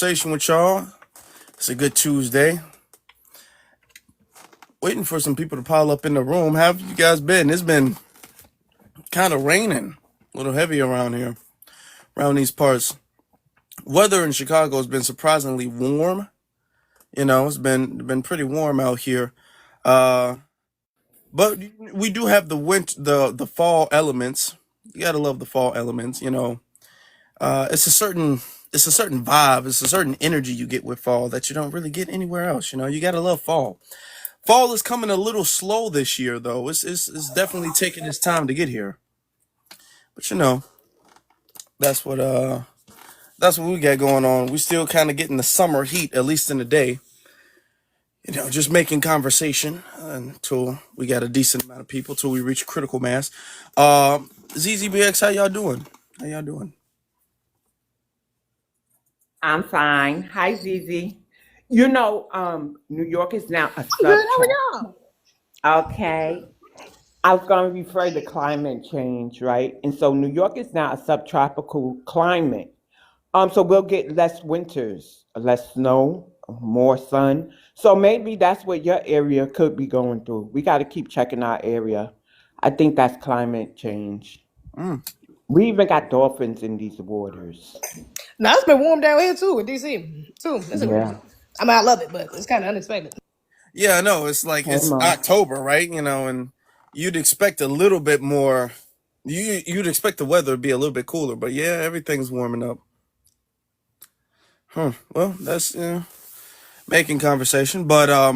conversation with y'all. It's a good Tuesday. Waiting for some people to pile up in the room. How have you guys been? It's been kind of raining, a little heavy around here, around these parts. Weather in Chicago has been surprisingly warm. It's been pretty warm out here. Uh, but we do have the winter, the fall elements. You gotta love the fall elements. It's a certain vibe. It's a certain energy you get with fall that you don't really get anywhere else. You gotta love fall. Fall is coming a little slow this year, though. It's definitely taking its time to get here. But that's what that's what we got going on. We still kind of getting the summer heat, at least in the day. Just making conversation until we got a decent amount of people, till we reach critical mass. ZZBX, how y'all doing? How y'all doing? I'm fine. Hi, Zizi. New York is now a I'm good. How are subtropical. y'all? Okay. I was going to refer to climate change, right? And so New York is now a subtropical climate. So we'll get less winters, less snow, more sun. So maybe that's what your area could be going through. We got to keep checking our area. I think that's climate change. Mm. We even got dolphins in these waters. Now it's been warm down here too in DC too. Yeah. I love it, but it's kind of unexpected. Yeah, I know. It's like Hey, it's Mo. October, right? And you'd expect a little bit more. You'd expect the weather to be a little bit cooler, but yeah, everything's warming up. Huh. Well, that's making conversation, but I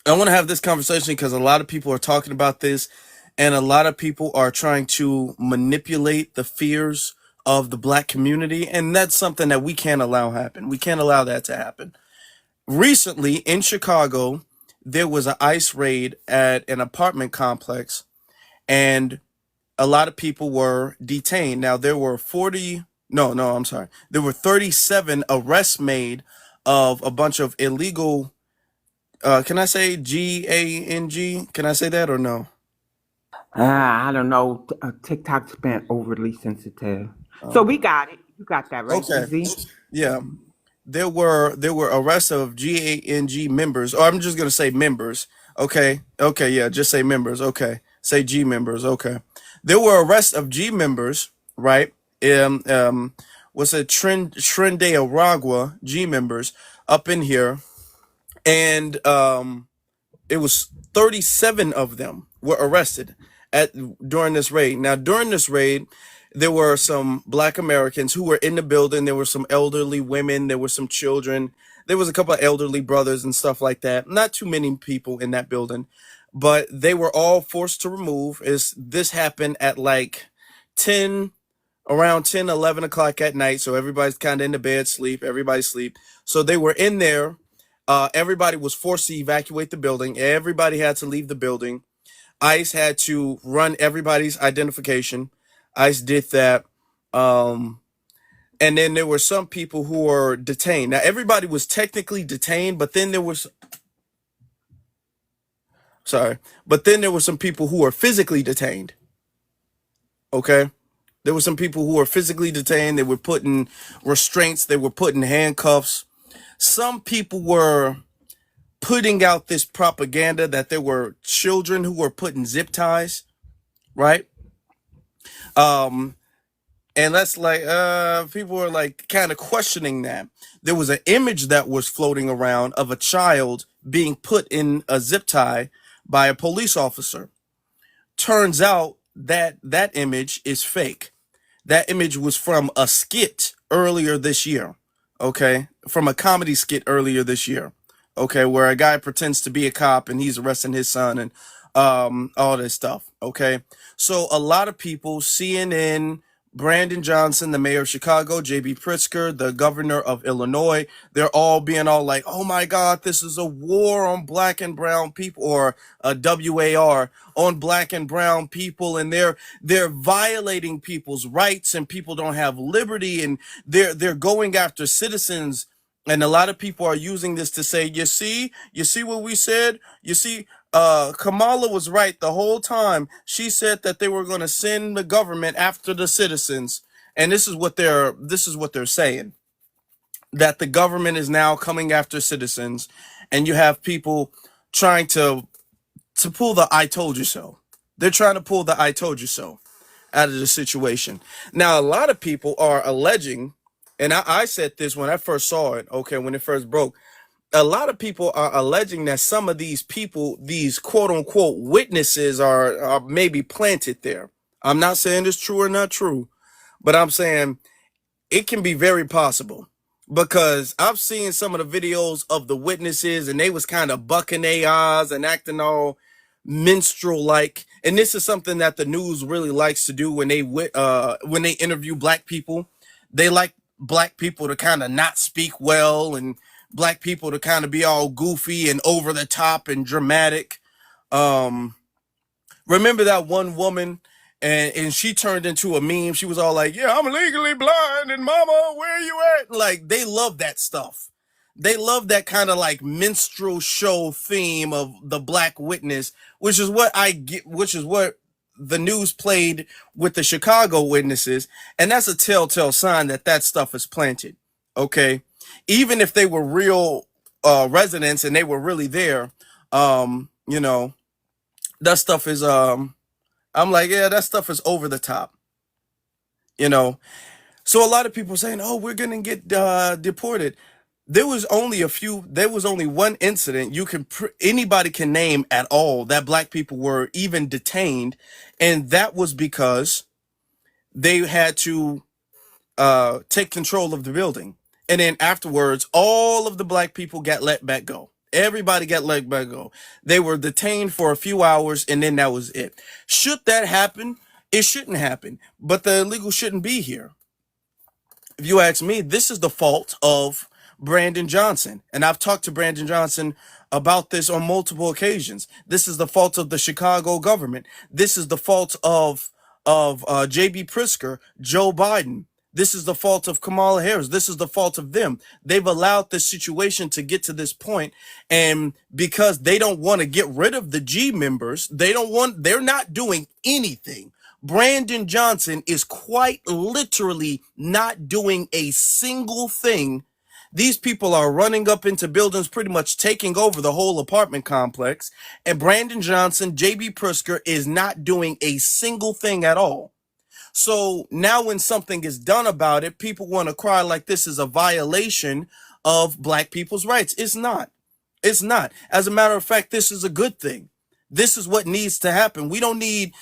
want to have this conversation because a lot of people are talking about this, and a lot of people are trying to manipulate the fears of the black community, and that's something that we can't allow happen. We can't allow that to happen. Recently in Chicago, there was an ICE raid at an apartment complex, and a lot of people were detained. Now there were 40, no, I'm sorry. There were 37 arrests made of a bunch of illegal, can I say GANG? Can I say that or no? I don't know. TikTok's been overly sensitive. So Um, we got it. You got that right, okay. ZZ? Yeah. There were arrests of GANG members, or I'm just gonna say members. Okay, yeah, just say members. Okay, say G members. Okay, there were arrests of G members, right? Um, um, what's it? Trende Aragua G members up in here, and it was 37 of them were arrested at during this raid. Now, during this raid, there were some black Americans who were in the building. There were some elderly women. There were some children. There was a couple of elderly brothers and stuff like that. Not too many people in that building, but they were all forced to remove. Is this happened at like 10, around 10, 11 o'clock at night. So everybody's kind of in the bed, sleep. Everybody sleep. So they were in there. Everybody was forced to evacuate the building. Everybody had to leave the building. ICE had to run everybody's identification. ICE did that. Um, and then there were some people who were detained. Now, everybody was technically detained, but then there were some people who were physically detained. Okay. There were some people who were physically detained. They were put in restraints. They were put in handcuffs. Some people were putting out this propaganda that there were children who were put in zip ties, right? Um, and that's like people were like kind of questioning that. There was an image that was floating around of a child being put in a zip tie by a police officer. Turns out that that image is fake. That image was from a skit earlier this year. Okay, from a comedy skit earlier this year. Okay, where a guy pretends to be a cop and he's arresting his son and all this stuff. Okay, so a lot of people, CNN, Brandon Johnson, the mayor of Chicago, JB Pritzker, the governor of Illinois, they're all being all like, oh my God, this is a war on black and brown people, or a WAR on black and brown people, and they're violating people's rights, and people don't have liberty, and they're going after citizens. And a lot of people are using this to say, you see what we said? You see, Kamala was right the whole time. She said that they were going to send the government after the citizens. And this is what they're saying. that the government is now coming after citizens, and you have people trying to pull the "I told you so." They're trying to pull the "I told you so" out of the situation. Now, a lot of people are alleging, and I said this when I first saw it, okay, when it first broke. A lot of people are alleging that some of these people, these quote unquote witnesses, are maybe planted there. I'm not saying it's true or not true, but I'm saying it can be very possible, because I've seen some of the videos of the witnesses and they was kind of bucking their eyes and acting all minstrel like. And this is something that the news really likes to do when they interview black people. They like black people to kind of not speak well, and black people to kind of be all goofy and over the top and dramatic. Remember that one woman, and she turned into a meme. She was all like, "Yeah, I'm legally blind, and mama, where you at?" Like, they love that stuff. They love that kind of like minstrel show theme of the black witness, which is what I get, which is what the news played with the Chicago witnesses. And that's a telltale sign that that stuff is planted. Okay. Even if they were real residents and they were really there, you know, that stuff is, I'm like, yeah, that stuff is over the top, you know. So a lot of people saying, "Oh, we're gonna get deported." There was only one incident anybody can name at all that black people were even detained, and that was because they had to take control of the building, and then afterwards, all of the black people got let back go. Everybody got let back go. They were detained for a few hours, and then that was it. Should that happen? It shouldn't happen, but the illegal shouldn't be here. If you ask me, this is the fault of Brandon Johnson. And I've talked to Brandon Johnson about this on multiple occasions. This is the fault of the Chicago government. This is the fault of J.B. Pritzker, Joe Biden. This is the fault of Kamala Harris. This is the fault of them. They've allowed this situation to get to this point, and because they don't want to get rid of the G members, they're not doing anything. Brandon Johnson is quite literally not doing a single thing. These people are running up into buildings, pretty much taking over the whole apartment complex. And Brandon Johnson, J.B. Pritzker, is not doing a single thing at all. So now when something is done about it, people want to cry like this is a violation of black people's rights. It's not. It's not. As a matter of fact, this is a good thing. This is what needs to happen. We don't need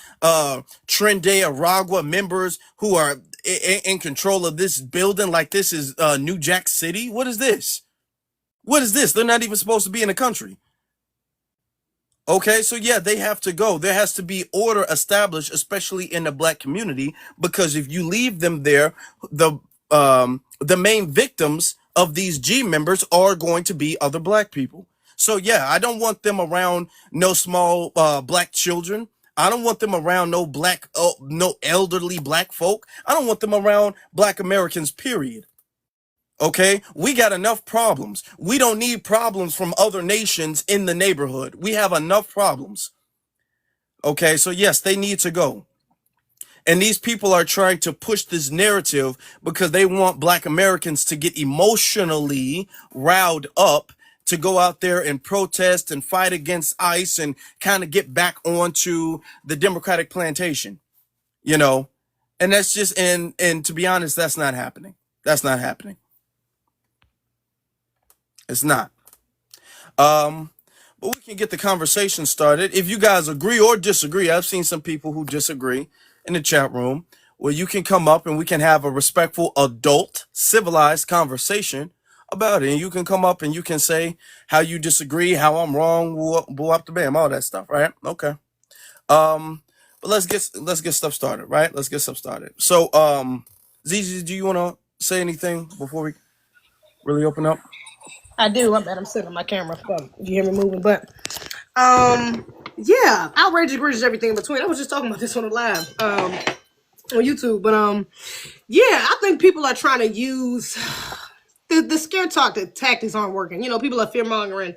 Trinidad Aragua members who are in control of this building like this is New Jack City. What is this? What is this? They're not even supposed to be in the country. Okay, so yeah, they have to go. There has to be order established, especially in the black community, because if you leave them there, the main victims of these G members are going to be other black people. So yeah, I don't want them around no small black children. I don't want them around no elderly black folk. I don't want them around black Americans, period. Okay, we got enough problems. We don't need problems from other nations in the neighborhood. We have enough problems. Okay, so yes, they need to go. And these people are trying to push this narrative because they want black Americans to get emotionally riled up to go out there and protest and fight against ICE and kind of get back onto the Democratic plantation, you know? And that's just, and to be honest, that's not happening. That's not happening. It's not. But we can get the conversation started. If you guys agree or disagree, I've seen some people who disagree in the chat room, where you can come up and we can have a respectful, adult, civilized conversation about it. And you can come up and you can say how you disagree, how I'm wrong, boo up the bam, all that stuff, right? Okay. But let's get stuff started, right? Let's get stuff started. So, ZZ, do you want to say anything before we really open up? I do. I'm bad. I'm sitting on my camera. So if you hear me moving, but yeah, outrage agrees everything in between. I was just talking about this on the live on YouTube, but yeah, I think people are trying to use the scare tactics aren't working. You know, people are fear mongering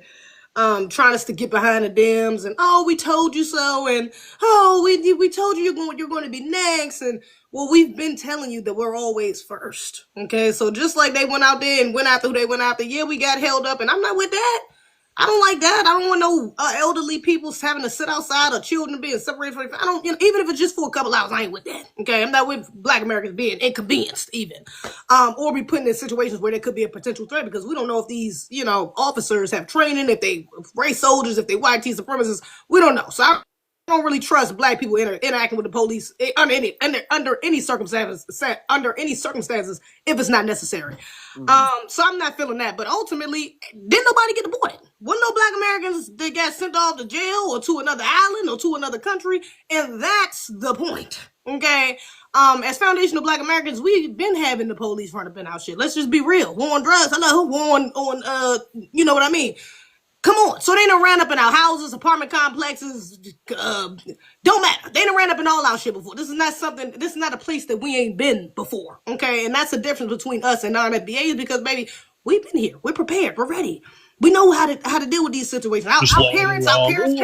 trying us to get behind the dams and, oh, we told you so, and, oh, we told you you're going to be next, and, well, we've been telling you that we're always first. Okay, so just like they went out there and went after who they went after, yeah, we got held up, and I'm not with that. I don't like that. I don't want no elderly people having to sit outside or children being separated from. I don't, even if it's just for a couple hours, I ain't with that. Okay, I'm not with Black Americans being inconvenienced, even, or be put in situations where there could be a potential threat, because we don't know if these, officers have training, if they race soldiers, if they white supremacists. We don't know. So I don't really trust Black people interacting with the police under any circumstances if it's not necessary. So I'm not feeling that. But ultimately, didn't nobody get deported? Wasn't no Black Americans that got sent off to jail or to another island or to another country, and that's the point. Okay. As foundational Black Americans, we've been having the police run up in our shit. Let's just be real. War on drugs. Hello, war on you know what I mean? Come on. So they done ran up in our houses, apartment complexes, don't matter. They done ran up in all our shit before. This is not a place that we ain't been before. Okay. And that's the difference between us and non-FBAs, because, baby, we've been here. We're prepared. We're ready. We know how to deal with these situations. Our parents have been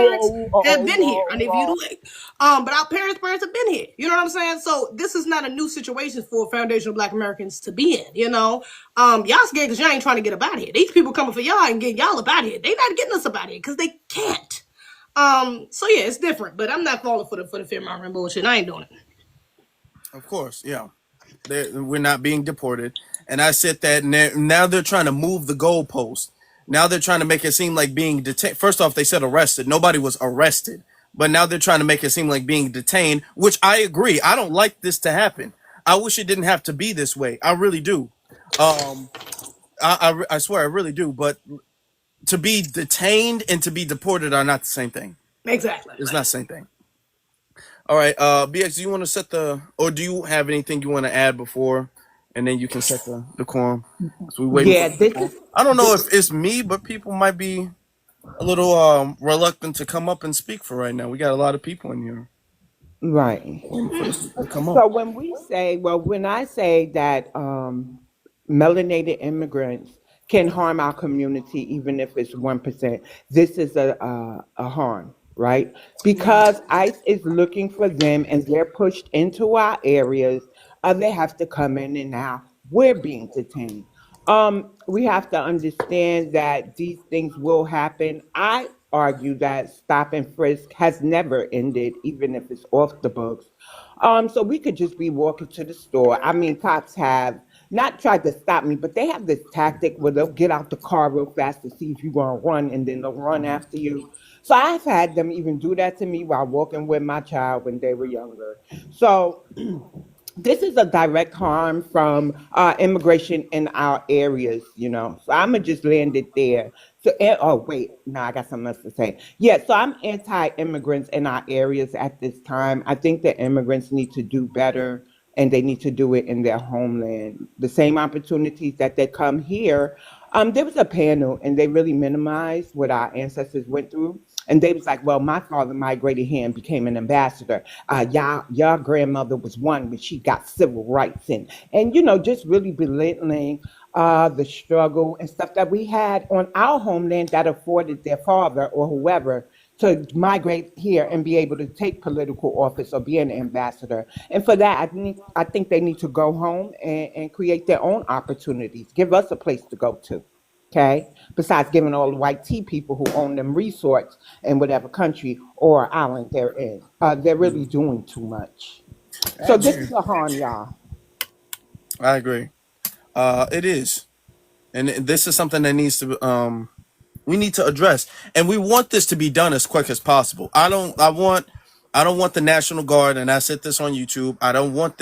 here. I need you to wait. But our parents have been here. You know what I'm saying? So this is not a new situation for foundational Black Americans to be in. Y'all scared because y'all ain't trying to get up out of here. These people coming for y'all and getting y'all up out of here. They not getting us up out of here because they can't. So yeah, it's different. But I'm not falling for the fear mongering bullshit. I ain't doing it. Of course, yeah. We're not being deported. And I said that now they're trying to move the goalpost. Now they're trying to make it seem like being detained. First off, they said arrested. Nobody was arrested. But now they're trying to make it seem like being detained, which I agree. I don't like this to happen. I wish it didn't have to be this way. I really do. I swear I really do. But to be detained and to be deported are not the same thing. Exactly. It's not the same thing. All right, BX, do you want to or do you have anything you want to add before, and then you can set the quorum? So we wait. Yeah, I don't know if it's me, but people might be a little reluctant to come up and speak for right now. We got a lot of people in here. right. Come So on. when I say that melanated immigrants can harm our community, even if it's 1%, this is a harm, right? Because ICE is looking for them and they're pushed into our areas. They have to come in, and now we're being detained. We have to understand that these things will happen. I argue that stop and frisk has never ended, even if it's off the books. So we could just be walking to the store. I mean, cops have not tried to stop me, but they have this tactic where they'll get out the car real fast to see if you're going to run, and then they'll run after you. So I've had them even do that to me while walking with my child when they were younger. So this is a direct harm from immigration in our areas. So I'm gonna just land it there. So, oh wait, no, I got something else to say. Yeah, so I'm anti-immigrants in our areas at this time. I think that immigrants need to do better, and they need to do it in their homeland. The same opportunities that they come here. There was a panel, and they really minimized what our ancestors went through. And they was like, well, my father migrated here and became an ambassador. Your grandmother was one when she got civil rights, and just really belittling the struggle and stuff that we had on our homeland that afforded their father or whoever to migrate here and be able to take political office or be an ambassador. And for that, I think they need to go home and create their own opportunities. Give us a place to go to. Okay. Besides giving all the white tea people who own them resorts in whatever country or island they're in, they're really doing too much. So this is a harm, y'all. I agree. It is, and this is something that needs to we need to address, and we want this to be done as quick as possible. I don't want the National Guard, and I said this on YouTube. I don't want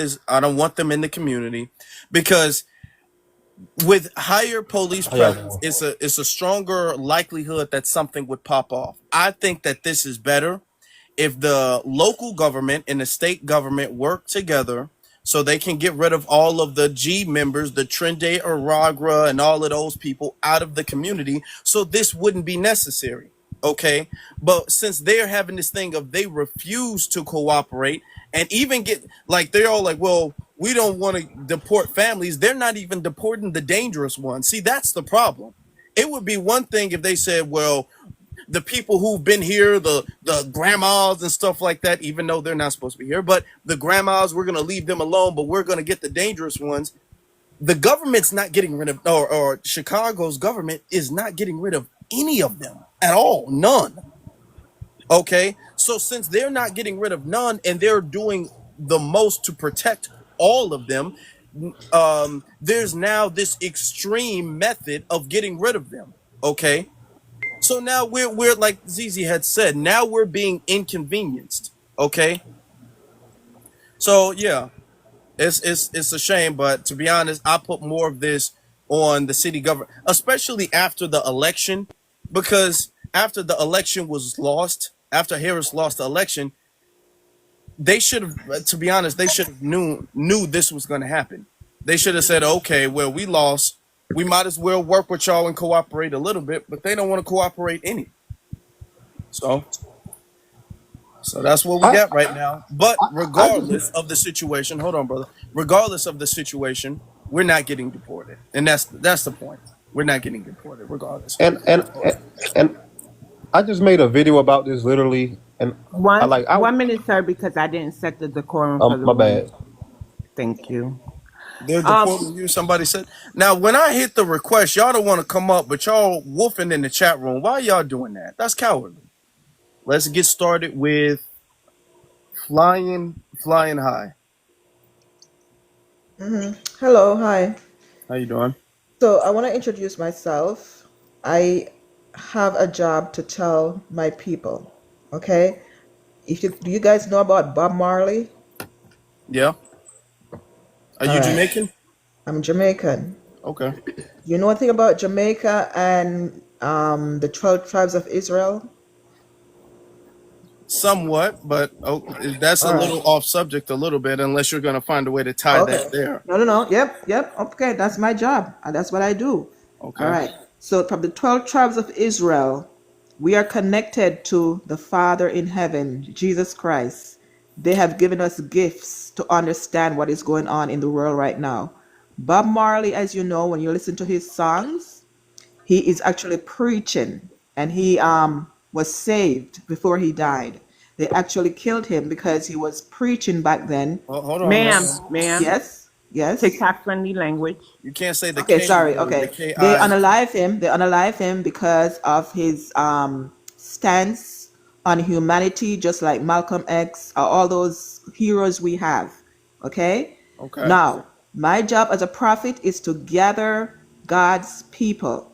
them in the community, because with higher police presence, it's a stronger likelihood that something would pop off. I think that this is better if the local government and the state government work together so they can get rid of all of the G members, the Trinde Aragra, and all of those people out of the community, so this wouldn't be necessary. Okay. But since they're having this thing of they refuse to cooperate and even get like, they're all like, well, we don't want to deport families. They're not even deporting the dangerous ones. See, that's the problem. It would be one thing if they said, well, the people who've been here, the grandmas and stuff like that, even though they're not supposed to be here, but the grandmas, we're gonna leave them alone, but we're gonna get the dangerous ones. The government's not getting rid of, or Chicago's government is not getting rid of any of them at all, none. Okay, so since they're not getting rid of none and they're doing the most to protect all of them, there's now this extreme method of getting rid of them. Okay, so now we're like Zizi had said, now we're being inconvenienced. Okay, so yeah, it's a shame, but to be honest, I put more of this on the city government, especially after the election, because after the election was lost, after Harris lost the election, they should have, to be honest, they should have knew this was going to happen. They should have said, okay, well, we lost, we might as well work with y'all and cooperate a little bit, but they don't want to cooperate any. So that's what we I, got right now. But I just regardless of the situation, hold on, brother. Regardless of the situation, we're not getting deported, and that's the point. We're not getting deported, regardless. and and and I just made a video about this literally, and I One like I 1 minute, sir, because I didn't set the decorum for the my room. bad. Thank you. They're Um, deporting you. Somebody said. Now, when I hit the request, y'all don't want to come up, but y'all wolfing in the chat room. Why y'all doing that? That's cowardly. Let's get started with flying high. Hello, hi. How you doing? So I want to introduce myself. I have a job to tell my people. Okay? Do you guys know about Bob Marley? Yeah. Are All you right. Jamaican? I'm Jamaican. Okay. You know anything about Jamaica and the 12 tribes of Israel? Somewhat, but that's a All right. little off subject a little bit, unless you're going to find a way to tie Okay. that there. No. Yep. Okay, that's my job. And that's what I do. All Okay. right. So from the 12 tribes of Israel, we are connected to the Father in heaven, Jesus Christ. They have given us gifts to understand what is going on in the world right now. Bob Marley, as you know, when you listen to his songs, he is actually preaching, and he was saved before he died. They actually killed him because he was preaching back then. Well, hold on, ma'am, man. ma'am, Yes. TikTok friendly language. You can't say the Okay, K sorry. word, the Okay. K They I. unalive him. They unalive him because of his stance on humanity, just like Malcolm X, all those heroes we have. Okay? Okay. Now, my job as a prophet is to gather God's people.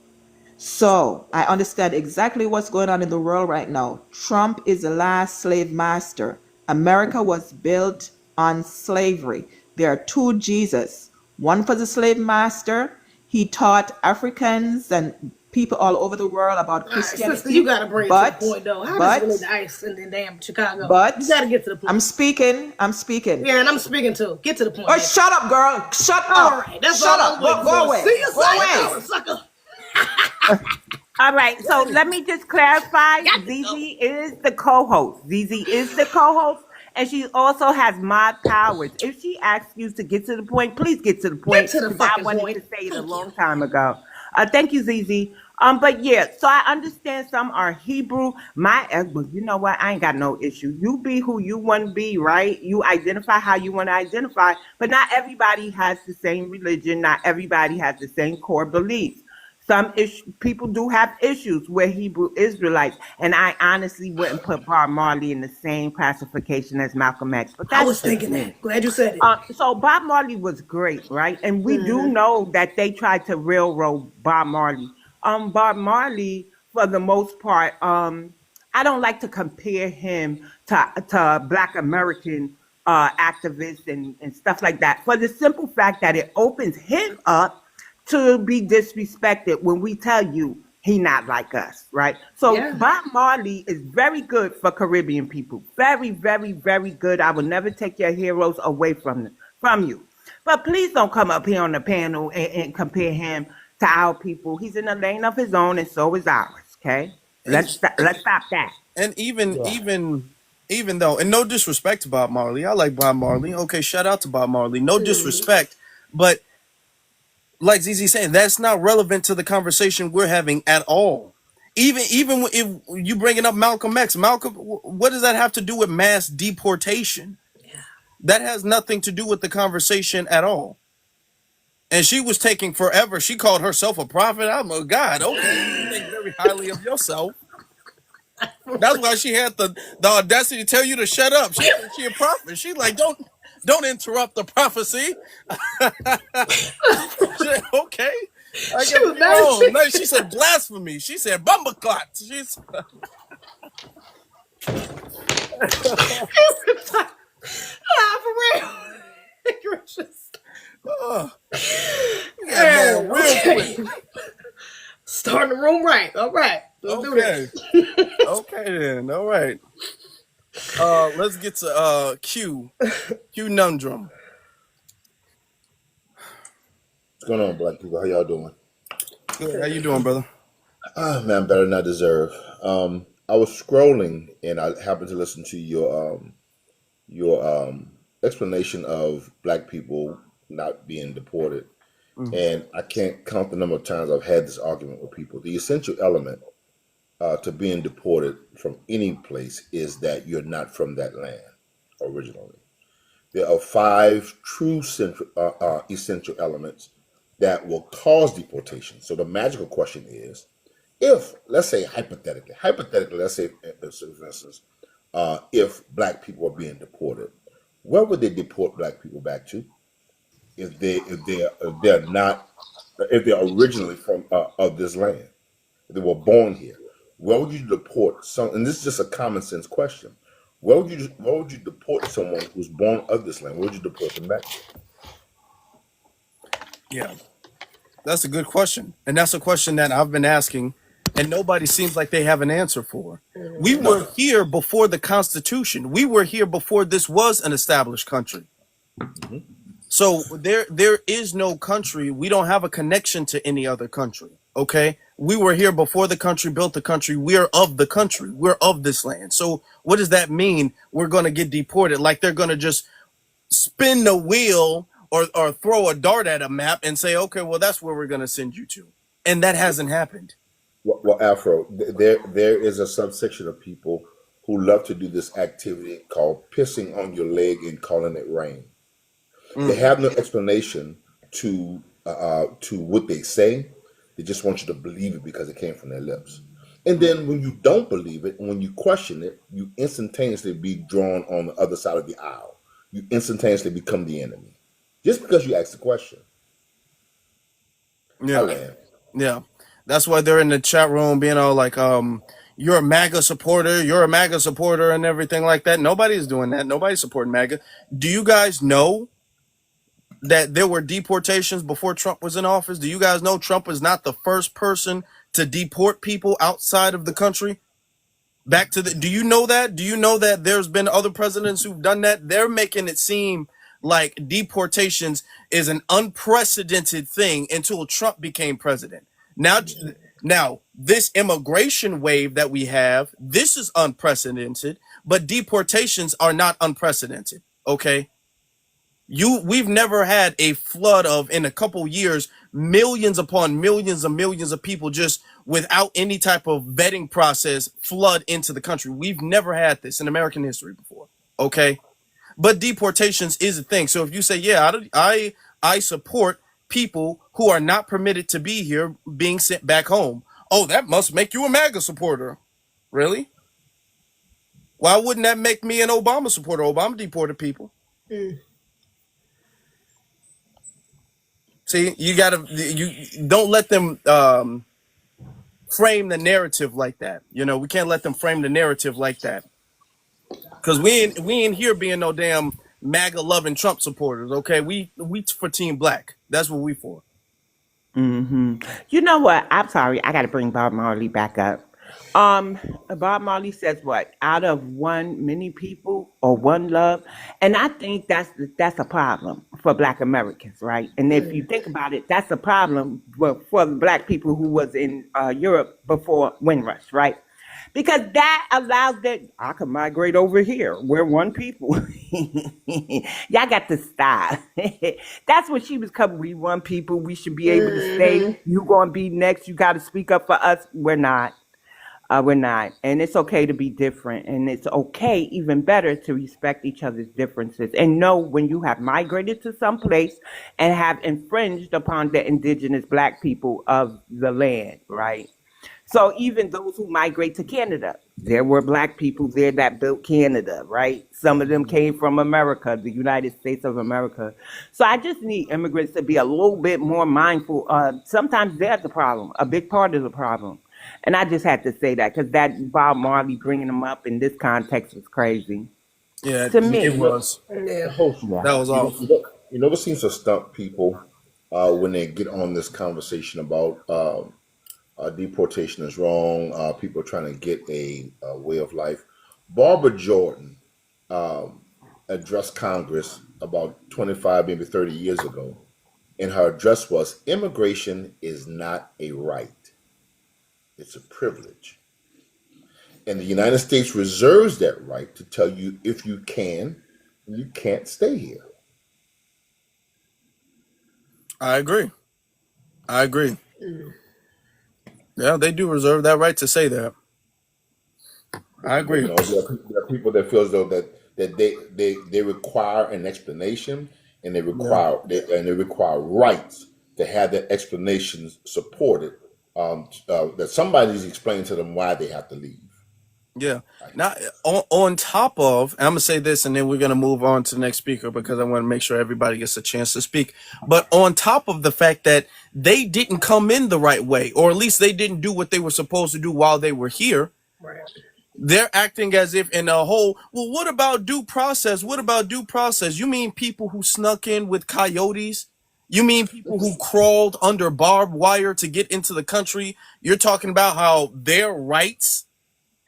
So I understand exactly what's going on in the world right now. Trump is the last slave master. America was built on slavery. There are two Jesus. One for the slave master. He taught Africans and people all over the world about All right, sister, Christianity. you gotta bring it to the But, point, though. How does but, relate to ICE in the damn Chicago? You but, gotta get to the point. I'm speaking. Yeah, and I'm speaking too. Get to the point. Oh, man. shut up, girl. Shut All up. right, that's Shut all up. I'm waiting Go for. away. See you Go later, away. sucker. All right, so let me just clarify. Got to go. ZZ is the co-host. ZZ is the co-host, and she also has mod powers. If she asks you to get to the point, please get to the Get point. to the 'Cause I fucking wanted point. to say it a Thank long you. time ago. Thank you, ZZ. But yeah, so I understand some are Hebrew. Well, you know what? I ain't got no issue. You be who you want to be, right? You identify how you want to identify, but not everybody has the same religion. Not everybody has the same core beliefs. People do have issues with Hebrew Israelites, and I honestly wouldn't put Bob Marley in the same classification as Malcolm X, but I that's was just thinking me. that. Glad you said it. So Bob Marley was great, right? And we do know that they tried to railroad Bob Marley. Bob Marley, for the most part, I don't like to compare him to Black American activists and stuff like that, for the simple fact that it opens him up to be disrespected when we tell you he not like us, right? So Yeah. Bob Marley is very good for Caribbean people. Very, very, very good. I will never take your heroes away from you. But please don't come up here on the panel and compare him to our people. He's in a lane of his own, and so is ours. Okay, let's stop that. And even though, and no disrespect to Bob Marley, I like Bob Marley. Okay, shout out to Bob Marley. No disrespect, but like ZZ saying, that's not relevant to the conversation we're having at all. Even if you bringing up Malcolm X, Malcolm, what does that have to do with mass deportation? That has nothing to do with the conversation at all. And she was taking forever. She called herself a prophet. I'm a god. Okay, you think very highly of yourself. That's why she had the audacity to tell you to shut up. She thinks she a prophet. She like, don't interrupt the prophecy. Okay. I She guess was you're mad as wrong. shit. No, she said blasphemy. She said bumbleclot. She's Nah, for real. Gracious. we got Man, going real quick. okay. Starting the room right. All right. Let's do Okay. this. Okay then. All right. Let's get to Q Nundrum. What's going on, black people? How y'all doing? Good. How you doing, brother? Ah, man, better than I deserve. I was scrolling and I happened to listen to your explanation of black people not being deported, and I can't count the number of times I've had this argument with people. The essential element to being deported from any place is that you're not from that land originally. There are five true essential elements that will cause deportation. So the magical question is, if, let's say hypothetically, let's say, for instance, if black people are being deported, where would they deport black people back to if they're originally from of this land, if they were born here? Where would you deport some? And this is just a common sense question. Where would you deport someone who's born of this land? Where would you deport them back to? Yeah, that's a good question, and that's a question that I've been asking, and nobody seems like they have an answer for. We No. were here before the Constitution. We were here before this was an established country. So there is no country. We don't have a connection to any other country. Okay, we were here before the country built the country. We're of the country. We're of this land. So what does that mean? We're going to get deported? Like they're going to just spin the wheel or throw a dart at a map and say, okay, well, that's where we're going to send you to. And that hasn't happened. Well, Afro, there is a subsection of people who love to do this activity called pissing on your leg and calling it rain. They have no explanation to what they say. They just want you to believe it because it came from their lips. And then when you don't believe it, and when you question it, you instantaneously be drawn on the other side of the aisle. You instantaneously become the enemy just because you asked the question. I Yeah. land. Yeah. That's why they're in the chat room being all like, you're a MAGA supporter and everything like that. Nobody's doing that. Nobody's supporting MAGA. Do you guys know that there were deportations before Trump was in office? Do you guys know Trump was not the first person to deport people outside of the country? Do you know that? Do you know that there's been other presidents who've done that? They're making it seem like deportations is an unprecedented thing until Trump became president. Now this immigration wave that we have, this is unprecedented, but deportations are not unprecedented. Okay. We've never had a flood of, in a couple years, millions upon millions of people just without any type of vetting process flood into the country. We've never had this in American history before. Okay. But deportations is a thing. So if you say, yeah, I support people who are not permitted to be here being sent back home. Oh, that must make you a MAGA supporter. Really? Why wouldn't that make me an Obama supporter? Obama deported people. See, you don't let them frame the narrative like that. You know, we can't let them frame the narrative like that. Because we ain't here being no damn MAGA loving Trump supporters. Okay, we for Team Black. That's what we for. You know what? I'm sorry. I got to bring Bob Marley back up. Bob Marley says what? Out of one, many people or one love, and I think that's a problem for Black Americans, right? And if you think about it, that's a problem for the Black people who was in Europe before Windrush, right? Because that allows that I can migrate over here. We're one people. Y'all got to stop. That's what she was covering. We one people. We should be able to stay. You gonna be next. You got to speak up for us. We're not. We're not. And it's okay to be different. And it's okay, even better, to respect each other's differences and know when you have migrated to some place and have infringed upon the indigenous black people of the land, right? So even those who migrate to Canada, there were black people there that built Canada, right? Some of them came from America, the United States of America. So I just need immigrants to be a little bit more mindful. Sometimes they're the problem, a big part of the problem. And I just had to say that because that Bob Marley bringing them up in this context was crazy Yeah, to it me. was. Yeah. Host, Yeah. That was off. you know what seems to stump people when they get on this conversation about deportation is wrong. People are trying to get a way of life. Barbara Jordan addressed Congress about 25, maybe 30 years ago, and her address was, immigration is not a right, it's a privilege. And the United States reserves that right to tell you if you can and you can't stay here. I agree. I agree. Yeah, they do reserve that right to say that. I But agree. there are people that feel as though that they require an explanation, and Yeah. they require rights to have that explanation supported. That somebody's explaining to them why they have to leave. Yeah. Now, on top of, and I'm gonna say this, and then we're gonna move on to the next speaker because I want to make sure everybody gets a chance to speak. But on top of the fact that they didn't come in the right way, or at least they didn't do what they were supposed to do while they were here, Right. they're acting as if in a whole, well, what about due process? What about due process? You mean people who snuck in with coyotes? You mean people who crawled under barbed wire to get into the country? You're talking about how their rights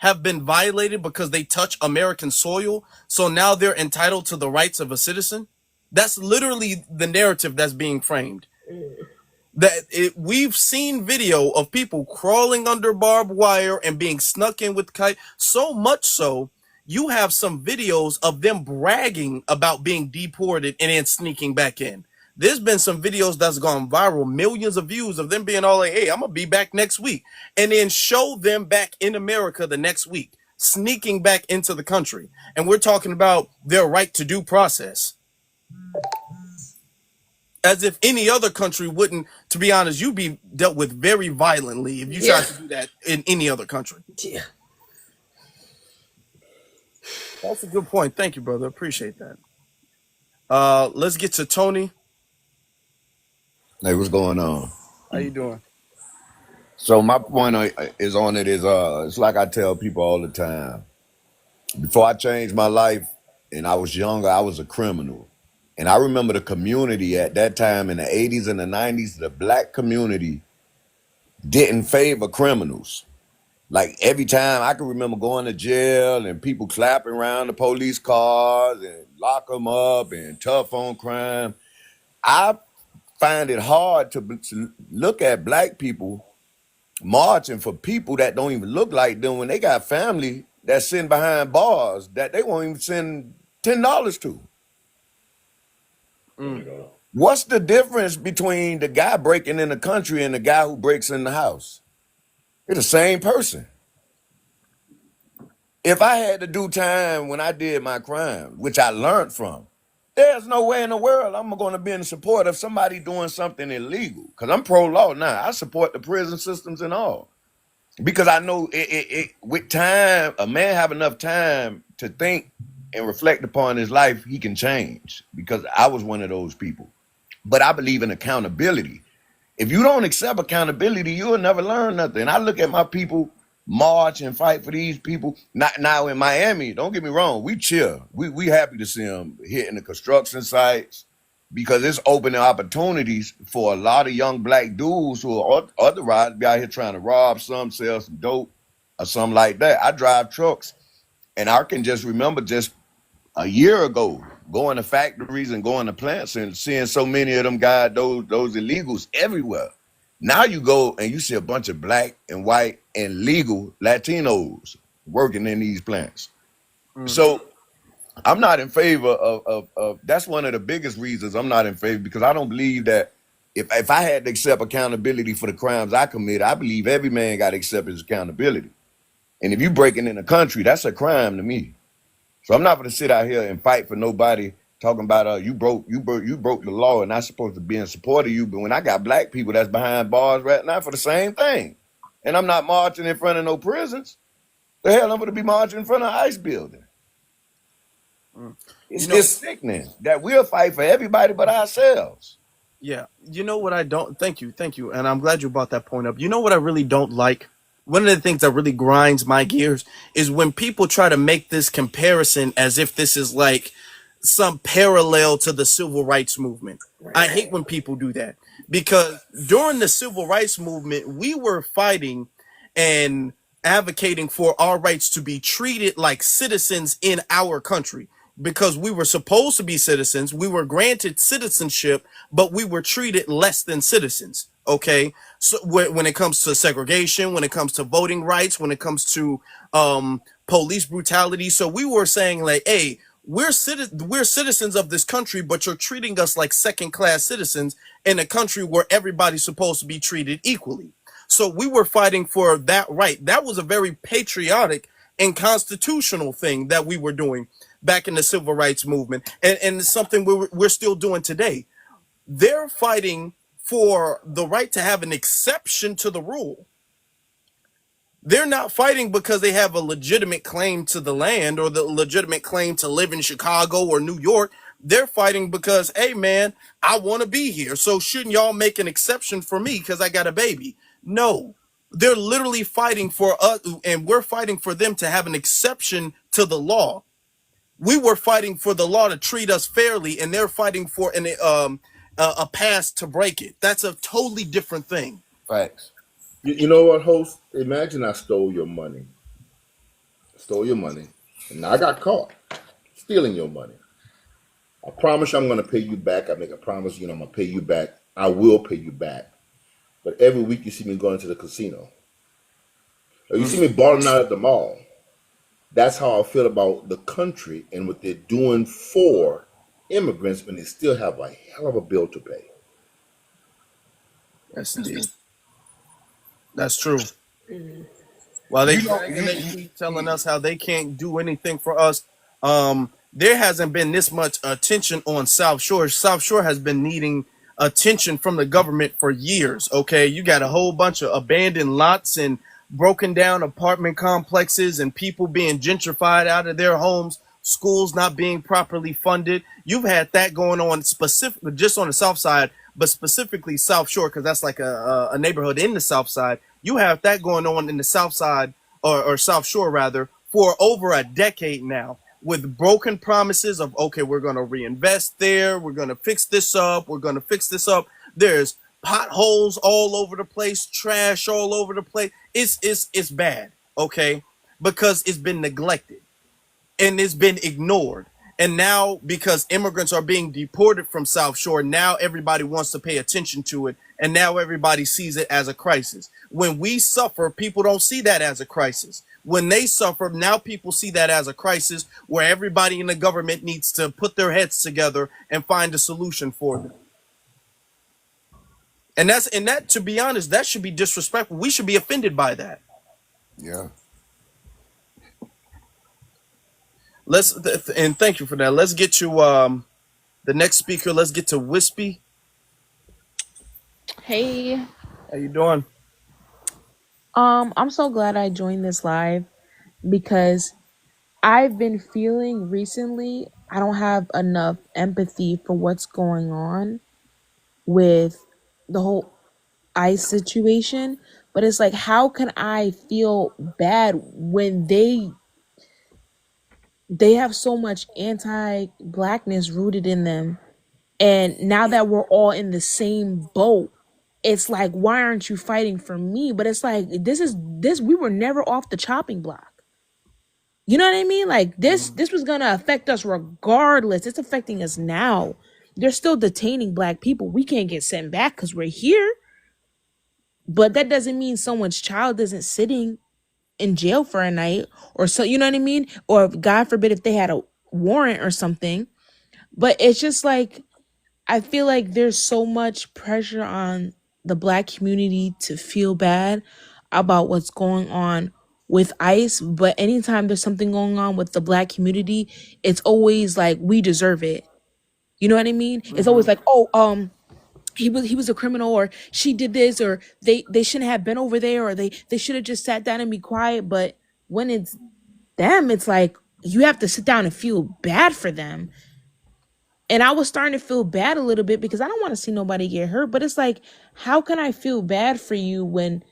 have been violated because they touch American soil. So now they're entitled to the rights of a citizen. That's literally the narrative that's being framed. We've seen video of people crawling under barbed wire and being snuck in with kite. So much so, you have some videos of them bragging about being deported and then sneaking back in. There's been some videos that's gone viral, millions of views of them being all like, hey, I'm gonna be back next week, and then show them back in America the next week, sneaking back into the country. And we're talking about their right to due process. As if any other country wouldn't, to be honest, you'd be dealt with very violently if you tried to do that in any other country. Yeah. That's a good point. Thank you, brother. Appreciate that. Let's get to Tony. Hey, what's going on? How you doing? So my point is on it is it's like I tell people all the time. Before I changed my life and I was younger, I was a criminal. And I remember the community at that time in the 80s and the 90s, the black community didn't favor criminals. Like every time I can remember going to jail and people clapping around the police cars and lock them up and tough on crime. I find it hard to look at black people marching for people that don't even look like them when they got family that's sitting behind bars that they won't even send $10 to. What's the difference between the guy breaking in the country and the guy who breaks in the house? They're the same person. If I had to do time when I did my crime, which I learned from, there's no way in the world I'm going to be in support of somebody doing something illegal. Because I'm pro-law now. I support the prison systems and all. Because I know with time, a man have enough time to think and reflect upon his life, he can change. Because I was one of those people. But I believe in accountability. If you don't accept accountability, you'll never learn nothing. I look at my people march and fight for these people. Not now in Miami, don't get me wrong, we chill. We happy to see them hitting the construction sites because it's opening opportunities for a lot of young black dudes who are otherwise be out here trying to rob some, sell some dope or something like that. I drive trucks and I can just remember just a year ago going to factories and going to plants and seeing so many of them guys, those illegals everywhere. Now you go and you see a bunch of black and white and legal Latinos working in these plants. So I'm not in favor of that's one of the biggest reasons I'm not in favor, because I don't believe that if I had to accept accountability for the crimes I committed, I believe every man got to accept his accountability. And if you breaking in a country, that's a crime to me. So I'm not going to sit out here and fight for nobody talking about you broke the law and I'm supposed to be in support of you. But when I got black people that's behind bars right now for the same thing, and I'm not marching in front of no prisons, the hell I'm going to be marching in front of an ICE building. You know, It's sickening that we'll fight for everybody but ourselves. yeah. You know what I don't, thank you. And I'm glad you brought that point up. You know what I really don't like? One of the things that really grinds my gears is when people try to make this comparison as if this is like some parallel to the civil rights movement. I hate when people do that because during the civil rights movement, we were fighting and advocating for our rights to be treated like citizens in our country because we were supposed to be citizens. We were granted citizenship, but we were treated less than citizens. Okay. So when it comes to segregation, when it comes to voting rights, when it comes to police brutality. So we were saying like, hey, we're citizens of this country, but you're treating us like second class citizens in a country where everybody's supposed to be treated equally. So we were fighting for that right. That was a very patriotic and constitutional thing that we were doing back in the civil rights movement. And it's something we're still doing today. They're fighting for the right to have an exception to the rule. They're not fighting because they have a legitimate claim to the land or the legitimate claim to live in Chicago or New York. They're fighting because, hey, man, I want to be here. So shouldn't y'all make an exception for me because I got a baby? No, they're literally fighting for us, and we're fighting for them to have an exception to the law. We were fighting for the law to treat us fairly, and they're fighting for a pass to break it. That's a totally different thing. Facts. You know what, host? Imagine I stole your money. And now I got caught stealing your money. I promise you I'm going to pay you back. I make a promise, I'm going to pay you back. I will pay you back. But every week you see me going to the casino. Or you see me balling out at the mall. That's how I feel about the country and what they're doing for immigrants when they still have a hell of a bill to pay. Yes, indeed. That's true. While they keep telling us how they can't do anything for us, there hasn't been this much attention on South Shore. South Shore has been needing attention from the government for years. Okay, you got a whole bunch of abandoned lots and broken down apartment complexes and people being gentrified out of their homes, schools not being properly funded. You've had that going on specifically just on the South Side, but specifically South Shore, because that's like a neighborhood in the South Side. You have that going on in the South Side or South Shore rather for over a decade now, with broken promises of, okay, we're going to reinvest there. We're going to fix this up. We're going to fix this up. There's potholes all over the place, trash all over the place. It's bad. Okay. Because it's been neglected and it's been ignored. And now, because immigrants are being deported from South Shore, now everybody wants to pay attention to it. And now everybody sees it as a crisis. When we suffer, people don't see that as a crisis. When they suffer, now people see that as a crisis where everybody in the government needs to put their heads together and find a solution for them. And that, to be honest, that should be disrespectful. We should be offended by that. Yeah. And thank you for that. Let's get to the next speaker. Let's get to Wispy. Hey, How you doing? I'm so glad I joined this live because I've been feeling recently I don't have enough empathy for what's going on with the whole ICE situation. But it's like, how can I feel bad when they have so much anti-blackness rooted in them? And now that we're all in the same boat, it's like, why aren't you fighting for me? But it's like, we were never off the chopping block. You know what I mean? Like this was gonna affect us regardless. It's affecting us now. They're still detaining black people. We can't get sent back because we're here. But that doesn't mean someone's child isn't sitting in jail for a night or so, you know what I mean? Or God forbid if they had a warrant or something. But it's just like, I feel like there's so much pressure on the black community to feel bad about what's going on with ICE, but anytime there's something going on with the black community, it's always like we deserve it. You know what I mean? It's always like, oh, he was a criminal, or she did this, or they shouldn't have been over there, or they should have just sat down and be quiet. But when it's them, it's like you have to sit down and feel bad for them. And I was starting to feel bad a little bit because I don't want to see nobody get hurt. But it's like, how can I feel bad for you when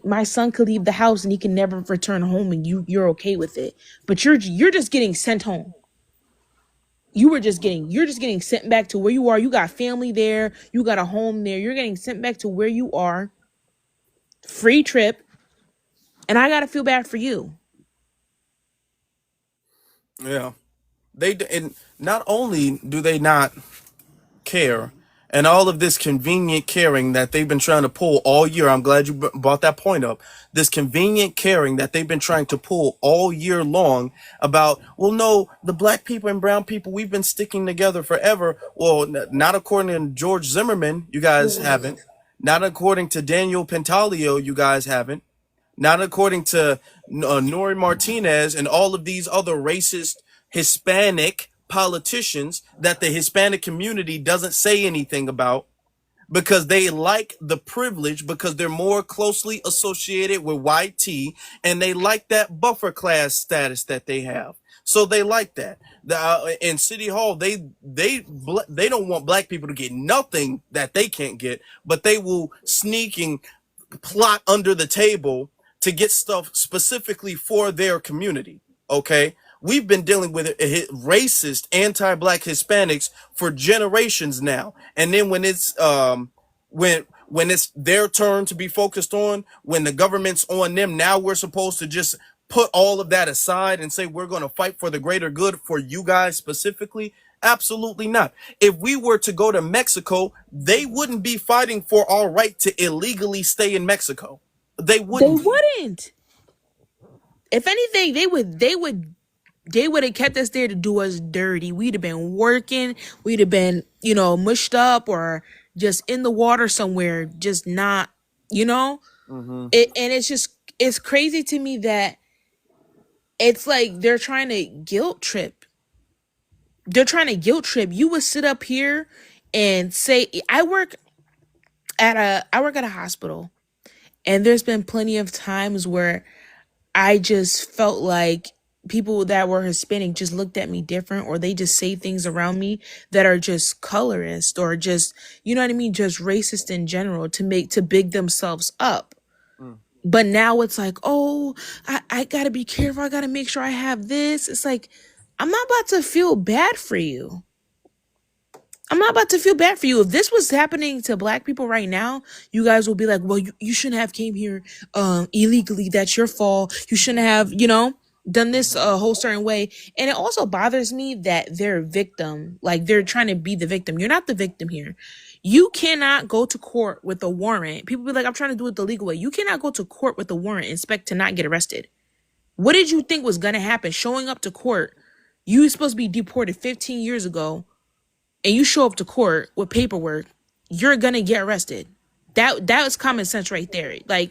my son could leave the house and he can never return home, and you're okay with it, but you're just getting sent home. You're just getting sent back to where you are. You got family there, you got a home there. You're getting sent back to where you are. Free trip, and I gotta feel bad for you. Yeah. And not only do they not care, and all of this convenient caring that they've been trying to pull all year. I'm glad you brought that point up. This convenient caring that they've been trying to pull all year long about, well, no, the black people and brown people, we've been sticking together forever. Well, not according to George Zimmerman, you guys haven't. Not according to Daniel Pentalio, you guys haven't. Not according to Nori Martinez and all of these other racist Hispanic politicians that the Hispanic community doesn't say anything about, because they like the privilege, because they're more closely associated with YT, and they like that buffer class status that they have. So they like that. In City Hall, they don't want black people to get nothing that they can't get, but they will sneak and plot under the table to get stuff specifically for their community. Okay, we've been dealing with racist anti-black Hispanics for generations now, and then when it's when it's their turn to be focused on, when the government's on them, now we're supposed to just put all of that aside and say we're going to fight for the greater good for you guys specifically. Absolutely not. If we were to go to Mexico, they wouldn't be fighting for our right to illegally stay in Mexico. They They wouldn't be. wouldn't. If anything, they would have kept us there to do us dirty. We'd have been working. We'd have been, mushed up or just in the water somewhere, just not, and it's crazy to me that it's like they're trying to guilt trip. You would sit up here and say, I work at a hospital, and there's been plenty of times where I just felt like people that were Hispanic just looked at me different, or they just say things around me that are just colorist, or just, you know what I mean, just racist in general, to big themselves up. But now it's like, oh, I gotta be careful. I gotta make sure I have this. It's like, I'm not about to feel bad for you. If this was happening to black people right now, you guys will be like, well, you shouldn't have came here illegally. That's your fault. You shouldn't have, done this a whole certain way. And it also bothers me that they're a victim. Like, they're trying to be the victim. You're not the victim here. You cannot go to court with a warrant. People be like, I'm trying to do it the legal way. You cannot go to court with a warrant and expect to not get arrested. What did you think was going to happen? Showing up to court, you were supposed to be deported 15 years ago, and you show up to court with paperwork, you're going to get arrested. That was common sense right there. Like,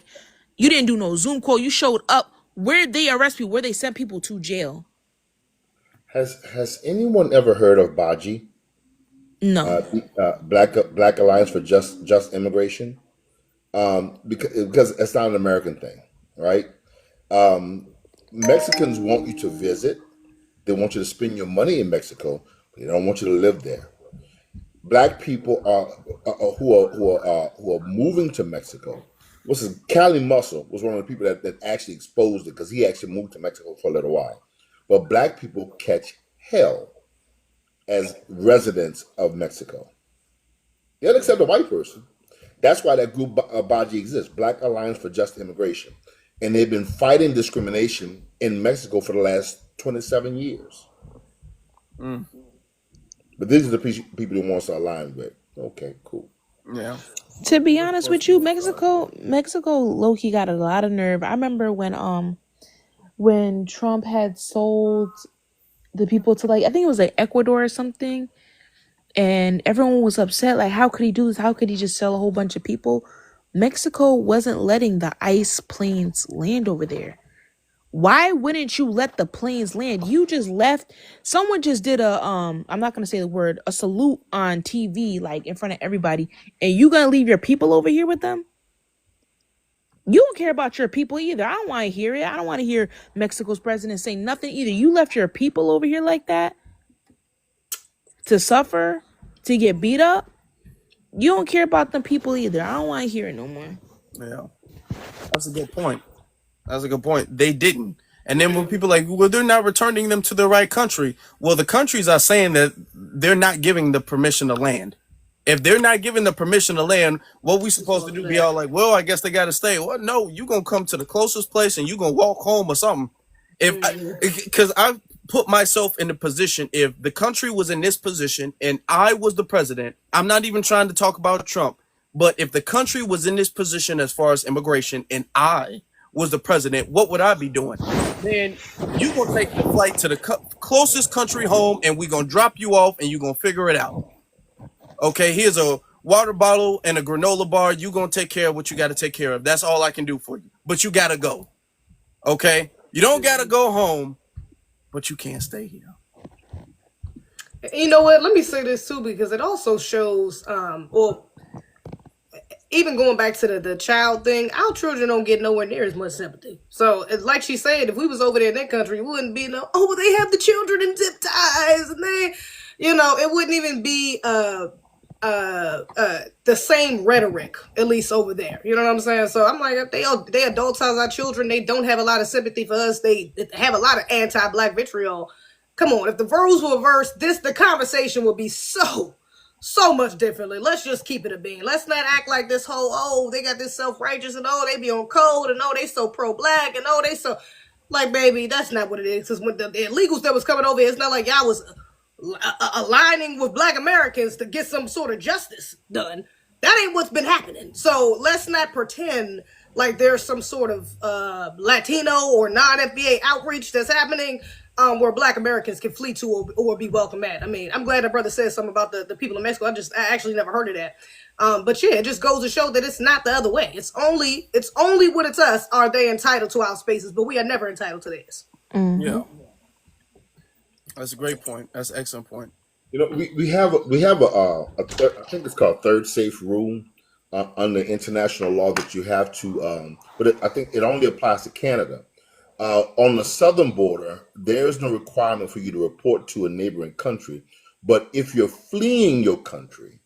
you didn't do no Zoom call. You showed up. Where they arrest people, where they send people to jail. Has anyone ever heard of Baji? No. Black Alliance for Just Immigration? Because it's not an American thing, right? Mexicans want you to visit. They want you to spend your money in Mexico, but they don't want you to live there. Black people who are moving to Mexico. What's his Cali Muscle was one of the people that actually exposed it, because he actually moved to Mexico for a little while. But black people catch hell as residents of Mexico. They don't accept a white person. That's why that group Baji exists, Black Alliance for Just Immigration. And they've been fighting discrimination in Mexico for the last 27 years. But these are the people who want to align with. Okay, cool. Yeah. To be honest with you, Mexico low-key got a lot of nerve. I remember when Trump had sold the people to, like, I think it was like Ecuador or something, and everyone was upset, like, how could he do this? How could he just sell a whole bunch of people? Mexico wasn't letting the ICE planes land over there. Why wouldn't you let the planes land? You just left. Someone just did a I'm not gonna say the word, a salute on TV, like in front of everybody, and you gonna leave your people over here with them? You don't care about your people either. I don't want to hear it. I don't want to hear Mexico's president say nothing either. You left your people over here like that to suffer, to get beat up. You don't care about them people either. I don't want to hear it no more. Yeah, that's a good point. That's a good point. They didn't. And then when people are like, well, they're not returning them to the right country. Well, the countries are saying that they're not giving the permission to land. If they're not giving the permission to land, what we supposed to do? Be all like, well, I guess they got to stay. Well, no, you gonna come to the closest place and you gonna walk home or something. Because I put myself in the position, if the country was in this position and I was the president, I'm not even trying to talk about Trump, but if the country was in this position as far as immigration and I was the president, what would I be doing? Man, you gonna take the flight to the closest country home and we gonna drop you off and you gonna figure it out. Okay, here's a water bottle and a granola bar. You gonna take care of what you gotta take care of. That's all I can do for you. But you gotta go. Okay? You don't gotta go home, but you can't stay here. You know what? Let me say this too, because it also shows, even going back to the child thing, our children don't get nowhere near as much sympathy. So, like she said, if we was over there in that country, we wouldn't be well, they have the children in zip ties, and they, it wouldn't even be the same rhetoric, at least over there. You know what I'm saying? So I'm like, if they adultize our children, they don't have a lot of sympathy for us. They have a lot of anti-black vitriol. Come on, if the roles were reversed, the conversation would be so much differently. Let's just keep it a bean. Let's not act like this whole, they got this self-righteous, and they be on code, and they so pro-black, and they so, like, baby, that's not what it is. Because when the illegals that was coming over here, it's not like y'all was aligning with black Americans to get some sort of justice done. That ain't what's been happening. So let's not pretend like there's some sort of Latino or non-FBA outreach that's happening where black Americans can flee to or be welcome at. I mean, I'm glad that brother said something about the people in Mexico. I actually never heard of that. But yeah, it just goes to show that it's not the other way. It's only when it's us are they entitled to our spaces, but we are never entitled to theirs. Mm-hmm. Yeah. That's a great point. That's an excellent point. We have I think it's called third safe rule under international law that you have to, I think it only applies to Canada. On the southern border, there is no requirement for you to report to a neighboring country. But if you're fleeing your country,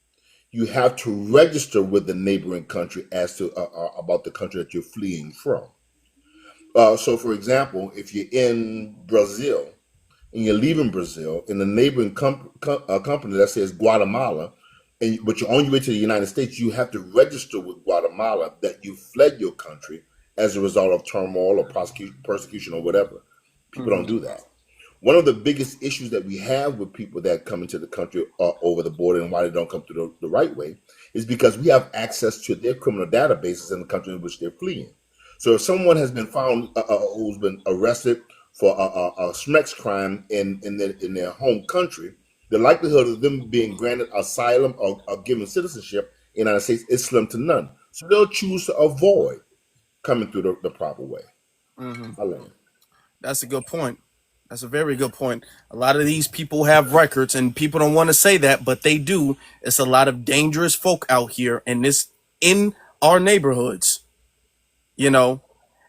you have to register with the neighboring country as to about the country that you're fleeing from. So, for example, if you're in Brazil and you're leaving Brazil in the neighboring company that says Guatemala, but you're on your way to the United States, you have to register with Guatemala that you fled your country as a result of turmoil or persecution or whatever. People don't do that. One of the biggest issues that we have with people that come into the country over the border and why they don't come through the right way is because we have access to their criminal databases in the country in which they're fleeing. So if someone has been found who's been arrested for a SMEX crime in their home country, the likelihood of them being granted asylum or given citizenship in the United States is slim to none. So they'll choose to avoid coming through the proper way. Mm-hmm. That's a good point. That's a very good point. A lot of these people have records, and people don't want to say that, but they do. It's a lot of dangerous folk out here, and this in our neighborhoods, and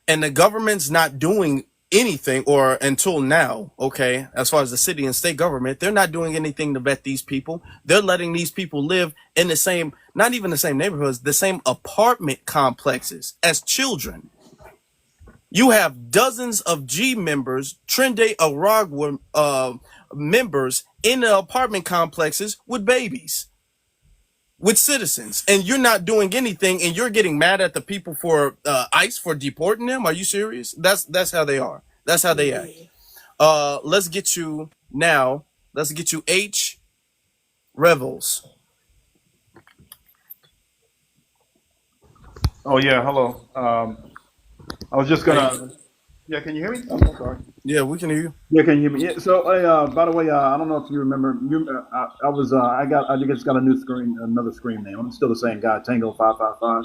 the government's not doing anything, or until now, okay, as far as the city and state government, they're not doing anything to vet these people. They're letting these people live in the same, not even the same neighborhoods, the same apartment complexes as children. You have dozens of G members, Trinde Aragua members in the apartment complexes with babies, with citizens, and you're not doing anything, and you're getting mad at the people for ICE for deporting them. Are you serious? That's how they are. That's how they act. Let's get you H. Revels. Oh yeah, hello. I was just gonna. Yeah, can you hear me? Oh, sorry. Yeah, we can hear you. Yeah, can you hear me? Yeah. So, by the way, I don't know if you remember. I just got a new screen, another screen name. I'm still the same guy, Tango 555.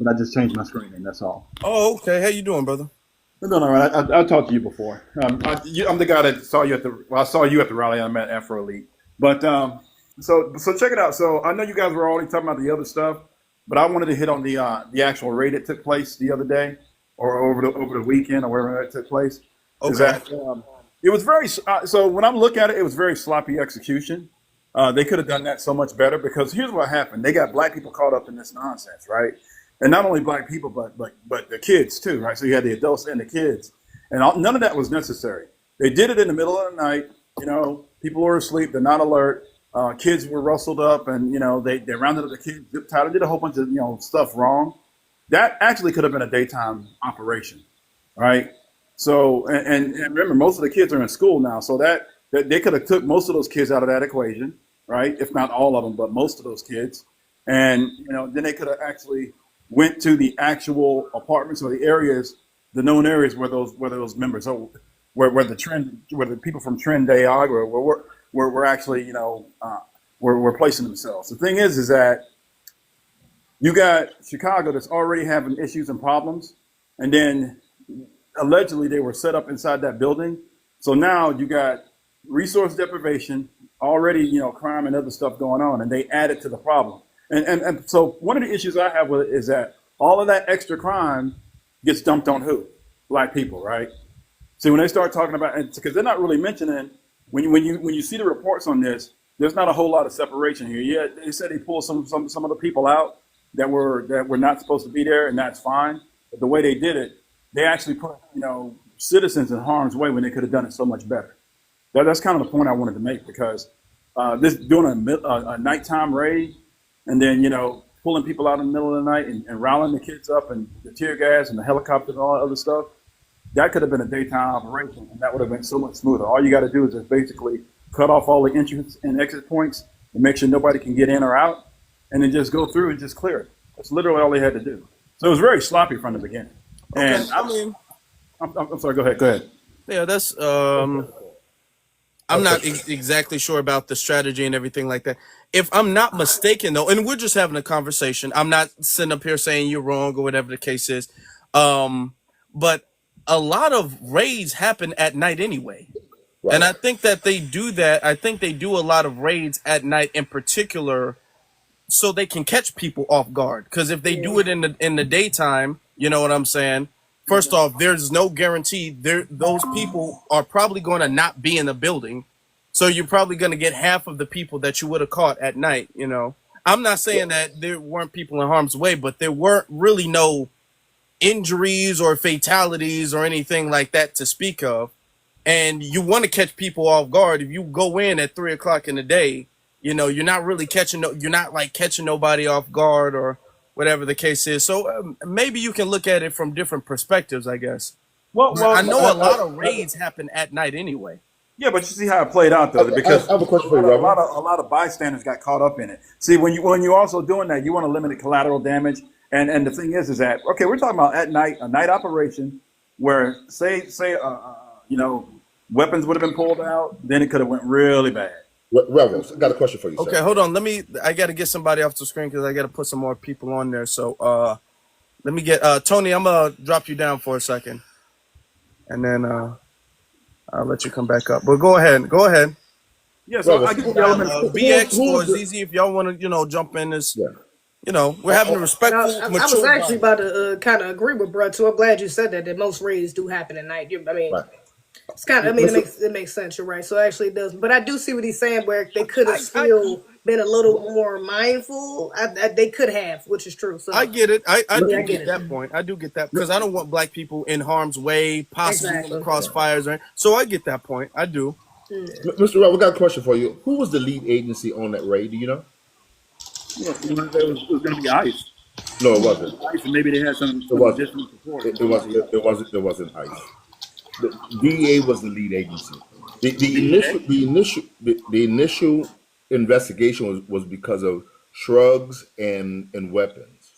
but I just changed my screen, that's all. Oh, okay. How you doing, brother? No, no, right. I talked to you before. I'm the guy that saw you at the. Well, I saw you at the rally. I met Afro Elite. But so check it out. So I know you guys were already talking about the other stuff, but I wanted to hit on the actual raid that took place the other day, or over the weekend, or wherever that took place. Is Okay. that it was very so when I'm looking at it, it was very sloppy execution. They could have done that so much better because here's what happened: they got black people caught up in this nonsense, right? And not only black people, but the kids too, right? So you had the adults and the kids, and none of that was necessary. They did it in the middle of the night. You know, people were asleep; they're not alert. Kids were rustled up, and they rounded up the kids, zip tied, and did a whole bunch of stuff wrong. That actually could have been a daytime operation, right? So and remember, most of the kids are in school now, so that they could have took most of those kids out of that equation, right? If not all of them, but most of those kids, and then they could have actually went to the actual apartments or the areas, the known areas where those members, so where the people from Trinidad were actually were placing themselves. The thing is that you got Chicago that's already having issues and problems, and then allegedly they were set up inside that building. So now you got resource deprivation, already crime and other stuff going on, and they added to the problem. And so one of the issues I have with it is that all of that extra crime gets dumped on who? Black people, right? See, when they start talking about, because they're not really mentioning when you see the reports on this, there's not a whole lot of separation here. Yeah, they said they pulled some of the people out that were not supposed to be there, and that's fine. But the way they did it, they actually put citizens in harm's way when they could have done it so much better. That's kind of the point I wanted to make, because this doing a nighttime raid and then pulling people out in the middle of the night and riling the kids up and the tear gas and the helicopters and all that other stuff, that could have been a daytime operation, and that would have been so much smoother. All you got to do is just basically cut off all the entrance and exit points and make sure nobody can get in or out, and then just go through and just clear it. That's literally all they had to do. So it was very sloppy from the beginning. And Okay. I'm sorry. Go ahead. Yeah, that's I'm not exactly sure about the strategy and everything like that. If I'm not mistaken, though, and we're just having a conversation, I'm not sitting up here saying you're wrong or whatever the case is. But a lot of raids happen at night anyway. Right. And I think that they do that. I think they do a lot of raids at night in particular so they can catch people off guard. Because if they do it in the daytime, you know what I'm saying? First off, there's no guarantee those people are probably going to not be in the building. So you're probably going to get half of the people that you would have caught at night, I'm not saying that there weren't people in harm's way, but there weren't really no injuries or fatalities or anything like that to speak of. And you want to catch people off guard. If you go in at 3:00 in the day, you're not really you're not like catching nobody off guard or whatever the case is. So maybe you can look at it from different perspectives, I guess. Well, I know a lot of raids happen at night anyway. yeah, but you see how it played out though, because I have a question for you, a Reverend. lot of bystanders got caught up in it. See, when you're also doing that, you want to limit collateral damage. And the thing is that okay, we're talking about at night, a night operation where say weapons would have been pulled out, then it could have went really bad. Reverend, I got a question for you, sir. Okay, hold on. I got to get somebody off the screen because I got to put some more people on there. So let me get Tony. I'm gonna drop you down for a second, and then I'll let you come back up. But go ahead. Yeah, so Well, I get the elements. BX or who's the- ZZ, if y'all want to jump in this. Yeah. We're having a Now, respectful, I mature. was actually about to kind of agree with Brad too. I'm glad you said that most raids do happen at night. I mean, Right. it's kind of. I mean, it makes sense. You're right. So actually, it does. But I do see what he's saying, where they could have still been a little more mindful. They could have, which is true. So I get it. I do I get get it. that point. I do get that because I don't want black people in harm's way, possibly in the Exactly. crossfires. So I get that point. I do. Mr. Reverend, we got a question for you. Who was the lead agency on that raid? Do you know? Well, it was going to be ICE. No, it wasn't. ICE, and maybe they had some wasn't. additional support. It wasn't ICE. The DEA was the lead agency. The initial investigation was because of shrugs and weapons,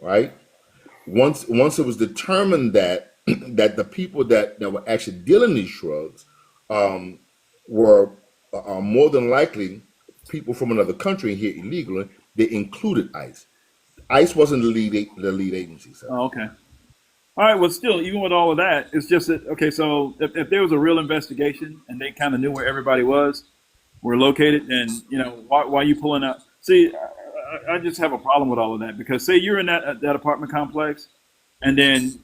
right? Once it was determined that that the people that were actually dealing these shrugs were more than likely people from another country here illegally, they included ICE. ICE wasn't the lead agency, sir. Oh, okay. All right. Well, still, even with all of that, it's just that okay. So if there was a real investigation and they kind of knew where everybody were located, then why are you pulling out? See, I just have a problem with all of that because say you're in that apartment complex, and then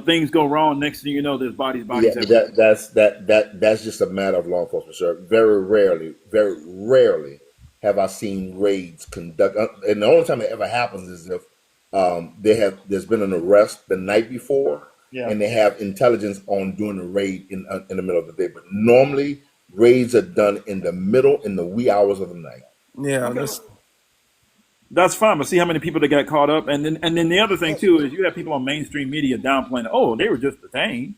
things go wrong. Next thing you know, there's bodies Yeah, everywhere. that's just a matter of law enforcement, sir. Very rarely have I seen raids conduct, and the only time it ever happens is if there's been an arrest the night before, Yeah. and they have intelligence on doing the raid in the middle of the day. But normally raids are done in the wee hours of the night. Yeah, Okay. That's fine, but see how many people that got caught up, and then the other thing too is you have people on mainstream media downplaying. Oh, they were just detained.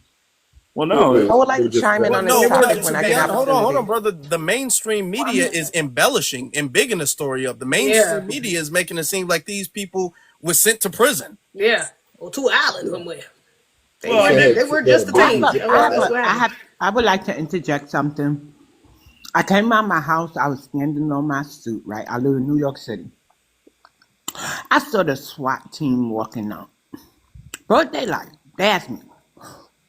Well, no. Wait, I would like they were to just chime in on no, this well, topic when to I be get an honest, hold on, opportunity. brother. The mainstream media is embellishing and bigging the story up. The mainstream Yeah. media is making it seem like these people were sent to prison. Yeah. Or to an island somewhere. Well, They had, They were they just had detained. bookings. That's what happened. I would like to interject something. I came out of my house. I was standing on my stoop, right? I live in New York City. I saw the SWAT team walking out. Broad daylight. They asked me,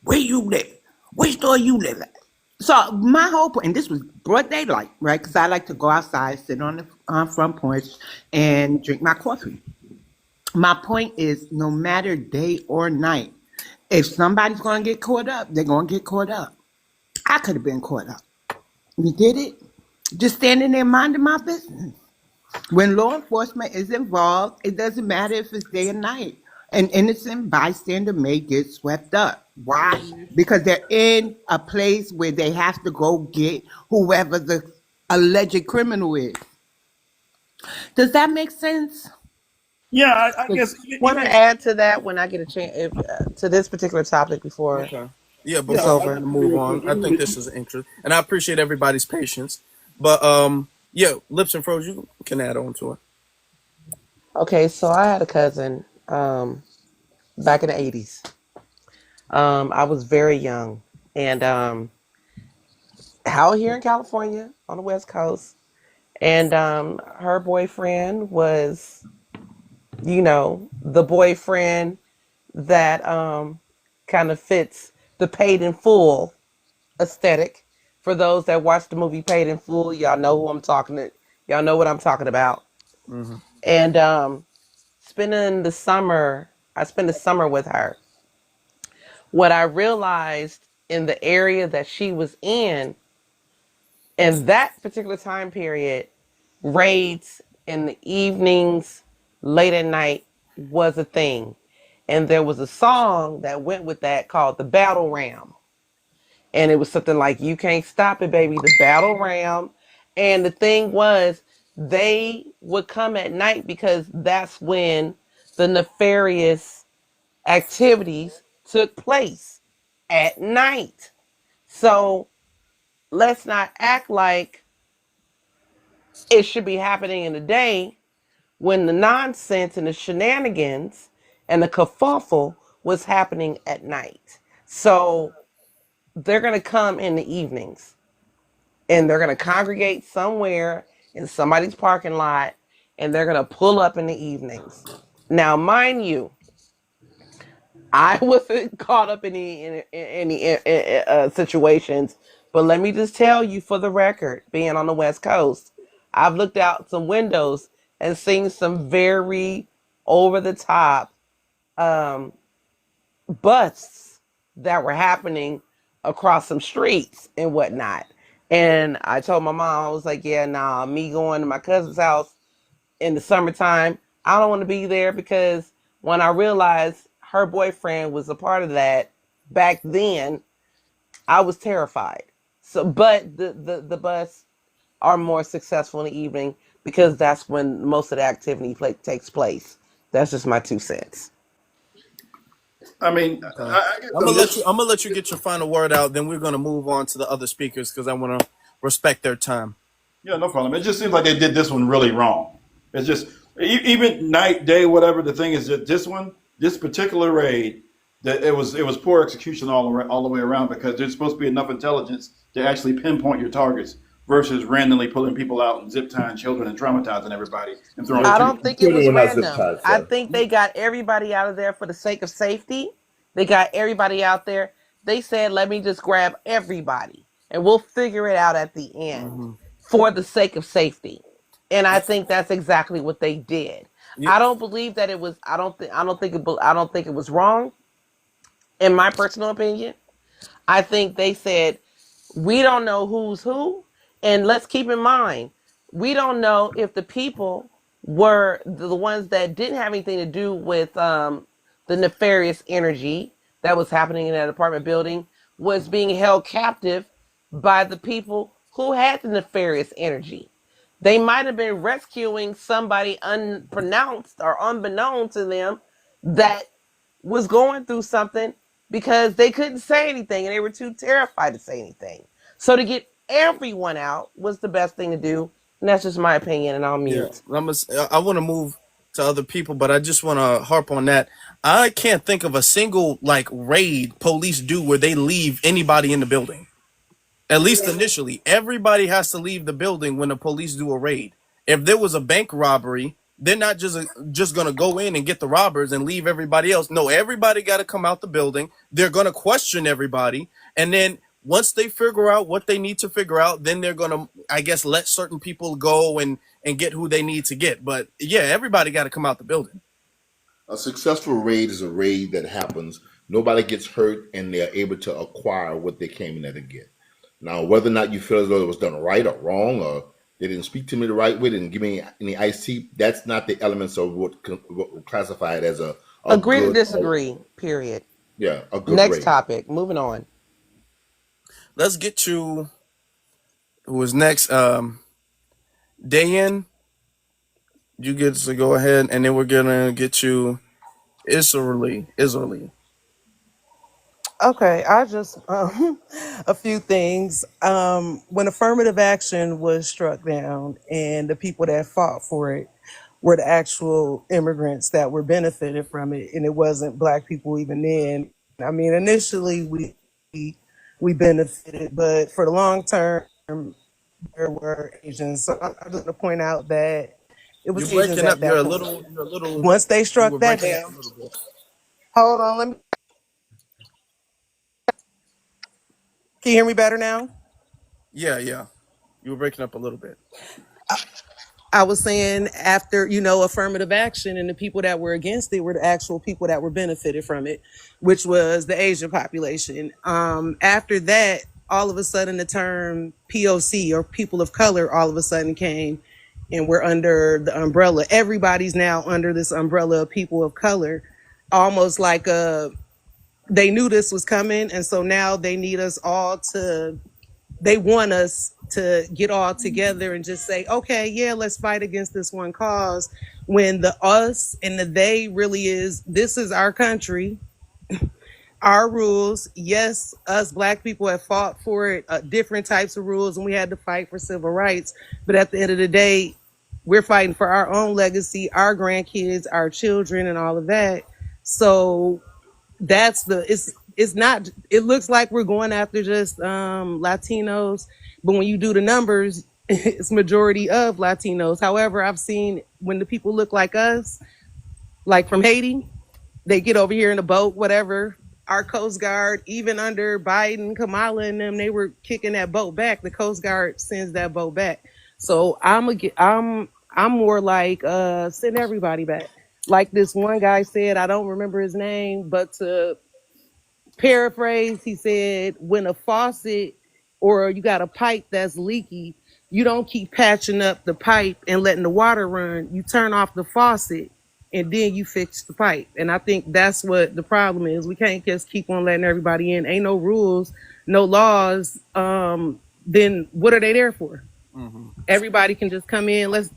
where you live? Which store you live at? So my whole point, and this was broad daylight, right? Because I like to go outside, sit on the front porch, and drink my coffee. My point is, no matter day or night, if somebody's going to get caught up, they're going to get caught up. I could have been caught up. You did it? Just standing there minding my business. When law enforcement is involved, it doesn't matter if it's day or night. An innocent bystander may get swept up. Why? Because they're in a place where they have to go get whoever the alleged criminal is. Does that make sense? Yeah, I guess. Want to add to that when I get a chance to this particular topic before Okay. Yeah, it's before over. we move on, I think this is an interest, and I appreciate everybody's patience. But yeah, Lips and Froze, you can add on to it. Okay, so I had a cousin back in the 80s. I was very young, and out here in California on the West Coast, and her boyfriend was, the boyfriend that kind of fits the paid in full aesthetic. For those that watch the movie Paid in Full, y'all know who I'm talking to. Y'all know what I'm talking about. Hmm. And I spent the summer with her. What I realized in the area that she was in that particular time period, raids in the evenings, late at night was a thing. And there was a song that went with that called The Battle Ram. And it was something like, You Can't Stop It, Baby, The Battle Ram. And the thing was, they would come at night because that's when the nefarious activities took place at night. So let's not act like it should be happening in the day when the nonsense and the shenanigans and the kerfuffle was happening at night. So they're going to come in the evenings and they're going to congregate somewhere in somebody's parking lot and they're going to pull up in the evenings. Now, mind you, I wasn't caught up in any situations, but let me just tell you for the record, being on the West Coast, I've looked out some windows and seen some very over the top um, busts that were happening across some streets and whatnot. And I told my mom, I was like, yeah, nah, me going to my cousin's house in the summertime, I don't want to be there because when I realized her boyfriend was a part of that back then, I was terrified. So, but the bus are more successful in the evening because that's when most of the activity takes place. That's just my 2 cents. I mean, Okay. I'm gonna let you get your final word out. Then we're gonna move on to the other speakers because I want to respect their time. Yeah, no problem. It just seems like they did this one really wrong. It's just even night, day, whatever. The thing is that this particular raid, that it was poor execution all the way around because there's supposed to be enough intelligence to actually pinpoint your targets. versus randomly pulling people out and zip tying children and traumatizing everybody and throwing I them don't in. think it Children was were not zip random. tied, I sir. think they got everybody out of there for the sake of safety. They got everybody out there. They said, let me just grab everybody and we'll figure it out at the end Mm-hmm. for the sake of safety. And I think that's exactly what they did. Yeah. I don't believe that it was I don't think it was wrong in my personal opinion. I think they said we don't know who's who. And let's keep in mind, we don't know if the people were the ones that didn't have anything to do with the nefarious energy that was happening in that apartment building was being held captive by the people who had the nefarious energy. They might have been rescuing somebody unpronounced or unbeknown to them that was going through something because they couldn't say anything and they were too terrified to say anything. So to get everyone out was the best thing to do. And that's just my opinion, and I'll Yeah, mute. I want to move to other people, but I just want to harp on that. I can't think of a single like raid police do where they leave anybody in the building. At least initially, everybody has to leave the building when the police do a raid. If there was a bank robbery, they're not just gonna go in and get the robbers and leave everybody else. No, everybody got to come out the building. They're gonna question everybody, and then once they figure out what they need to figure out, then they're gonna, I guess, let certain people go and get who they need to get. But yeah, everybody got to come out the building. A successful raid is a raid that happens, nobody gets hurt, and they're able to acquire what they came in there to get. Now, whether or not you feel as though it was done right or wrong, or they didn't speak to me the right way, didn't give me any IC, that's not the elements of what we classify it as a Agree to good, disagree, period. yeah, a good Next raid. topic, moving on. Let's get to who is next. Dayan, you get to go ahead, and then we're gonna get you Israeli. Okay, I just a few things. When affirmative action was struck down, and the people that fought for it were the actual immigrants that were benefited from it, and it wasn't black people even then. I mean, initially we benefited, but for the long term, there were Asians. So I just want to point out that it You're was Asians breaking up. at that point. Once they You struck were that breaking up a down, little bit. hold on, let me. Can you hear me better now? Yeah, yeah. You were breaking up a little bit. I was saying after, affirmative action and the people that were against it were the actual people that were benefited from it, which was the Asian population. After that, all of a sudden the term POC or people of color all of a sudden came and we're under the umbrella. Everybody's now under this umbrella of people of color, almost like they knew this was coming. And so now they need us all they want us to get all together and just say, okay, yeah, let's fight against this one cause, when the us and the they really is, this is our country, our rules. Yes, us black people have fought for it, different types of rules, and we had to fight for civil rights. But at the end of the day, we're fighting for our own legacy, our grandkids, our children, and all of that. So it's not, it looks like we're going after just Latinos, but when you do the numbers, it's majority of Latinos. However, I've seen when the people look like us, like from Haiti, they get over here in a boat, whatever. Our Coast Guard, even under Biden, Kamala, and them, they were kicking that boat back. The Coast Guard sends that boat back. So I'm more like send everybody back. Like this one guy said, I don't remember his name, but to paraphrase, he said, when a faucet or you got a pipe that's leaky, you don't keep patching up the pipe and letting the water run. You turn off the faucet and then you fix the pipe. And I think that's what the problem is. We can't just keep on letting everybody in. Ain't no rules, no laws. Then what are they there for? Mm-hmm. Everybody can just come in. Let's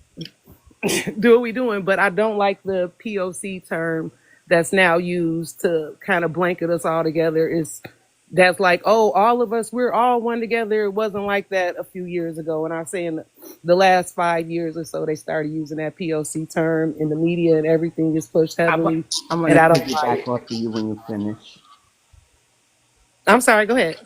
do what we doing. But I don't like the POC term that's now used to kind of blanket us all together. Is that's like, oh, all of us, we're all one together. It wasn't like that a few years ago. And I'm saying the last 5 years or so, they started using that POC term in the media, and everything is pushed heavily. I'm And gonna I don't like piggyback it. off of you when you finish. I'm sorry, go ahead.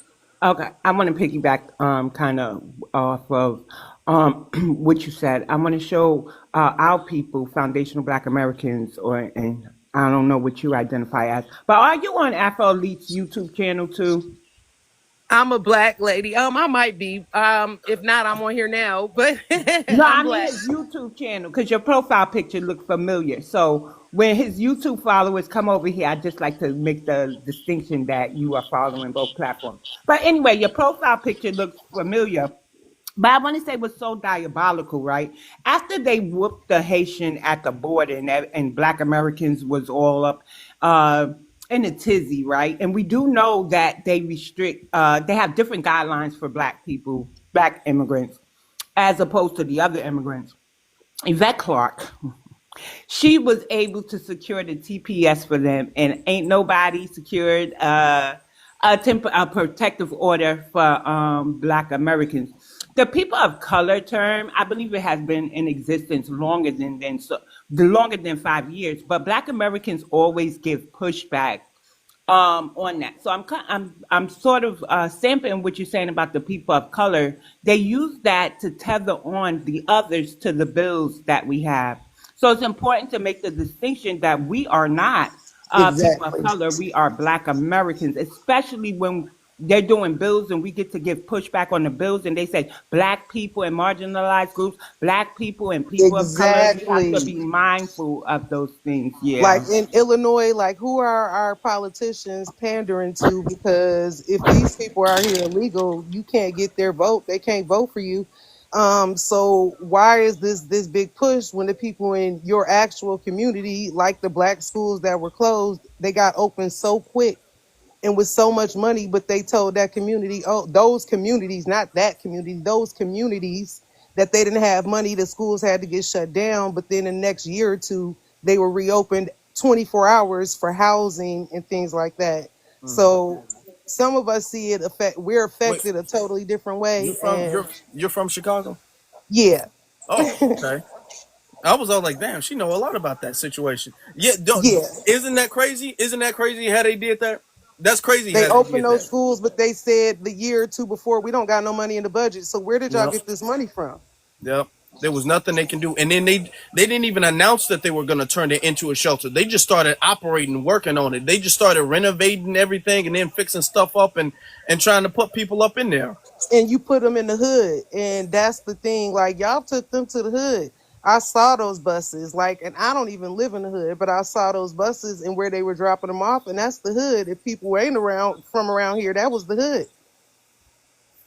Okay, I want to piggyback kind of off of what you said. I want to show our people, foundational Black Americans, or and I don't know what you identify as, but are you on Afro Elite's YouTube channel too? I'm a black lady. I might be. If not, I'm on here now, but No, I'm I mean black. his YouTube channel because your profile picture looked familiar. So when his YouTube followers come over here, I just like to make the distinction that you are following both platforms. But anyway, your profile picture looks familiar. But I want to say what's so diabolical, right? After they whooped the Haitian at the border and Black Americans was all up in a tizzy, right? And we do know that they restrict, they have different guidelines for Black people, Black immigrants, as opposed to the other immigrants. Yvette Clark, she was able to secure the TPS for them, and ain't nobody secured a protective order for Black Americans. The people of color term, I believe it has been in existence longer than 5 years. But Black Americans always give pushback on that. So I'm sort of sampling what you're saying about the people of color. They use that to tether on the others to the bills that we have. So it's important to make the distinction that we are not people of Exactly. color. We are Black Americans, especially when they're doing bills and we get to give pushback on the bills and they say Black people and marginalized groups, Black people and people of color. We have to Exactly. be mindful of those things. Like Yeah. in Illinois, like who are our politicians pandering to? Because if these people are here illegal, you can't get their vote. They can't vote for you. So why is this big push when the people in your actual community, like the black schools that were closed, they got open so quick and with so much money, but they told that community, oh, those communities, not that community, those communities that they didn't have money, the schools had to get shut down. But then the next year or two, they were reopened 24 hours for housing and things like that. So some of us see it we're Wait, affected a totally different you're way. from And you're from Chicago? yeah, Oh, okay. I was all like, damn, she know a lot about that situation. Yeah, yeah, isn't that crazy? Isn't that crazy how they did that? That's crazy they how they opened did those that. schools, but they said the year or two before, we don't got no money in the budget. So where did y'all Yep, get this money from? yep. There was nothing they can do, and then they didn't even announce that they were going to turn it into a shelter. They just started operating, working on it. They just started renovating everything and then fixing stuff up and trying to put people up in there. And you put them in the hood, and that's the thing, like y'all took them to the hood. I saw those buses, like, and I don't even live in the hood, but I saw those buses and where they were dropping them off, and that's the hood. If people ain't around from around here, that was the hood.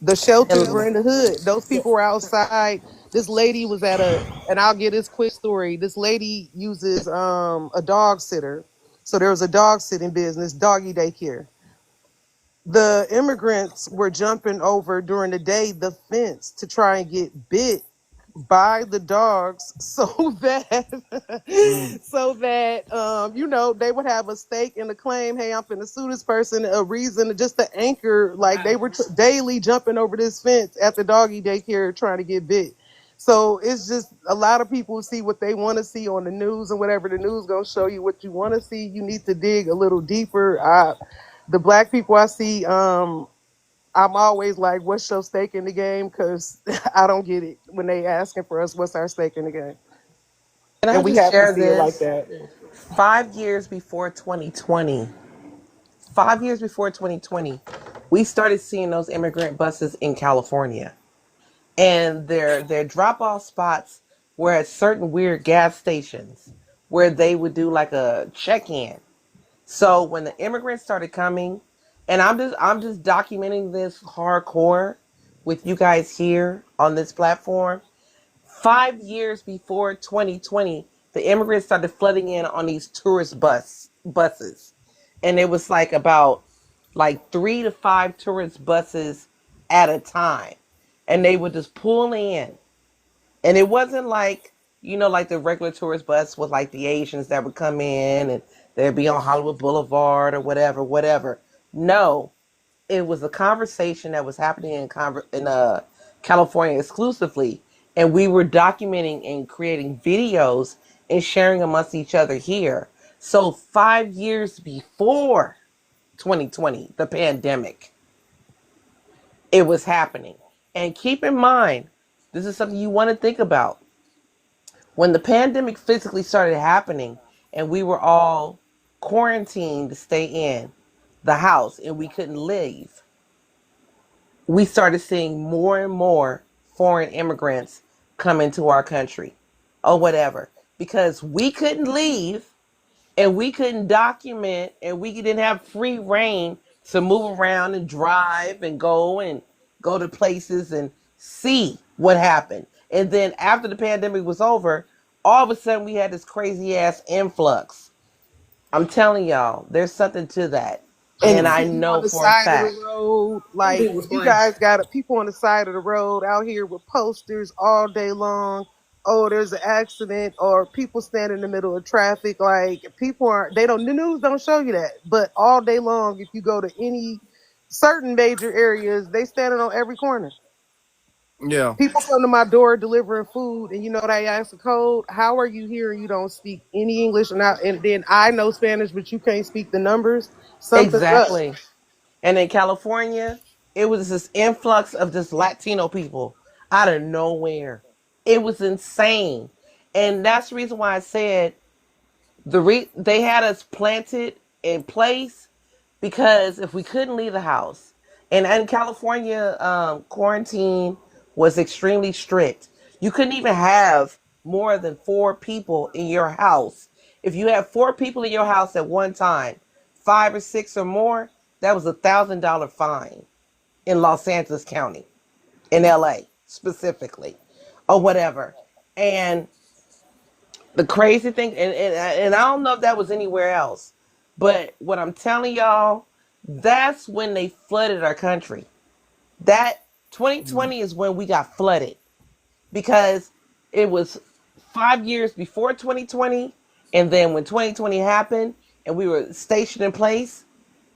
The shelters And were in the hood. Those people were outside. This lady was at and I'll get this quick story. This lady uses a dog sitter. So there was a dog sitting business, doggy daycare. The immigrants were jumping over during the day the fence to try and get bit by the dogs so that Mm. they would have a stake in the claim. Hey, I'm finna sue this person, a reason just to anchor, like they were daily jumping over this fence at the doggy daycare trying to get bit. So it's just a lot of people see what they want to see on the news, and whatever the news gonna show you what you want to see, you need to dig a little deeper. The black people I see, I'm always like, what's your stake in the game? Because I don't get it when they asking for us, what's our stake in the game? can I And we just have to share see it like this? that. 5 years before 2020, 5 years before 2020, we started seeing those immigrant buses in California. And their drop off spots were at certain weird gas stations where they would do like a check in. So when the immigrants started coming, and I'm just documenting this hardcore with you guys here on this platform. 5 years before 2020, the immigrants started flooding in on these tourist buses, and it was like about like 3 to 5 tourist buses at a time, and they would just pull in, and it wasn't like like the regular tourist bus with like the Asians that would come in and they'd be on Hollywood Boulevard or whatever, whatever. No, it was a conversation that was happening in California exclusively, and we were documenting and creating videos and sharing amongst each other here. So 5 years before 2020, the pandemic. It was happening. And keep in mind, this is something you want to think about. When the pandemic physically started happening and we were all quarantined to stay in the house and we couldn't leave, we started seeing more and more foreign immigrants come into our country or whatever because we couldn't leave and we couldn't document and we didn't have free reign to move around and drive and go to places and see what happened. And then after the pandemic was over, all of a sudden we had this crazy ass influx. I'm telling y'all, there's something to that. And And the I people on know the for a side of fact. the road, Them like people was you playing. guys got people on the side of the road out here with posters all day long. Oh, there's an accident, or people stand in the middle of traffic. Like people aren't, they don't, the news don't show you that. But all day long, if you go to any certain major areas, they standing on every corner. Yeah. People come to my door delivering food, and you know they ask the code. How are you here? You don't speak any English, and then I know Spanish, but you can't speak the numbers. Something's up. Exactly. And in California, it was this influx of just Latino people out of nowhere. It was insane. And that's the reason why I said they had us planted in place because if we couldn't leave the house, and in California, quarantine was extremely strict. You couldn't even have more than 4 people in your house. If you had 4 people in your house at one time, 5 or 6 or more, that was $1,000 fine in Los Angeles County, in LA specifically, or whatever. And the crazy thing, and I don't know if that was anywhere else, but what I'm telling y'all, that's when they flooded our country. That 2020 is when we got flooded because it was 5 years before 2020, and then when 2020 happened and we were stationed in place,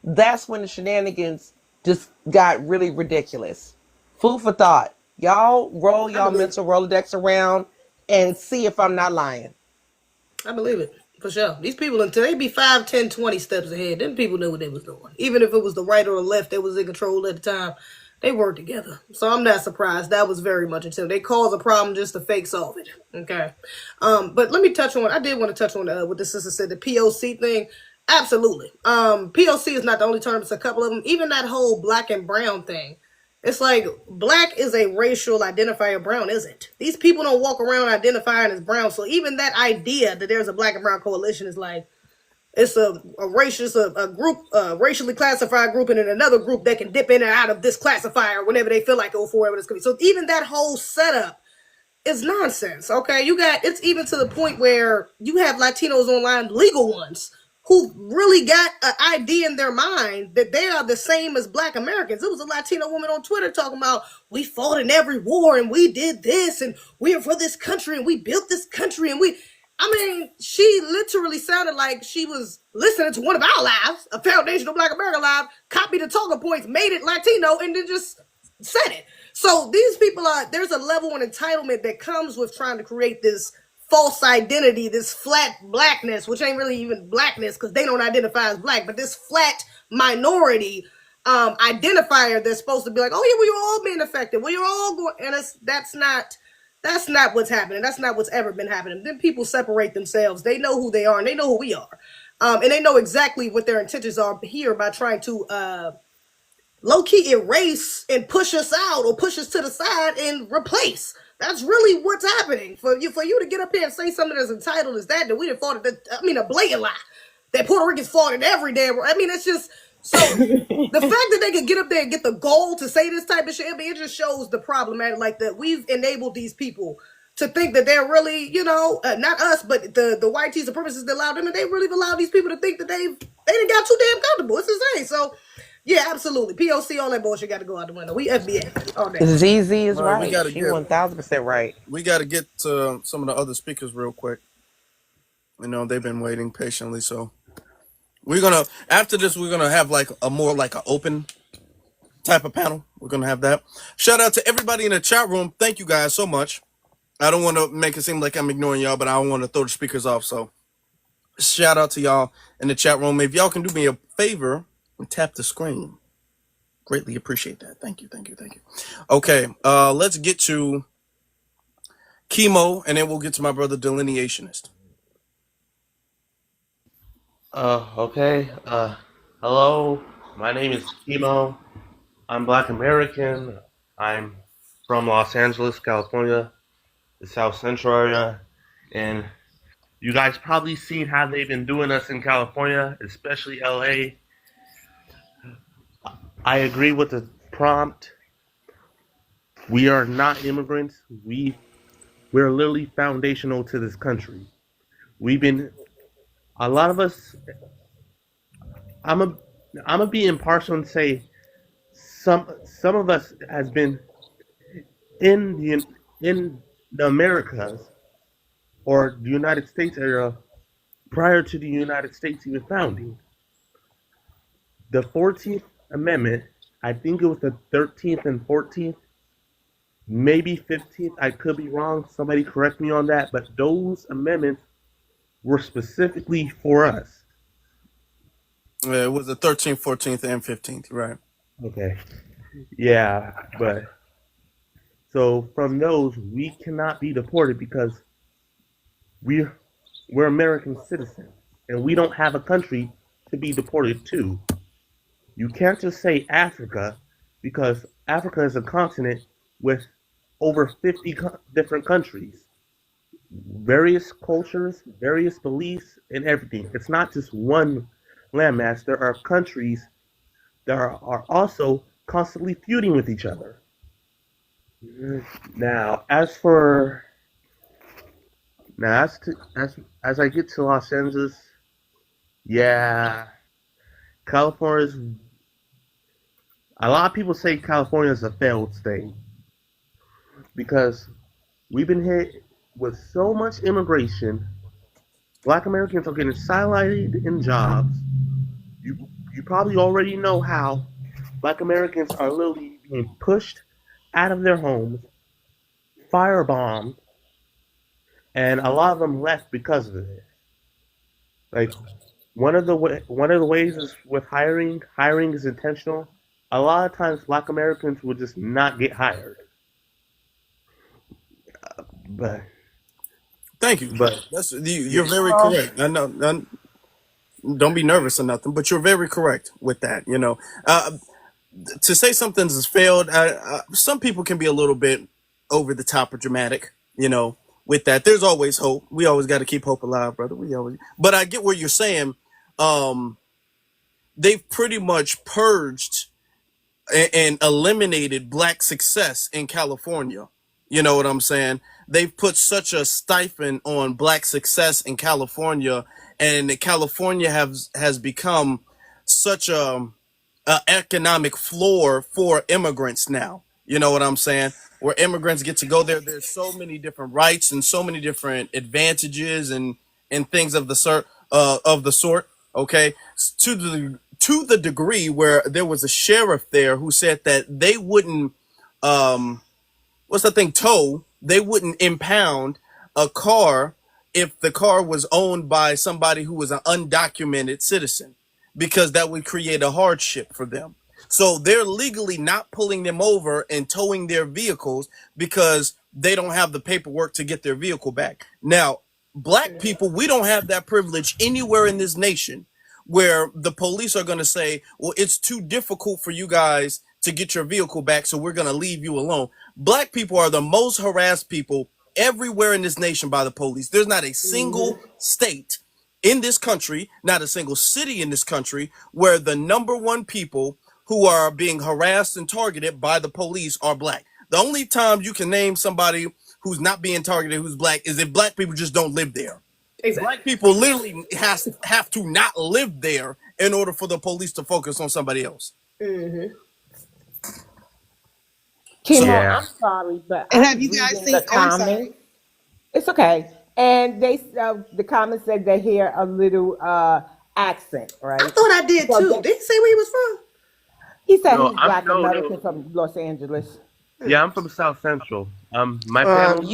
that's when the shenanigans just got really ridiculous. Food for thought. Y'all roll I y'all believe mental Rolodex around and see if I'm not lying. I believe it. For sure. These people, until they be 5, 10, 20 steps ahead, them people knew what they was doing. Even if it was the right or the left that was in control at the time, they worked together. So I'm not surprised. That was very much until they cause a problem just to fake solve it. Okay. But let me touch on, I did want to touch on what the sister said, the POC thing. Absolutely. POC is not the only term, it's a couple of them. Even that whole black and brown thing. It's like black is a racial identifier, brown isn't. These people don't walk around identifying as brown. So even that idea that there's a black and brown coalition is like it's a racist a group racially classified group and then another group that can dip in and out of this classifier whenever they feel like it or for whatever it's gonna be. So even that whole setup is nonsense. Okay, you got it's even to the point where you have Latinos online, legal ones, who really got an idea in their mind that they are the same as Black Americans. It was a Latino woman on Twitter talking about we fought in every war and we did this and we are for this country and we built this country and we. I mean, she literally sounded like she was listening to one of our lives, a foundational Black America live, copied the talking points, made it Latino, and then just said it. So these people there's a level of entitlement that comes with trying to create this false identity, this flat blackness, which ain't really even blackness because they don't identify as black, but this flat minority identifier that's supposed to be like, oh yeah, well you're all being affected, well you're all going, and that's not what's happening. That's not what's ever been happening. Then people separate themselves. They know who they are and they know who we are, and they know exactly what their intentions are here by trying to low-key erase and push us out or push us to the side and replace. That's really what's happening. For you to get up here and say something as entitled as that we didn't fought it. I mean, a blatant lie that Puerto Ricans fought it every day. I mean, it's just so the fact that they could get up there and get the goal to say this type of shit. I mean, it just shows the problematic, like that we've enabled these people to think that they're really, not us, but the white tees, the purposes that allowed them, and they really allowed these people to think that they didn't got too damn comfortable. It's insane. So. Yeah, absolutely. POC, all that bullshit got to go out the window. We FBA all day. ZZ is All right, right. She 1000% right. we got to get to some of the other speakers real quick. They've been waiting patiently, so after this we're gonna have like a more like an open type of panel. We're gonna have that. Shout out to everybody in the chat room. Thank you guys so much. I don't want to make it seem like I'm ignoring y'all, but I don't want to throw the speakers off. So shout out to y'all in the chat room. If y'all can do me a favor and tap the screen. Greatly appreciate that. Thank you. Okay, let's get to chemo, and then we'll get to my brother delineationist. Okay. Hello. My name is Chemo. I'm Black American. I'm from Los Angeles, California, the South Central area, and you guys probably seen how they've been doing us in California, especially LA. I agree with the prompt. We are not immigrants. We're literally foundational to this country. We've been a lot of us. I'm a I'm gonna be impartial and say some of us has been in the Americas or the United States era prior to the United States even founding. The 14th Amendment, I think it was the 13th and 14th, maybe 15th. I could be wrong. Somebody correct me on that. But those amendments were specifically for us. It was the 13th, 14th, and 15th, right? Okay. Yeah, but so from those we cannot be deported because we're we're American citizens and we don't have a country to be deported to. You can't just say Africa because Africa is a continent with over 50 different countries, various cultures, various beliefs, and everything. It's not just one landmass. There are countries that are also constantly feuding with each other. Now, as I get to Los Angeles, yeah, California's. A lot of people say California is a failed state because we've been hit with so much immigration. Black Americans are getting sidelined in jobs. You probably already know how Black Americans are literally being pushed out of their homes, firebombed, and a lot of them left because of it. Like one of the ways is with hiring. Hiring is intentional. A lot of times, Black Americans will just not get hired. But Thank you. but You're yeah, very correct. I know. Don't be nervous or nothing, but you're very correct with that. To say something's has failed, some people can be a little bit over the top or dramatic. With that, there's always hope. We always got to keep hope alive, brother. But I get what you're saying. Um, they've pretty much purged and eliminated black success in California. You know what I'm saying? They've put such a stipend on black success in California, and California has become such a economic floor for immigrants now. You know what I'm saying? Where immigrants get to go there. There's so many different rights and so many different advantages and things of the sort. Okay, to the degree where there was a sheriff there who said that they wouldn't what's that thing tow they wouldn't impound a car if the car was owned by somebody who was an undocumented citizen because that would create a hardship for them. So they're legally not pulling them over and towing their vehicles because they don't have the paperwork to get their vehicle back. Now, black people, we don't have that privilege anywhere in this nation where the police are going to say, well, it's too difficult for you guys to get your vehicle back, so we're going to leave you alone. Black people are the most harassed people everywhere in this nation by the police. There's not a single state in this country, not a single city in this country, where the number one people who are being harassed and targeted by the police are black. The only time you can name somebody who's not being targeted who's black is if black people just don't live there. Exactly. Black people literally have to not live there in order for the police to focus on somebody else. Mm-hmm. So Chemo, yeah. I'm sorry, but And I have was you guys reading seen? the Oh, I'm comments. sorry. It's okay. And the comments said they hear a little accent, I right? thought I did So too. Did he say where he was from? he said No, he's Black no. American from Los Angeles. Yeah, I'm from South Central. My family.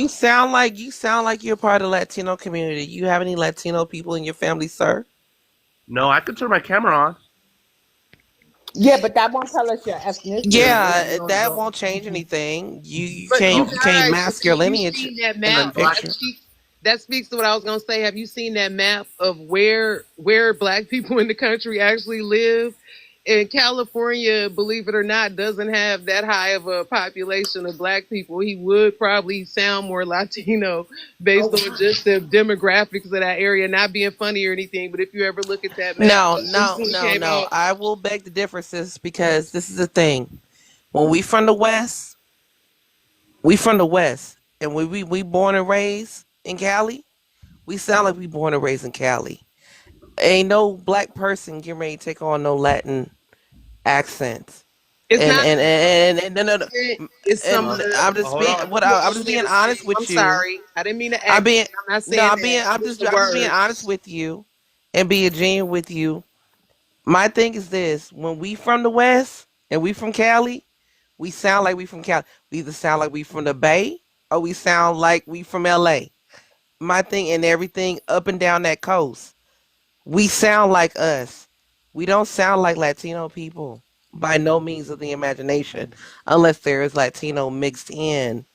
You sound like you're part of the Latino community. You have any Latino people in your family, sir? No, I could turn my camera on. Yeah, but that won't tell us your ethnicity. It's Yeah, gonna that go. won't change anything. You But you can't No, you can't guys, mask your have you lineage seen that in map? the picture. That speaks to what I was gonna say. Have you seen that map of where black people in the country actually live? And California, believe it or not, doesn't have that high of a population of black people. He would probably sound more Latino Oh based on wow. just the demographics of that area. Not being funny or anything, but if you ever look at that map No, that no, recently no, came no. out, I will beg the differences because this is the thing. When we from the West, and when we born and raised in Cali, we sound like we born and raised in Cali. Ain't no black person getting ready to take on no Latin accents. it's not And no, no, no. accent, it's some of And the I'm just hold being on. I'm just being honest I'm with you. sorry. I didn't mean to I'm accent. being I'm not no, saying that. Just the I'm just being honest words. with you and being genuine with you. My thing is this: when we from the West and we from Cali, we sound like we from Cali. We either sound like we from the Bay or we sound like we from LA. My thing and everything up and down that coast, we sound like us. We don't sound like Latino people by no means of the imagination, unless there is Latino mixed in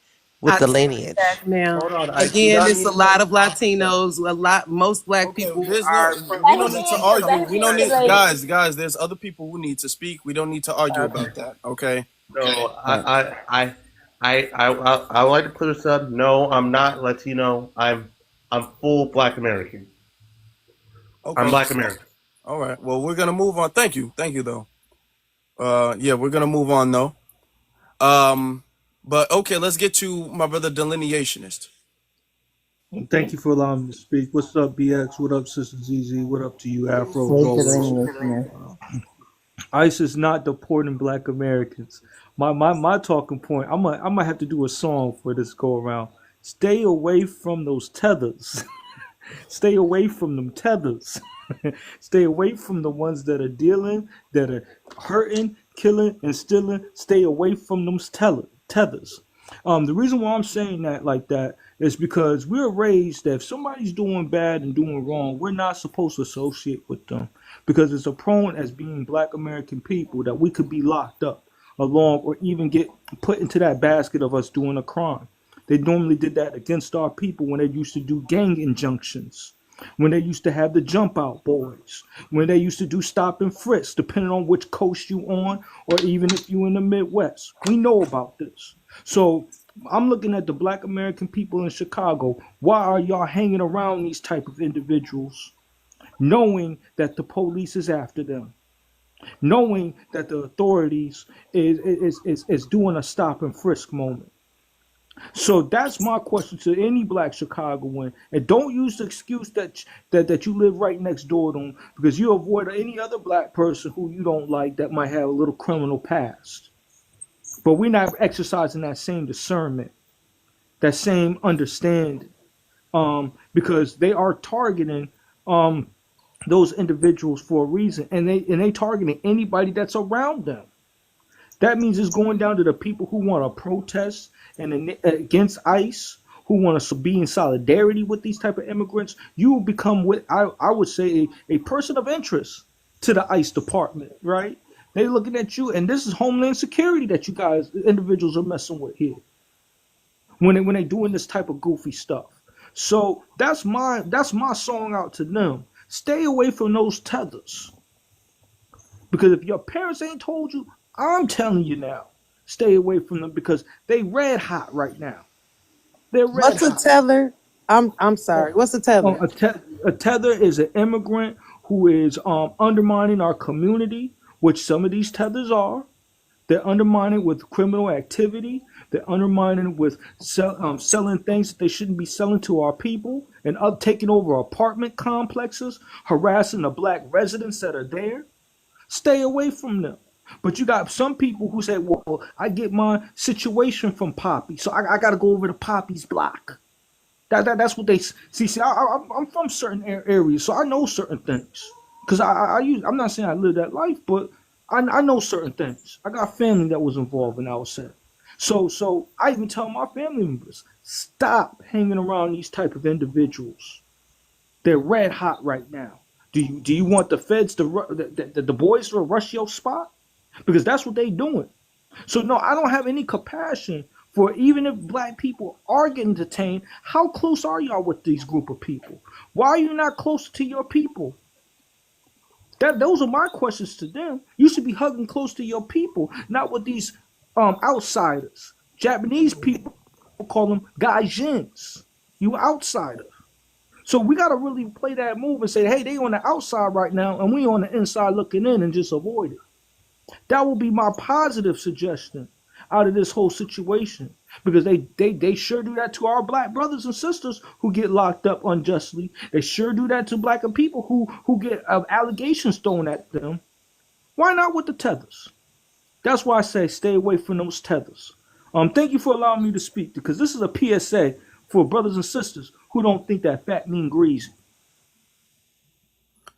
with I the take it lineage. back now. Hold on. I do Again, not it's need a to cut lot of you off. Latinos. Most black Okay, people there's no. are from We Let don't him need to answer. argue. Let him We don't need answer. guys. There's other people who need to speak. We don't need to argue about that. Okay. No, Right. I would like to clear this up. No, I'm not Latino. I'm full Black American. I'm Okay. Black American. All right. Well, we're gonna move on. Thank you. Thank you, though. Yeah, we're gonna move on though. But okay, let's get to my brother delineationist. Thank you for allowing me to speak. What's up, BX? What up, Sister ZZ? What up to you, Afro Wait Go till the Wilson? listener. ICE is not deporting Black Americans. My talking point. I'm gonna have to do a song for this go around. Stay away from those tethers. Stay away from them tethers. Stay away from the ones that are dealing, that are hurting, killing, and stealing. Stay away from them tethers. The reason why I'm saying that like that is because we're raised that if somebody's doing bad and doing wrong, we're not supposed to associate with them because it's a prone as being Black American people that we could be locked up along or even get put into that basket of us doing a crime. They normally did that against our people when they used to do gang injunctions, when they used to have the jump out boys, when they used to do stop and frisk, depending on which coast you on, or even if you in the Midwest. We know about this. So I'm looking at the Black American people in Chicago. Why are y'all hanging around these type of individuals, knowing that the police is after them, knowing that the authorities is doing a stop and frisk moment? So that's my question to any Black Chicagoan, and don't use the excuse that you live right next door to them because you avoid any other Black person who you don't like that might have a little criminal past. But we're not exercising that same discernment, that same understanding, because they are targeting those individuals for a reason, and they targeting anybody that's around them. That means it's going down to the people who want to protest and against ICE, who want to be in solidarity with these type of immigrants. You will become what I would say a person of interest to the ICE department, right? They looking at you, and this is Homeland Security that you guys, individuals, are messing with here when they doing this type of goofy stuff. So that's my song out to them. Stay away from those tethers. Because if your parents ain't told you, I'm telling you now, stay away from them because they red hot right now. They're red What's a hot. tether? I'm sorry. What's a tether? A tether is an immigrant who is undermining our community, which some of these tethers are. They're undermining with criminal activity. They're undermining with selling things that they shouldn't be selling to our people and taking over apartment complexes, harassing the Black residents that are there. Stay away from them. But you got some people who say, well, I get my situation from Poppy, so I got to go over to Poppy's block. That's what they see. I'm from certain areas, so I know certain things. Because I'm not saying I live that life, but I know certain things. I got family that was involved in our set. So I even tell my family members, stop hanging around these type of individuals. They're red hot right now. Do you want the feds to the boys to rush your spot? because that's what they doing. So no, I don't have any compassion for, even if black people are getting detained, how close are y'all with these group of people? Why are you not close to your people? Those are my questions to them. You should be hugging close to your people, not with these outsiders. Japanese people call them gaijins. You outsider. So we got to really play that move and say, hey, they on the outside right now, and we on the inside looking in, and just avoid it. That will be my positive suggestion out of this whole situation, because they sure do that to our black brothers and sisters who get locked up unjustly. They sure do that to black people who get allegations thrown at them. Why not with the tethers? That's why I say stay away from those tethers. Thank you for allowing me to speak, because this is a PSA for brothers and sisters who don't think that fat mean greasy.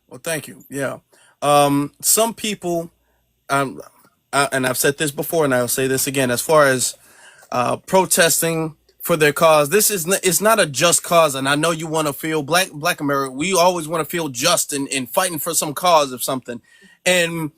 Well, thank you. Yeah. Some people, and I've said this before, and I'll say this again, as far as protesting for their cause, it's not a just cause. And I know you want to feel black America. We always want to feel just in fighting for some cause of something. And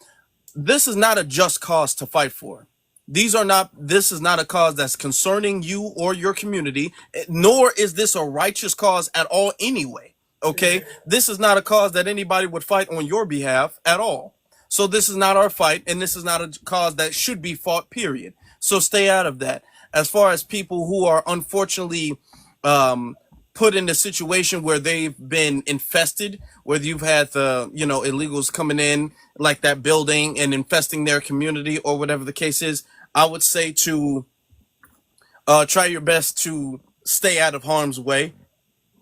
this is not a just cause to fight for. This is not a cause that's concerning you or your community, nor is this a righteous cause at all anyway. Okay. This is not a cause that anybody would fight on your behalf at all. So this is not our fight, and this is not a cause that should be fought, period. So stay out of that. As far as people who are unfortunately put in a situation where they've been infested, where you've had illegals coming in like that building and infesting their community or whatever the case is, I would say to try your best to stay out of harm's way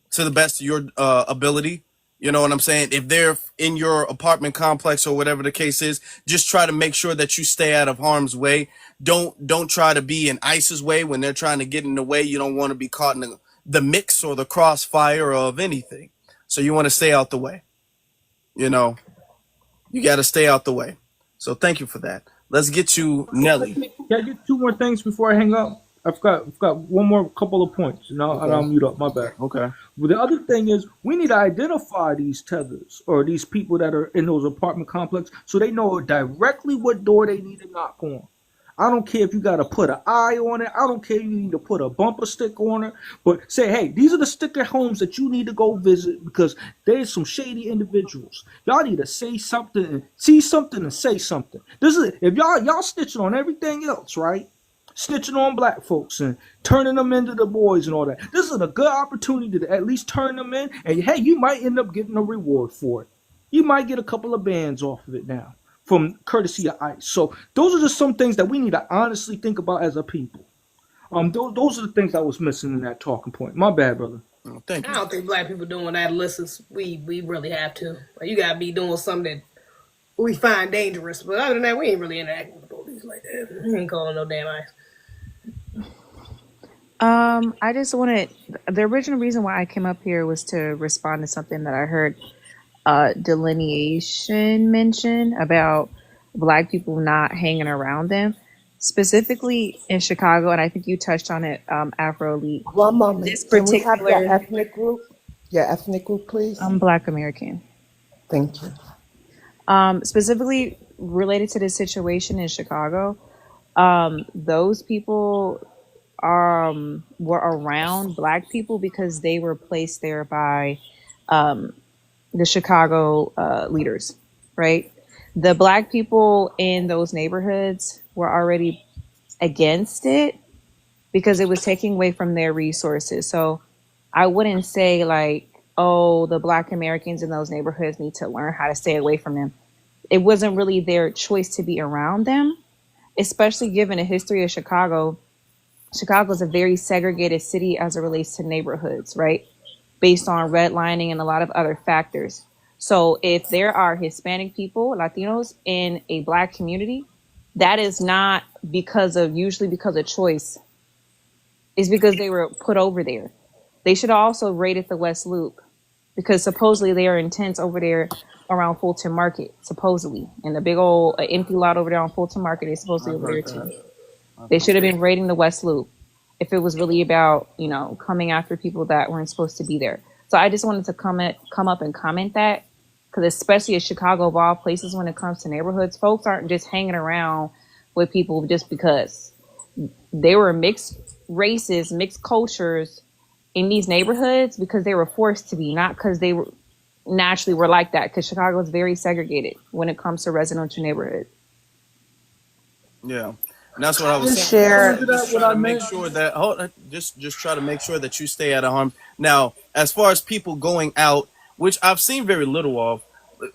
to the best of your ability. You know what I'm saying? If they're in your apartment complex or whatever the case is, just try to make sure that you stay out of harm's way. Don't try to be in ISIS's way when they're trying to get in the way. You don't want to be caught in the mix or the crossfire of anything. So you want to stay out the way. You know, you got to stay out the way. So thank you for that. Let's get to Nelly. Can I get two more things before I hang up? I've got one more couple of points, and I'll mute up. My bad. Okay. But the other thing is, we need to identify these tethers or these people that are in those apartment complexes, so they know directly what door they need to knock on. I don't care if you got to put an eye on it. I don't care if you need to put a bumper sticker on it. But say, hey, these are the sticker homes that you need to go visit, because there's some shady individuals. Y'all need to say something and see something and say something. This is if y'all snitching on everything else, right? Snitching on black folks and turning them into the boys and all that. This is a good opportunity to at least turn them in, and hey, you might end up getting a reward for it. You might get a couple of bands off of it now, from courtesy of ICE. So those are just some things that we need to honestly think about as a people. Those are the things I was missing in that talking point. My bad, brother. Oh, thank you. I don't think black people doing that unless we really have to. Like, you gotta be doing something that we find dangerous. But other than that, we ain't really interacting with the police like that. We ain't calling no damn ICE. I just wanted, the original reason why I came up here was to respond to something that I heard Delineation mention about black people not hanging around them, specifically in Chicago, and I think you touched on it, Afro Elite. One moment. This Can we have particular, your ethnic group? Your ethnic group, please. I'm Black American. Thank you. Specifically related to this situation in Chicago, those people were around black people because they were placed there by the Chicago leaders, right? The black people in those neighborhoods were already against it because it was taking away from their resources. So I wouldn't say like, oh, the black Americans in those neighborhoods need to learn how to stay away from them. It wasn't really their choice to be around them, especially given the history of Chicago. Chicago is a very segregated city as it relates to neighborhoods, right? Based on redlining and a lot of other factors. So if there are Hispanic people, Latinos in a black community, that is not usually because of choice. It's because they were put over there. They should have also raided the West Loop because supposedly they are intense over there around Fulton Market, supposedly. And the big old empty lot over there on Fulton Market is supposedly over there too. They should have been raiding the West Loop if it was really about, coming after people that weren't supposed to be there. So I just wanted to come up and comment that because especially in Chicago, of all places, when it comes to neighborhoods, folks aren't just hanging around with people just because. They were mixed races, mixed cultures in these neighborhoods because they were forced to be, not because they were naturally were like that. Because Chicago is very segregated when it comes to residential neighborhoods. Yeah, and that's what I was Just saying. share. Just try to make sure that just try to make sure that you stay out of harm. Now, as far as people going out, which I've seen very little of,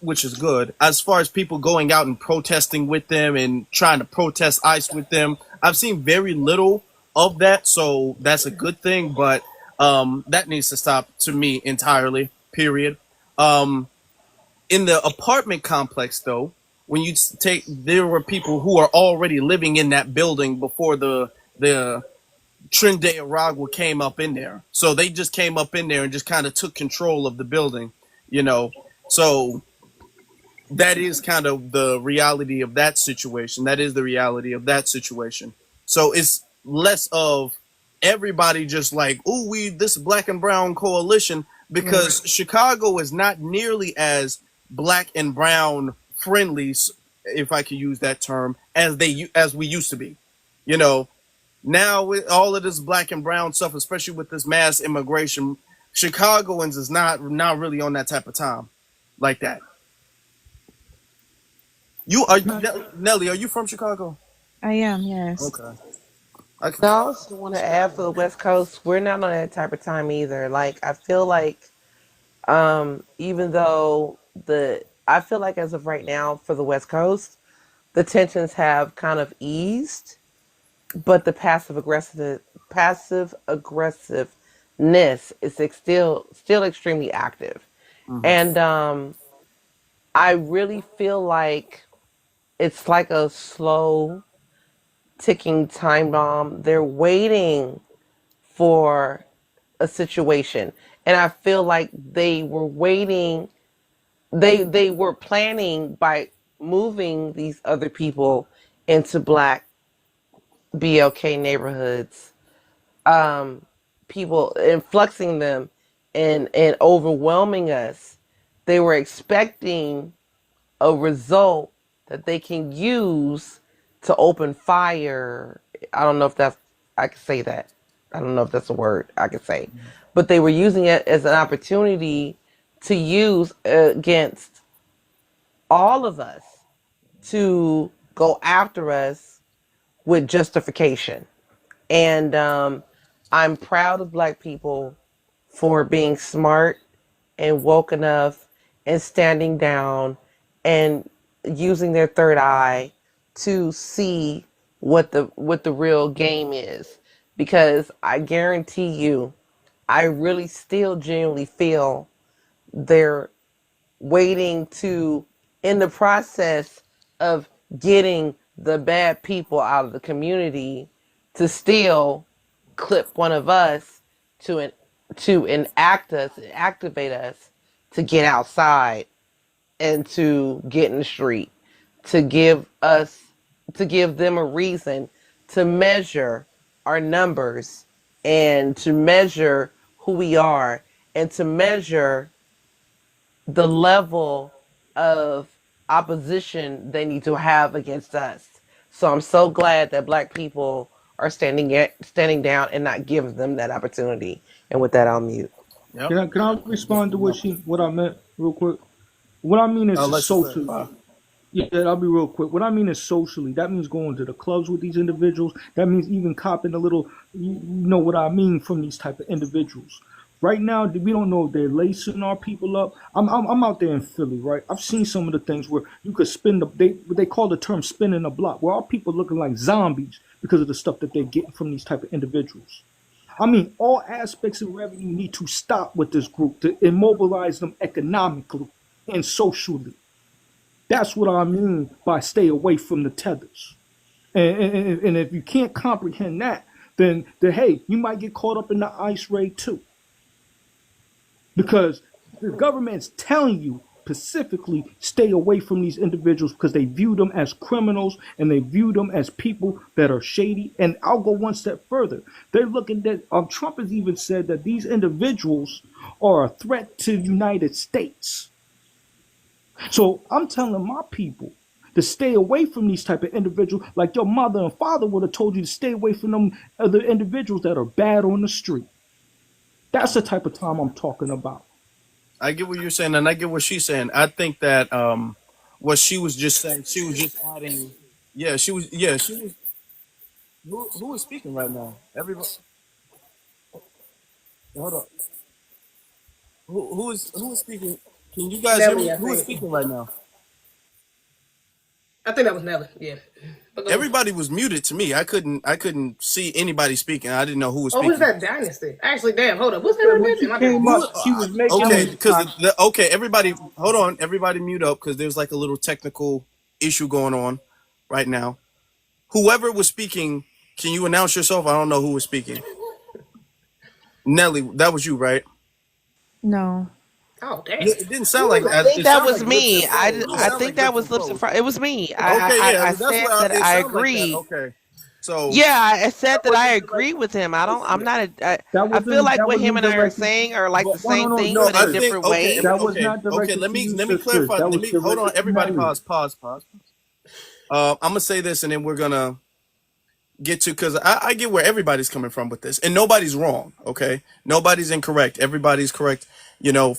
which is good. As far as people going out and protesting with them and trying to protest ICE with them, I've seen very little of that. So that's a good thing, but that needs to stop to me entirely. Period. Um, in the apartment complex, though, when you take, there were people who are already living in that building before the Trinidad Aragua came up in there. So they just came up in there and just kind of took control of the building, you know. So that is kind of the reality of that situation. That is the reality of that situation. So it's less of everybody just like, oh, we this black and brown coalition, because Chicago is not nearly as black and brown friendly, if I could use that term, as we used to be. You know, now with all of this black and brown stuff, especially with this mass immigration, Chicagoans is not really on that type of time like that. You are Nelly? Are you from Chicago? I am, yes. Okay. I can, I also want to add for the West Coast, we're not on that type of time either. Like I feel like even though I feel like as of right now for the West Coast, the tensions have kind of eased, but the passive aggressiveness is still extremely active. And I really feel like it's like a slow ticking time bomb. They're waiting for a situation. And I feel like they were waiting, they were planning by moving these other people into black BLK neighborhoods, people influxing them and overwhelming us. They were expecting a result that they can use to open fire. I don't know if that's, I can say that. I don't know if that's a word I can say. But they were using it as an opportunity to use against all of us to go after us with justification. And I'm proud of black people for being smart and woke enough and standing down and using their third eye to see what the real game is, because I guarantee you I really still genuinely feel they're waiting to, in the process of getting the bad people out of the community, to still clip one of us to enact us, activate us to get outside and to get in the street, to give them a reason to measure our numbers and to measure who we are and to measure the level of opposition they need to have against us. So I'm so glad that black people are standing down and not giving them that opportunity. And with that, I'll mute. yep. Can I respond to what I meant real quick? What I mean is I'll let you socially. clarify. Yeah, I'll be real quick. What I mean is socially. That means going to the clubs with these individuals. That means even copping a little, you know what I mean, from these type of individuals. Right now, we don't know if they're lacing our people up. I'm out there in Philly, right? I've seen some of the things where you could spin what they call the term spinning the block, where our people looking like zombies because of the stuff that they're getting from these type of individuals. I mean, all aspects of revenue need to stop with this group to immobilize them economically and socially. That's what I mean by stay away from the tethers. And if you can't comprehend that, then hey, you might get caught up in the ICE raid too. Because the government's telling you specifically stay away from these individuals because they view them as criminals and they view them as people that are shady. And I'll go one step further. They're looking at, Trump has even said that these individuals are a threat to the United States. So I'm telling my people to stay away from these type of individuals. Like your mother and father would have told you to stay away from them other individuals that are bad on the street. That's the type of time I'm talking about. I get what you're saying, and I get what she's saying. I think that what she was just saying, she was just adding. Yeah, she was. Yeah, she was. Who is speaking right now? Everybody. Hold on. Who is speaking? Can you guys hear me? Nelly, I Who is think. speaking right now? I think that was Nelly. Yeah. But go ahead. Everybody was muted to me. I couldn't see anybody speaking. I didn't know who was Oh, who's speaking. that Dynasty? Actually, damn, hold up. What's that Yeah, right when there? she My bad. came Who? up, she was making Okay, them. because okay, everybody, hold on. Everybody, mute up because there's like a little technical issue going on right now. Whoever was speaking, can you announce yourself? I don't know who was speaking. Nelly, that was you, right? No. Oh, damn. Yeah, it didn't sound Who like was I that? think it. that Sounded was like Lips me. and Fro. It didn't I sound think like that Lips was and Lips and Fro. Fro. It was me. Okay, yeah, I that's said what that it I sounded like that. agree. Okay, so Yeah, I said that that I wasn't agree with him. I don't. I'm yeah. not. That I feel wasn't like that what him wasn't and I are directed. saying are like the No, no, same no, thing, no, No, but in I sis. think different okay, ways. That was okay, not okay. directed Let to me you, let me sister. clarify. That Let was me hold on. directed to Everybody, Nelly. pause. I'm gonna say this, and then we're gonna get to because I get where everybody's coming from with this, and nobody's wrong. Okay, nobody's incorrect. Everybody's correct,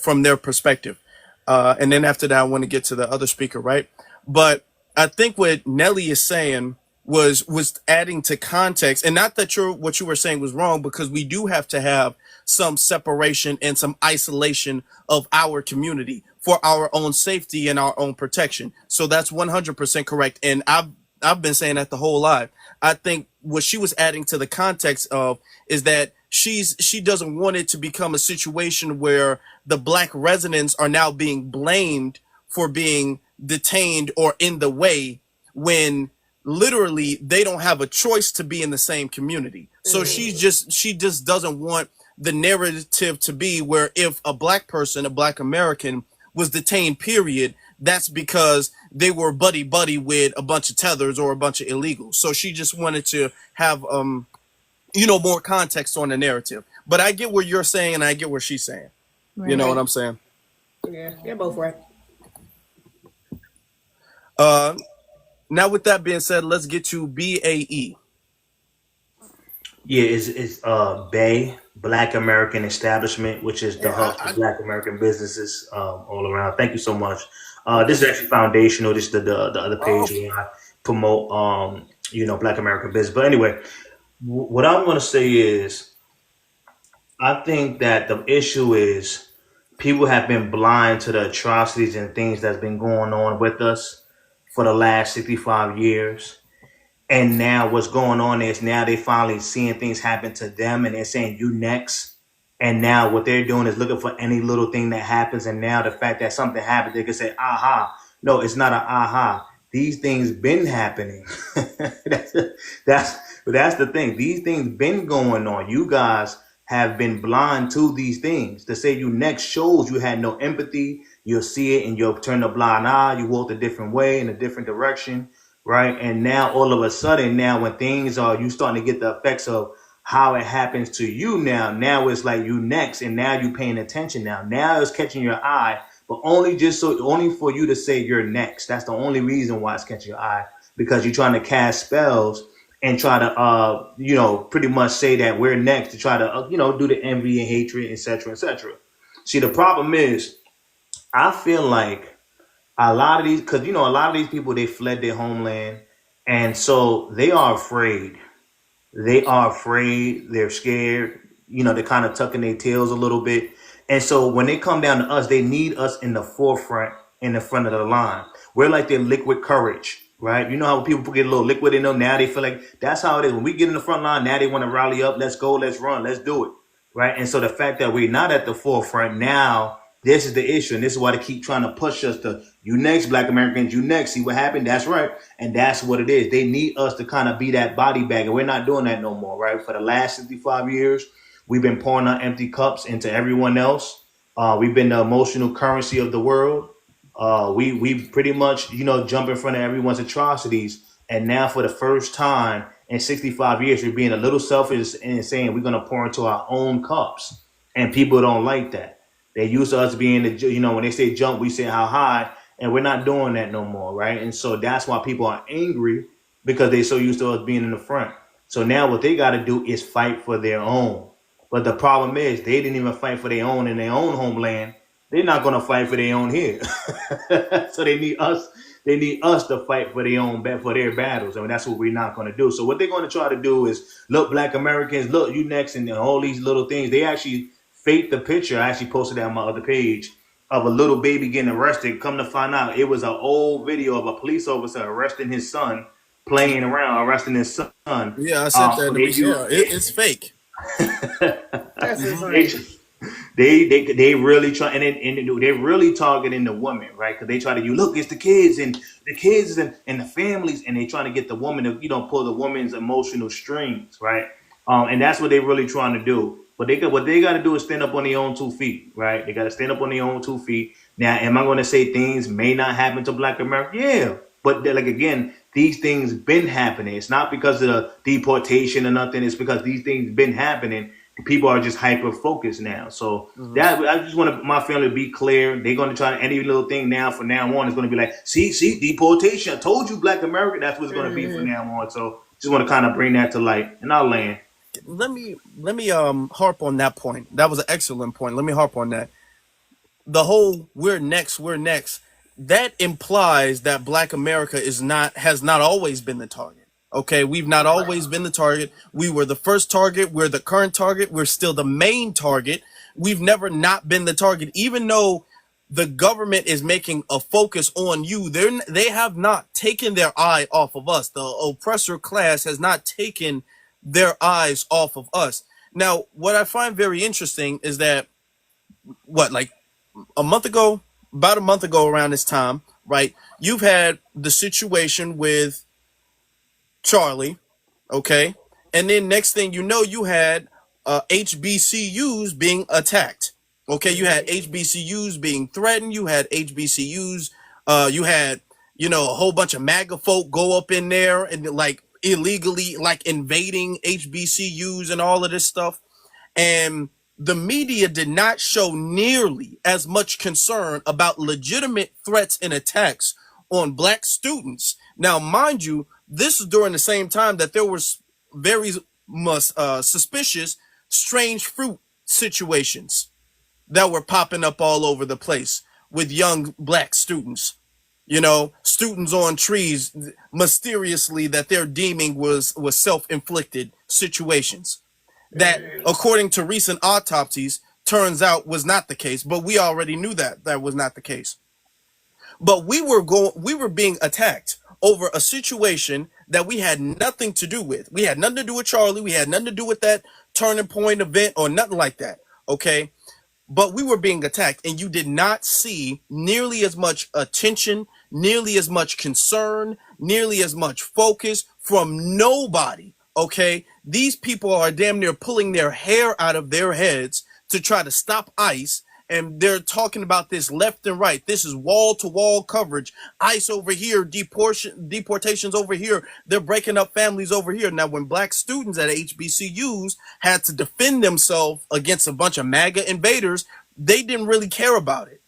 from their perspective. And then after that, I want to get to the other speaker, right? But I think what Nelly is saying was adding to context, and not that what you were saying was wrong, because we do have to have some separation and some isolation of our community for our own safety and our own protection. So that's 100% correct, and I've been saying that the whole life. I think what she was adding to the context of is that she doesn't want it to become a situation where the black residents are now being blamed for being detained or in the way when literally they don't have a choice to be in the same community. So she just doesn't want the narrative to be where if a black person, a black American was detained, period, that's because they were buddy buddy with a bunch of tethers or a bunch of illegals. So she just wanted to have more context on the narrative. But I get what you're saying and I get what she's saying. You Right. know what Right. I'm saying? Yeah, you're both right. Uh Now with that being said, let's get to BAE. Yeah, it's Bay Black American Establishment, which is the Yeah, hub for Black American businesses all around. Thank you so much. This is actually foundational. This is the other page where I promote Black American business. But anyway, what I'm going to say is I think that the issue is people have been blind to the atrocities and things that's been going on with us for the last 65 years. And now what's going on is now they finally seeing things happen to them and they're saying you next. And now what they're doing is looking for any little thing that happens. And now the fact that something happened, they can say, aha. No, it's not an aha. These things been happening. that's, that's the thing. These things been going on. You guys have been blind to these things. To say you next shows you had no empathy. You'll see it and you'll turn a blind eye. You walk a different way in a different direction, right? And now all of a sudden, now when things are, you starting to get the effects of how it happens to you now it's like you next, and now you paying attention now it's catching your eye, but only for you to say you're next. That's the only reason why it's catching your eye, because you're trying to cast spells and try to pretty much say that we're next to try to do the envy and hatred, etc., etc. See, the problem is I feel like a lot of these, because a lot of these people, they fled their homeland, and so they are afraid. They are afraid. They're scared. They're kind of tucking their tails a little bit. And so when they come down to us, they need us in the forefront, in the front of the line. We're like their liquid courage, right? You know how people get a little liquid in them? Now they feel like that's how it is. When we get in the front line, now they want to rally up. Let's go. Let's run. Let's do it, right? And so the fact that we're not at the forefront now, this is the issue. And this is why they keep trying to push us to, you next, Black Americans, you next. See what happened? That's right. And that's what it is. They need us to kind of be that body bag. And we're not doing that no more, right? For the last 65 years, we've been pouring our empty cups into everyone else. We've been the emotional currency of the world. We pretty much, jump in front of everyone's atrocities. And now for the first time in 65 years, we're being a little selfish and saying we're going to pour into our own cups. And people don't like that. They used to us being when they say jump, we say how high. and we're not doing that no more, right? And so that's why people are angry because they're so used to us being in the front. So now what they got to do is fight for their own. But the problem is they didn't even fight for their own in their own homeland. They're not going to fight for their own here. So they need us. They need us to fight for their own for their battles. I mean, that's what we're not going to do. So what they're going to try to do is look, Black Americans, look, you next, and all these little things. They actually faked the picture. I actually posted that on my other page of a little baby getting arrested. Come to find out, it was an old video of a police officer arresting his son, playing around, arresting his son. Yeah, I said that So in the they beginning. use Yeah, it's fake. That's they, insane. they really try and they're really targeting the women, right? Because they try to look, it's the kids and the families, and they trying to get the woman to pull the woman's emotional strings, right? And that's what they're really trying to do. But what they got to do is stand up on their own 2 feet, right? They got to stand up on their own 2 feet. Now, am I going to say things may not happen to Black America? Yeah, but like again, these things been happening. It's not because of the deportation or nothing. It's because these things been happening. People are just hyper focused now. So that I just want my family to be clear. They're going to try any little thing now. From now on, it's going to be like, see, deportation. I told you, Black America. That's what it's going to be from now on. So just want to kind of bring that to light, and I'll land. Let me harp on that point. That was an excellent point. Let me harp on that. The whole we're next, that implies that Black America has not always been the target. Okay, we've not always been the target. We were the first target, we're the current target, we're still the main target. We've never not been the target, even though the government is making a focus on you. They have not taken their eye off of us. The oppressor class has not taken their eyes off of us. Now, what I find very interesting is that like about a month ago around this time, right? You've had the situation with Charlie, okay? And then next thing you know, you had HBCUs being attacked. Okay, you had HBCUs being threatened. You had HBCUs. You had a whole bunch of MAGA folk go up in there and like illegally like invading HBCUs and all of this stuff. And the media did not show nearly as much concern about legitimate threats and attacks on Black students. Now, mind you, this is during the same time that there was very much suspicious strange fruit situations that were popping up all over the place with young Black students. Students on trees mysteriously that they're deeming was self-inflicted situations that, according to recent autopsies, turns out was not the case. But we already knew that was not the case. But we were being attacked over a situation that we had nothing to do with. We had nothing to do with Charlie. We had nothing to do with that turning point event or nothing like that. Okay. But we were being attacked, and you did not see nearly as much attention, nearly as much concern, nearly as much focus from nobody. Okay. These people are damn near pulling their hair out of their heads to try to stop ICE. And they're talking about this left and right. This is wall to wall coverage. ICE over here, deportations over here. They're breaking up families over here. Now, when Black students at HBCUs had to defend themselves against a bunch of MAGA invaders, they didn't really care about it.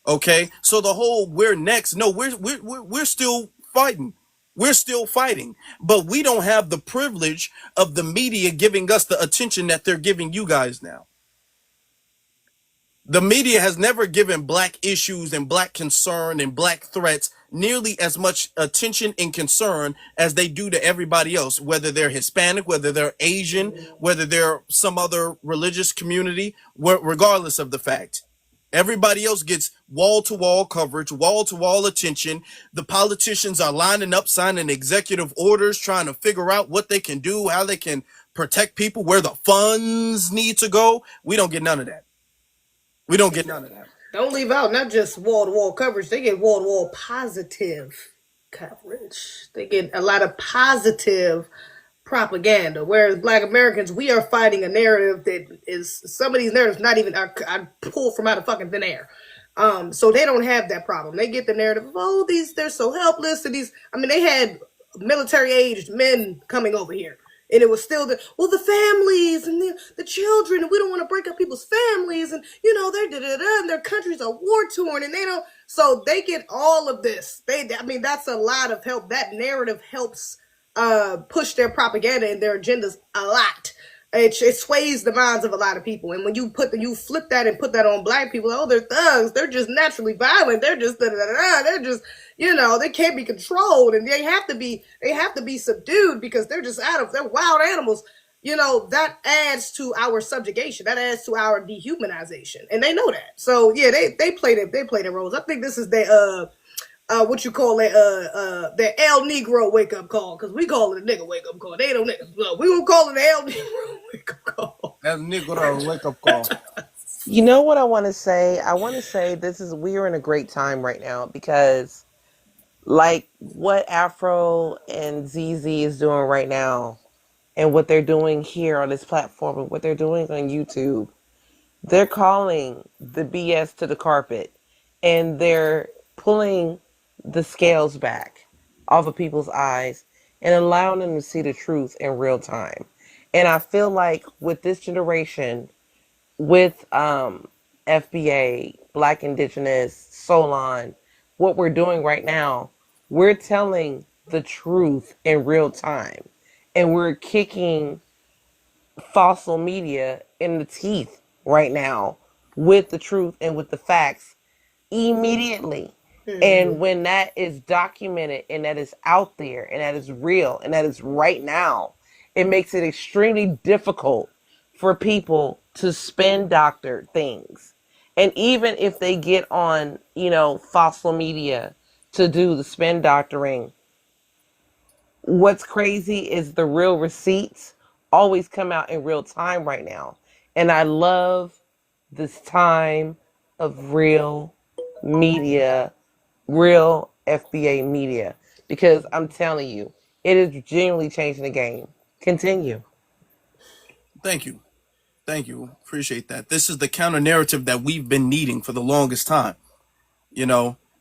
Okay, so the whole we're next. No, we're still fighting. We're still fighting, but we don't have the privilege of the media giving us the attention that they're giving you guys now. The media has never given Black issues and Black concern and Black threats nearly as much attention and concern as they do to everybody else, whether they're Hispanic, whether they're Asian, whether they're some other religious community, regardless of the fact. Everybody else gets wall-to-wall coverage, wall-to-wall attention. The politicians are lining up, signing executive orders, trying to figure out what they can do, how they can protect people, where the funds need to go. We don't get none of that. We don't get none of that. Don't leave out not just wall-to-wall coverage. They get wall-to-wall positive coverage. They get a lot of positive propaganda. Whereas Black Americans, we are fighting a narrative that is, some of these narratives not even I pulled from out of fucking thin air. So they don't have that problem. They get the narrative of, oh, they're so helpless. And they had military-aged men coming over here. And it was still the families and the children, and we don't want to break up people's families, and they're and their countries are war torn, and they don't. So they get all of this. I mean, that's a lot of help. That narrative helps push their propaganda and their agendas a lot. It sways the minds of a lot of people. And when you flip that and put that on black people, oh, they're thugs. They're just naturally violent. They're just they're just they can't be controlled, and they have to be subdued because they're wild animals. That adds to our subjugation. That adds to our dehumanization, and they know that. So yeah, they play their roles. I think this is their what you call it, the El Negro wake up call, because we call it a nigga wake up call. They don't niggas. We gonna call it the El Negro wake up call. El Negro wake up call. You know what I want to say? I want to say we're in a great time right now because, like, what Afro and ZZ is doing right now, and what they're doing here on this platform, and what they're doing on YouTube, they're calling the BS to the carpet, and they're pulling the scales back off of people's eyes and allowing them to see the truth in real time. And I feel like with this generation, with FBA, Black Indigenous, Solon, what we're doing right now, we're telling the truth in real time. And we're kicking fossil media in the teeth right now with the truth and with the facts immediately. And when that is documented and that is out there and that is real and that is right now, it makes it extremely difficult for people to spin doctor things. And even if they get on, fossil media to do the spin doctoring, what's crazy is the real receipts always come out in real time right now. And I love this time of real media, real FBA media, because I'm telling you, it is genuinely changing the game. Continue. Thank you. Thank you. Appreciate that. This is the counter narrative that we've been needing for the longest time.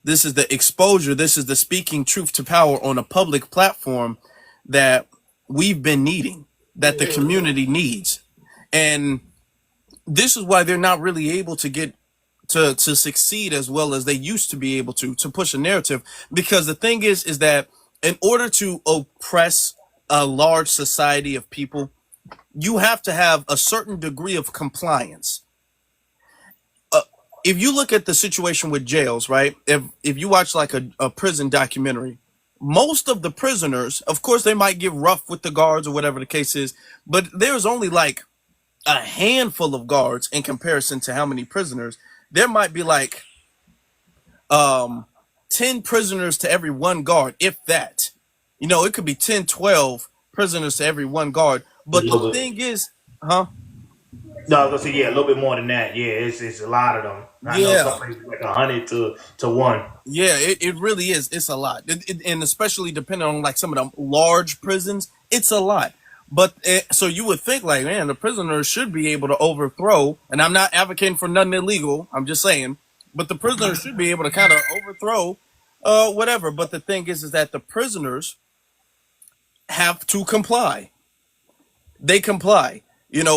This is the exposure. This is the speaking truth to power on a public platform that we've been needing, that the community needs. And this is why they're not really able to get to succeed as well as they used to be able to push a narrative. Because the thing is that in order to oppress a large society of people, you have to have a certain degree of compliance. If you look at the situation with jails, right? If you watch like a prison documentary, most of the prisoners, of course, they might get rough with the guards or whatever the case is, but there's only like a handful of guards in comparison to how many prisoners. There might be like 10 prisoners to every one guard, if that. It could be 10, 12 prisoners to every one guard. But the thing is, huh? No, I was gonna say a little bit more than that. Yeah, it's a lot of them. I know some Yeah. places like 100 to 1. Yeah, it really is. It's a lot. And especially depending on like some of the large prisons, it's a lot. But so you would think like, man, the prisoners should be able to overthrow, and I'm not advocating for nothing illegal. I'm just saying, but the prisoners should be able to kind of overthrow whatever. But the thing is that the prisoners have to comply. They comply,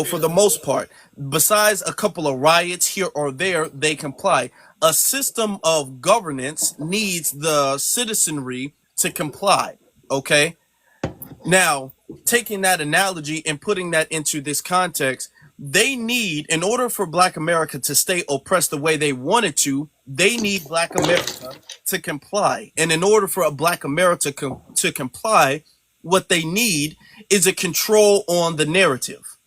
for the most part. Besides a couple of riots here or there, they comply. A system of governance needs the citizenry to comply. Okay. Now, taking that analogy and putting that into this context, they need, in order for Black America to stay oppressed the way they wanted to, they need Black America to comply. And in order for a Black America to comply, what they need is a control on the narrative.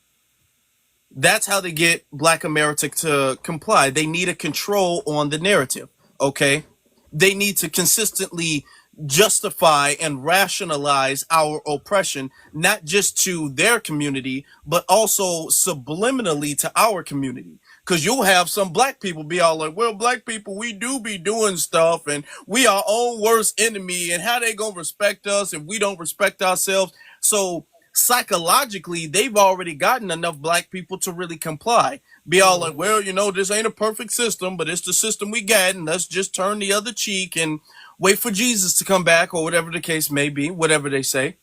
That's how they get Black America to comply. They need a control on the narrative. Okay. They need to consistently justify and rationalize our oppression, not just to their community, but also subliminally to our community. Because you'll have some Black people be all like, well, Black people, we do be doing stuff and we our own worst enemy, and how they gonna respect us if we don't respect ourselves? So psychologically, they've already gotten enough Black people to really comply. Be all like, well, this ain't a perfect system, but it's the system we got, and let's just turn the other cheek and wait for Jesus to come back, or whatever the case may be, whatever they say.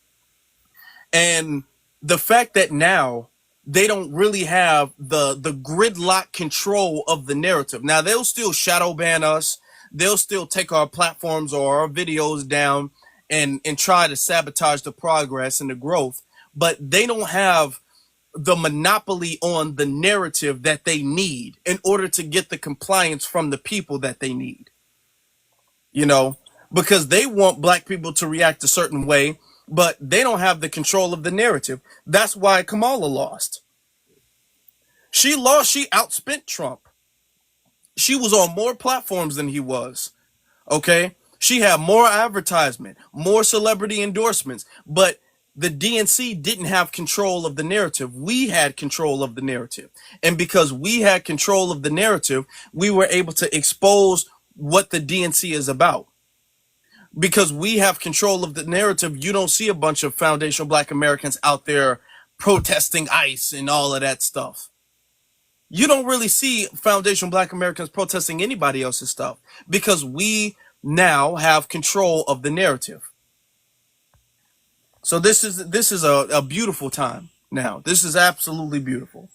And the fact that now they don't really have the gridlock control of the narrative. Now they'll still shadow ban us. They'll still take our platforms or our videos down and try to sabotage the progress and the growth. But they don't have the monopoly on the narrative that they need in order to get the compliance from the people that they need. You know, because they want black people to react a certain way, but they don't have the control of the narrative. That's why Kamala lost. She lost. She outspent Trump. She was on more platforms than he was. Okay. She had more advertisement, more celebrity endorsements, but the DNC didn't have control of the narrative. We had control of the narrative. And because we had control of the narrative, we were able to expose what the DNC is about. Because we have control of the narrative, you don't see a bunch of foundational black Americans out there protesting ICE and all of that stuff. You don't really see foundational black Americans protesting anybody else's stuff because we now have control of the narrative. So this is a beautiful time now. This is absolutely beautiful.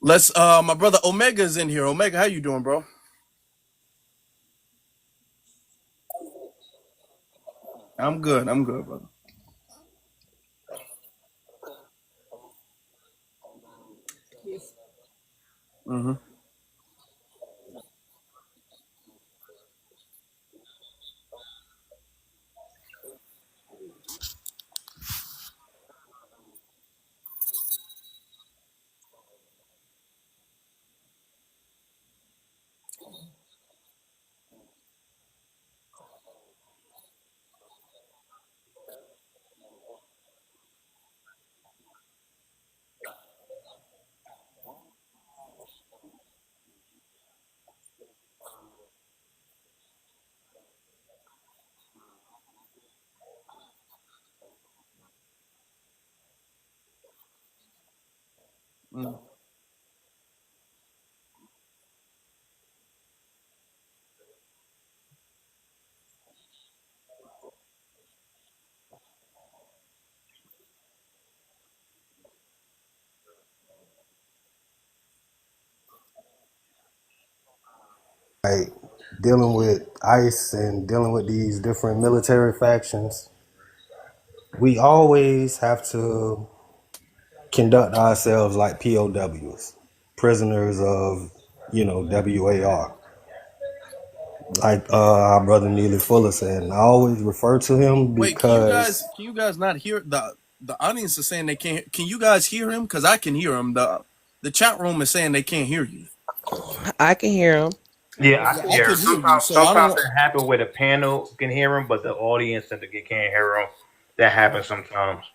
Let's my brother Omega is in here. Omega, how you doing, bro? I'm good. I'm good, brother. Mm-hmm. Mm. Like dealing with ICE and dealing with these different military factions, we always have to conduct ourselves like POWs, prisoners of, WAR. Like our brother Neely Fuller said, and I always refer to him Wait, because can you guys not hear the audience is saying they can't? Can you guys hear him? Because I can hear him. The chat room is saying they can't hear you. I can hear him. Yeah, I Yeah, can I hear could him. hear you, Sometimes, so I sometimes don't. it happen where the panel can hear him, but the audience that they can't hear him. That happens sometimes.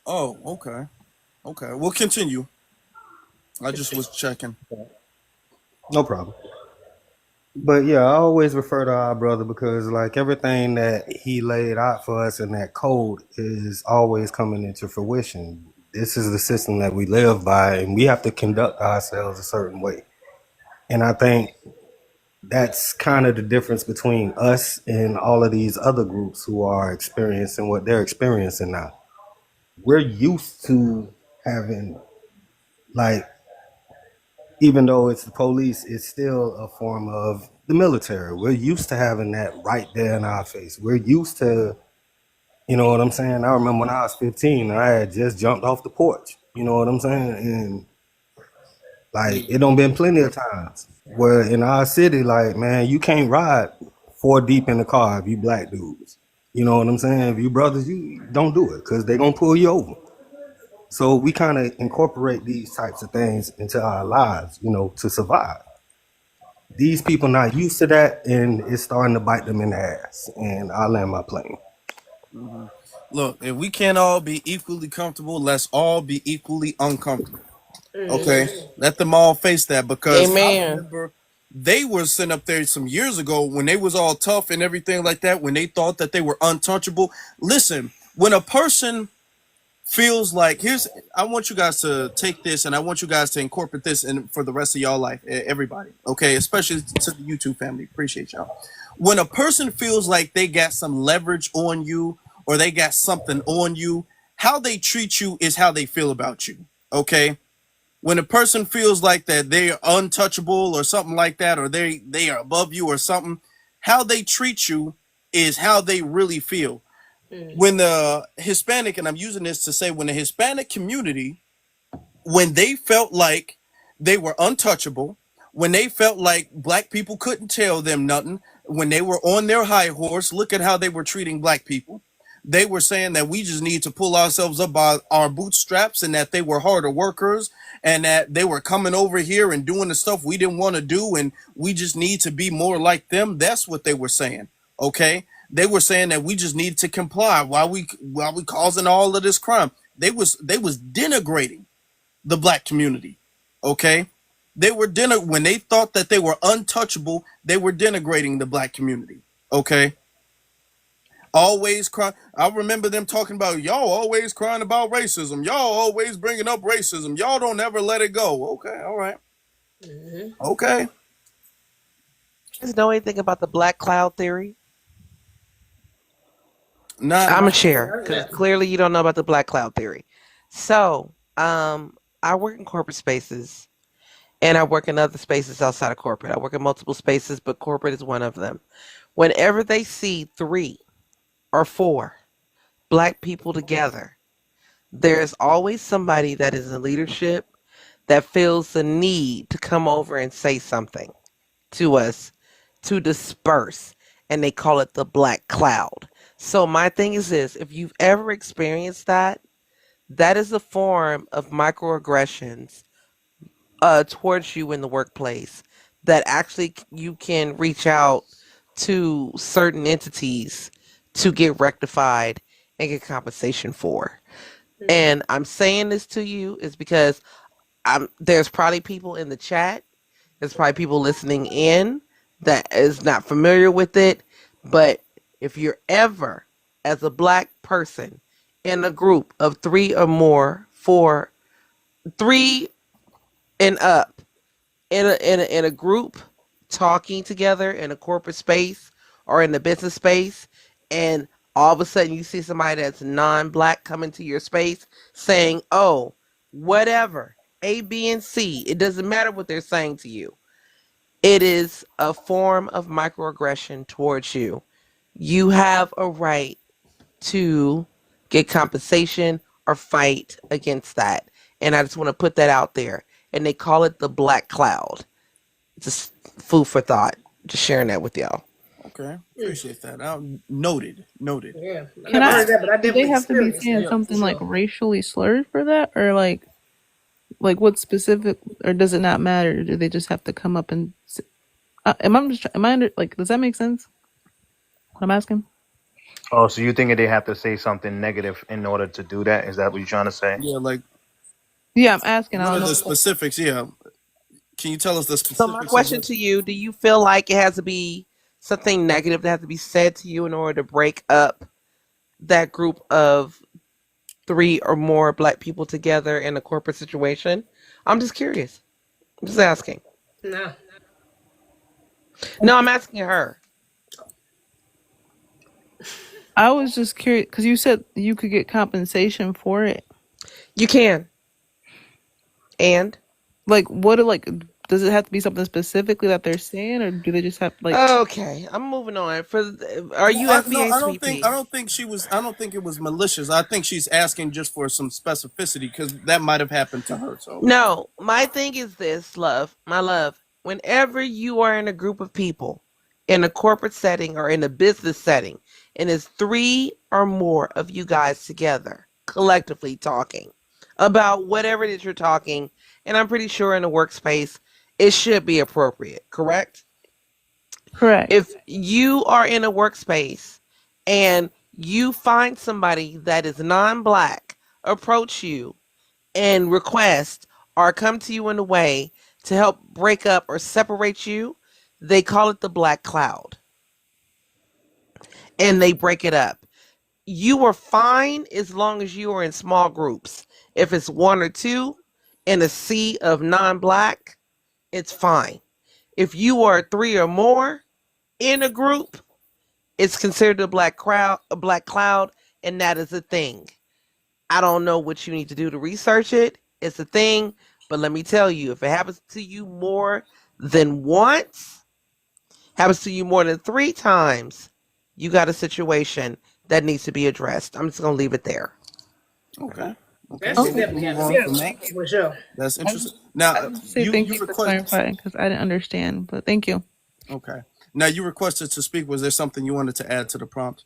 Oh, okay, okay. We'll continue. I just was checking. no problem. But yeah, I always refer to our brother because like everything that he laid out for us in that code is always coming into fruition. This is the system that we live by, and we have to conduct ourselves a certain way. And I think that's kind of the difference between us and all of these other groups who are experiencing what they're experiencing now. We're used to having, like, even though it's the police, it's still a form of the military. We're used to having that right there in our face. We're used to, you know what I'm saying? I remember when I was 15, I had just jumped off the porch. You know what I'm saying? And like, it don't been plenty of times where in our city, like, man, you can't ride four deep in the car if you black dudes. You know what I'm saying? If you brothers, you don't do it because they gonna pull you over. So we kind of incorporate these types of things into our lives, to survive. These people not used to that, and it's starting to bite them in the ass. And I land my plane. Hmm. Look, if we can't all be equally comfortable, let's all be equally uncomfortable. Okay, let them all face that because I Amen. remember they were sitting up there some years ago when they was all tough and everything like that. When they thought that they were untouchable. Listen, when a person feels like I want you guys to take this and I want you guys to incorporate this in for the rest of y'all life, everybody, okay, especially to the YouTube family, appreciate y'all. When a person feels like they got some leverage on you or they got something on you. How they treat you is how they feel about you. Okay. When a person feels like that they are untouchable or something like that, or they are above you or something, how they treat you is how they really feel. When the Hispanic, and I'm using this to say, when the Hispanic community, when they felt like they were untouchable, when they felt like black people couldn't tell them nothing, when they were on their high horse, look at how they were treating black people. They were saying that we just need to pull ourselves up by our bootstraps, and that they were harder workers, and that they were coming over here and doing the stuff we didn't want to do, and we just need to be more like them. That's what they were saying. Okay. They were saying that we just needed to comply while we causing all of this crime. They was denigrating the black community. Okay. They were when they thought that they were untouchable, they were denigrating the black community. Okay. Always cry. I remember them talking about, y'all always crying about racism. Y'all always bringing up racism. Y'all don't ever let it go. Okay. All right. Okay. You guys know anything about the black cloud theory? Not. I'm a share because clearly you don't know about the black cloud theory. So, I work in corporate spaces and I work in other spaces outside of corporate. I work in multiple spaces, but corporate is one of them. Whenever they see 3 or 4 black people together, there's always somebody that is in leadership that feels the need to come over and say something to us to disperse, and they call it the black cloud. So my thing is this: if you've ever experienced that, that is a form of microaggressions towards you in the workplace that actually you can reach out to certain entities to get rectified and get compensation for. And I'm saying this to you is because there's probably people in the chat, there's probably people listening in that is not familiar with it, but if you're ever, as a black person, in a group of 3 or more, 3 and up, in a group talking together in a corporate space or in the business space, and all of a sudden you see somebody that's non-black come into your space saying, oh, whatever, A, B, and C, it doesn't matter what they're saying to you. It is a form of microaggression towards you. You have a right to get compensation or fight against that. And I just want to put that out there. And they call it the black cloud. Just food for thought. Just sharing that with y'all. Okay. Appreciate that. Noted. Yeah, I Can never I? heard that, but I Do they definitely have to be experienced saying it. something For like sure. racially slurred for that, or like what specific, or does it not matter? Do they just have to come up and? Am I under, like? Does that make sense? What I'm asking. Oh, so you think they have to say something negative in order to do that? Is that what you're trying to say? Yeah. Like, Yeah, I'm asking. I what don't are know. the specifics? Yeah. Can you tell us the So my specifics of question what? to you, do you feel like it has to be something negative that has to be said to you in order to break up that group of 3 or more black people together in a corporate situation? I'm just curious. I'm just asking. Nah. No, I'm asking her. I was just curious because you said you could get compensation for it. You can. And Like, what? Like, does it have to be something specifically that they're saying, or do they just have like? okay, I'm moving on. Are Well, you no, FBA I don't think. sweetie? I don't think she was. I don't think it was malicious. I think she's asking just for some specificity because that might have happened to her. So. No, my thing is this, love, my love. Whenever you are in a group of people, in a corporate setting or in a business setting, and it's 3 or more of you guys together, collectively talking about whatever it is you're talking, and I'm pretty sure in a workspace, it should be appropriate, correct? Correct. If you are in a workspace and you find somebody that is non-black approach you and request or come to you in a way to help break up or separate you, they call it the black cloud and they break it up. You are fine as long as you are in small groups. If it's 1 or 2 in a sea of non-black, it's fine. If you are 3 or more in a group, it's considered a black cloud, and that is a thing. I don't know what you need to do to research it. It's a thing, but let me tell you, if it happens to you more than once, happens to you more than 3 times, you got a situation that needs to be addressed. I'm just gonna leave it there. Okay. Okay. That shit So we Okay. can definitely move got to on be from that. addressed for sure. That's I interesting. just, I Now, just say you thank you for request. clarifying because I didn't understand, but thank you. Okay. Now you requested to speak. Was there something you wanted to add to the prompt?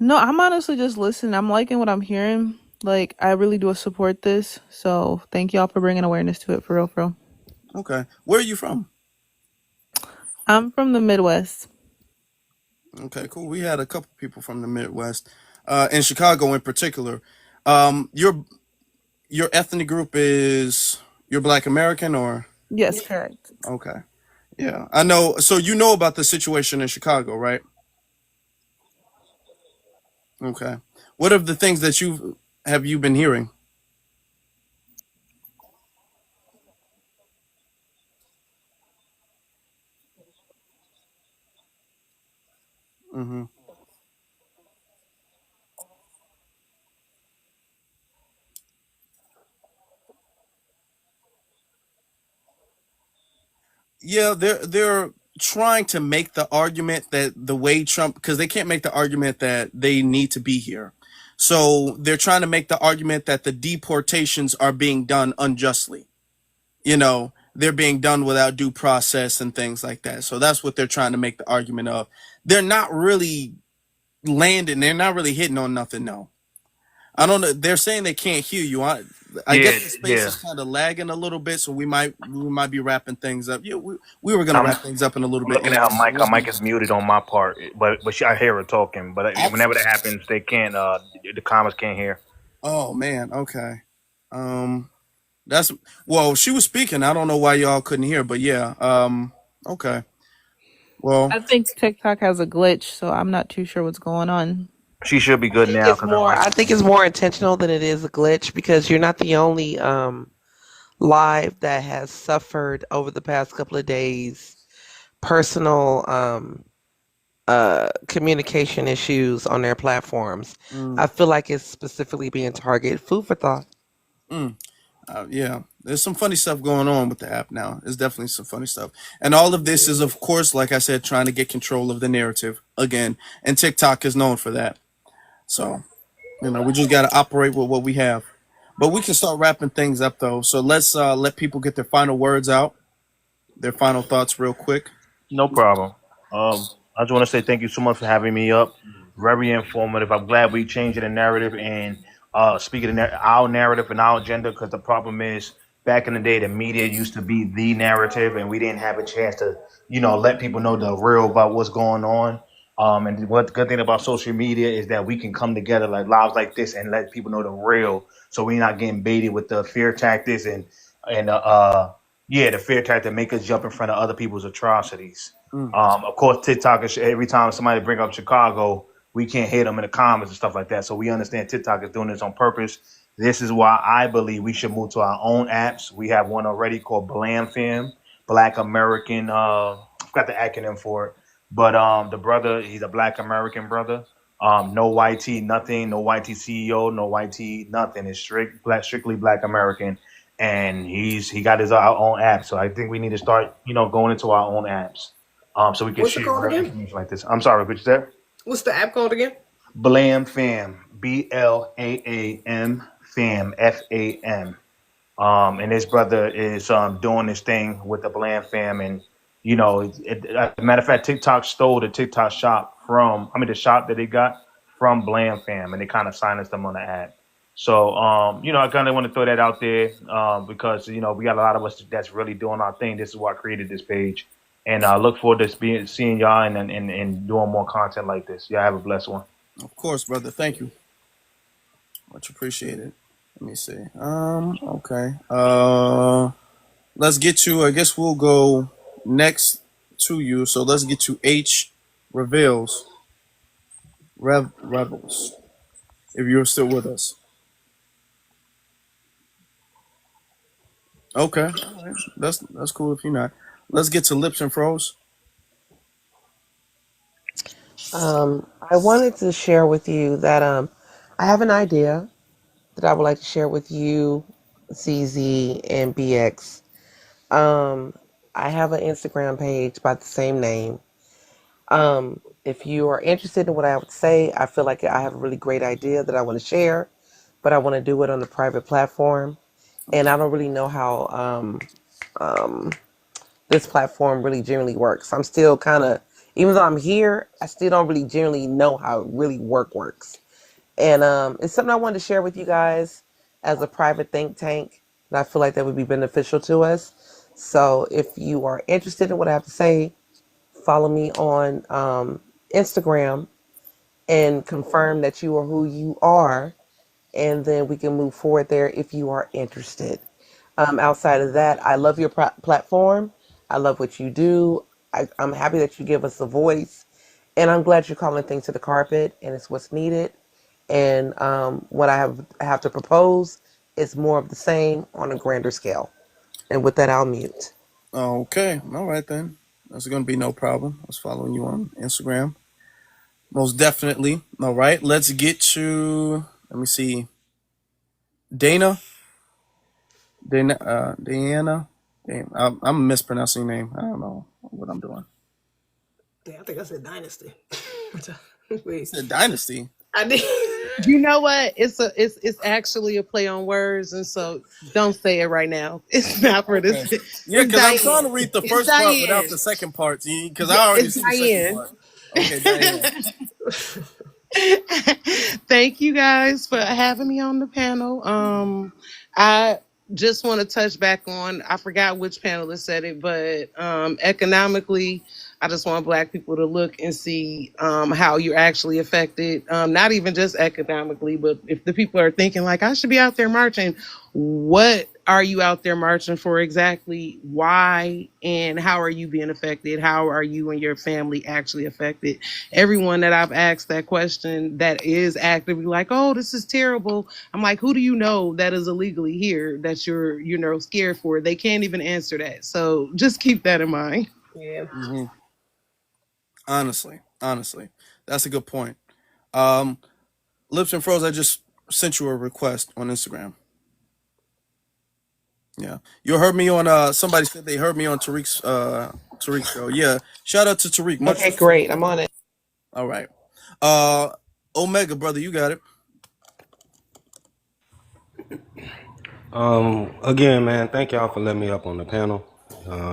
No, I'm honestly just listening. I'm liking what I'm hearing. Like, I really do support this. So thank y'all for bringing awareness to it for real, for real. Okay. Where are you from? I'm from the Midwest. Okay, cool. We had a couple people from the Midwest, in Chicago in particular. Your ethnic group is you're Black American or Yes, correct. okay. Yeah, I know. So you know about the situation in Chicago, right? Okay. What are the things that you been hearing? Hmm. Yeah, they're trying to make the argument that the way Trump, because they can't make the argument that they need to be here. So they're trying to make the argument that the deportations are being done unjustly. They're being done without due process and things like that. So that's what they're trying to make the argument of. They're not really landing. They're not really hitting on nothing. No, I don't know. They're saying they can't hear you. I Yeah, guess the space yeah. is kind of lagging a little bit, so we might be wrapping things up. Yeah, we were gonna I'm wrap things up in a little bit looking at anyway. her So mic. Her we'll mic be. is muted on my part, but I hear her talking. But whenever that happens, they can't. The comments can't hear. Oh man. Okay. Um. That's well. She was speaking. I don't know why y'all couldn't hear, but yeah. Okay. Well. I think TikTok has a glitch, so I'm not too sure what's going on. She should be I good think now it's because her more. mic I is think on. it's more intentional than it is a glitch because you're not the only live that has suffered over the past couple of days personal communication issues on their platforms. Mm, I feel like it's specifically being targeted. Food for thought. mm. Yeah, there's some funny stuff going on with the app now. There's definitely some funny stuff. And all of this is, of course, like I said, trying to get control of the narrative again. And TikTok is known for that. So, we just got to operate with what we have. But we can start wrapping things up, though. So let's let people get their final words out, their final thoughts, real quick. No problem. I just want to say thank you so much for having me up. Very informative. I'm glad we changed the narrative and speaking of our narrative and our agenda because the problem is back in the day the media used to be the narrative and we didn't have a chance to let people know the real about what's going on. And what the good thing about social media is that we can come together like lives like this and let people know the real, so we're not getting baited with the fear tactics and yeah, the fear tactic make us jump in front of other people's atrocities. Mm, Of course, TikTok is every time somebody bring up Chicago, we can't hit them in the comments and stuff like that. So we understand TikTok is doing this on purpose. This is why I believe we should move to our own apps. We have one already called Blam Fam, Black American. I forgot the acronym for it, but the brother, he's a Black American brother. No YT, nothing. No YT CEO, no YT, nothing. It's strictly Black American, and he got his our own app. So I think we need to start, going into our own apps, so we can What's it share called real again? information like this. I'm sorry, what you said? What's the app called again? Blam Fam, Blaam FAM. And his brother is doing this thing with the Bland fam, and as a matter of fact, TikTok stole the TikTok shop the shop that they got from Bland fam, and they kind of silenced them on the app. So, I kind of want to throw that out there because we got a lot of us that's really doing our thing. This is why I created this page, and I look forward to seeing y'all and doing more content like this. Y'all have a blessed one. of course, brother. Thank you. Much appreciated. Let me see. Okay. Let's get to. I guess we'll go next to you. So let's get to H. Reveals. Rebels. If you're still with us. Okay. All right. That's cool if you're not. Let's get to Lips and Froze. I wanted to share with you that I have an idea that I would like to share with you, CZ and BX. Um, I have an Instagram page by the same name. If you are interested in what I would say, I feel like I have a really great idea that I want to share, but I want to do it on a private platform, and I don't really know how um, this platform really generally works. I'm still kind of, even though I'm here, I still don't really generally know how it really works. And it's something I wanted to share with you guys as a private think tank, and I feel like that would be beneficial to us. So if you are interested in what I have to say, follow me on Instagram and confirm that you are who you are, and then we can move forward there if you are interested. Outside of that, I love your platform. I love what you do. I'm happy that you give us a voice, and I'm glad you're calling things to the carpet, and it's what's needed. And what I have to propose is more of the same on a grander scale. And with that, I'll mute. Okay, all right then. That's gonna be no problem. I was following you on Instagram, most definitely. All right, let's get to. Let me see, Dana. Diana. Damn, I'm mispronouncing your name. I don't know what I'm doing. Yeah, I think I said dynasty. You Wait, said Dynasty. I did. You know what? It's actually a play on words, and so don't say it right now. It's not for this. Okay. Yeah, It's because I'm trying to Diane. read the It's first part without Diane. the second part. Because Yeah, I already it's see the second Diane. part. Okay, Diane. Thank you guys for having me on the panel. I just want to touch back on, I forgot which panelist said it, but economically, I just want Black people to look and see how you're actually affected. Not even just economically, but if the people are thinking like, I should be out there marching, what are you out there marching for exactly? Why? And how are you being affected? How are you and your family actually affected? Everyone that I've asked that question that is actively like, oh, this is terrible. I'm like, who do you know that is illegally here that you're, scared for? They can't even answer that. So just keep that in mind. Yeah. Hmm. Honestly, that's a good point. Lips and Froze, I just sent you a request on Instagram. Yeah, you heard me on. Somebody said they heard me on Tariq's show. Yeah, shout out to Tariq. Much Okay, respect. great. I'm on it. All right. Uh, Omega brother, you got it. Again, man, thank y'all for letting me up on the panel.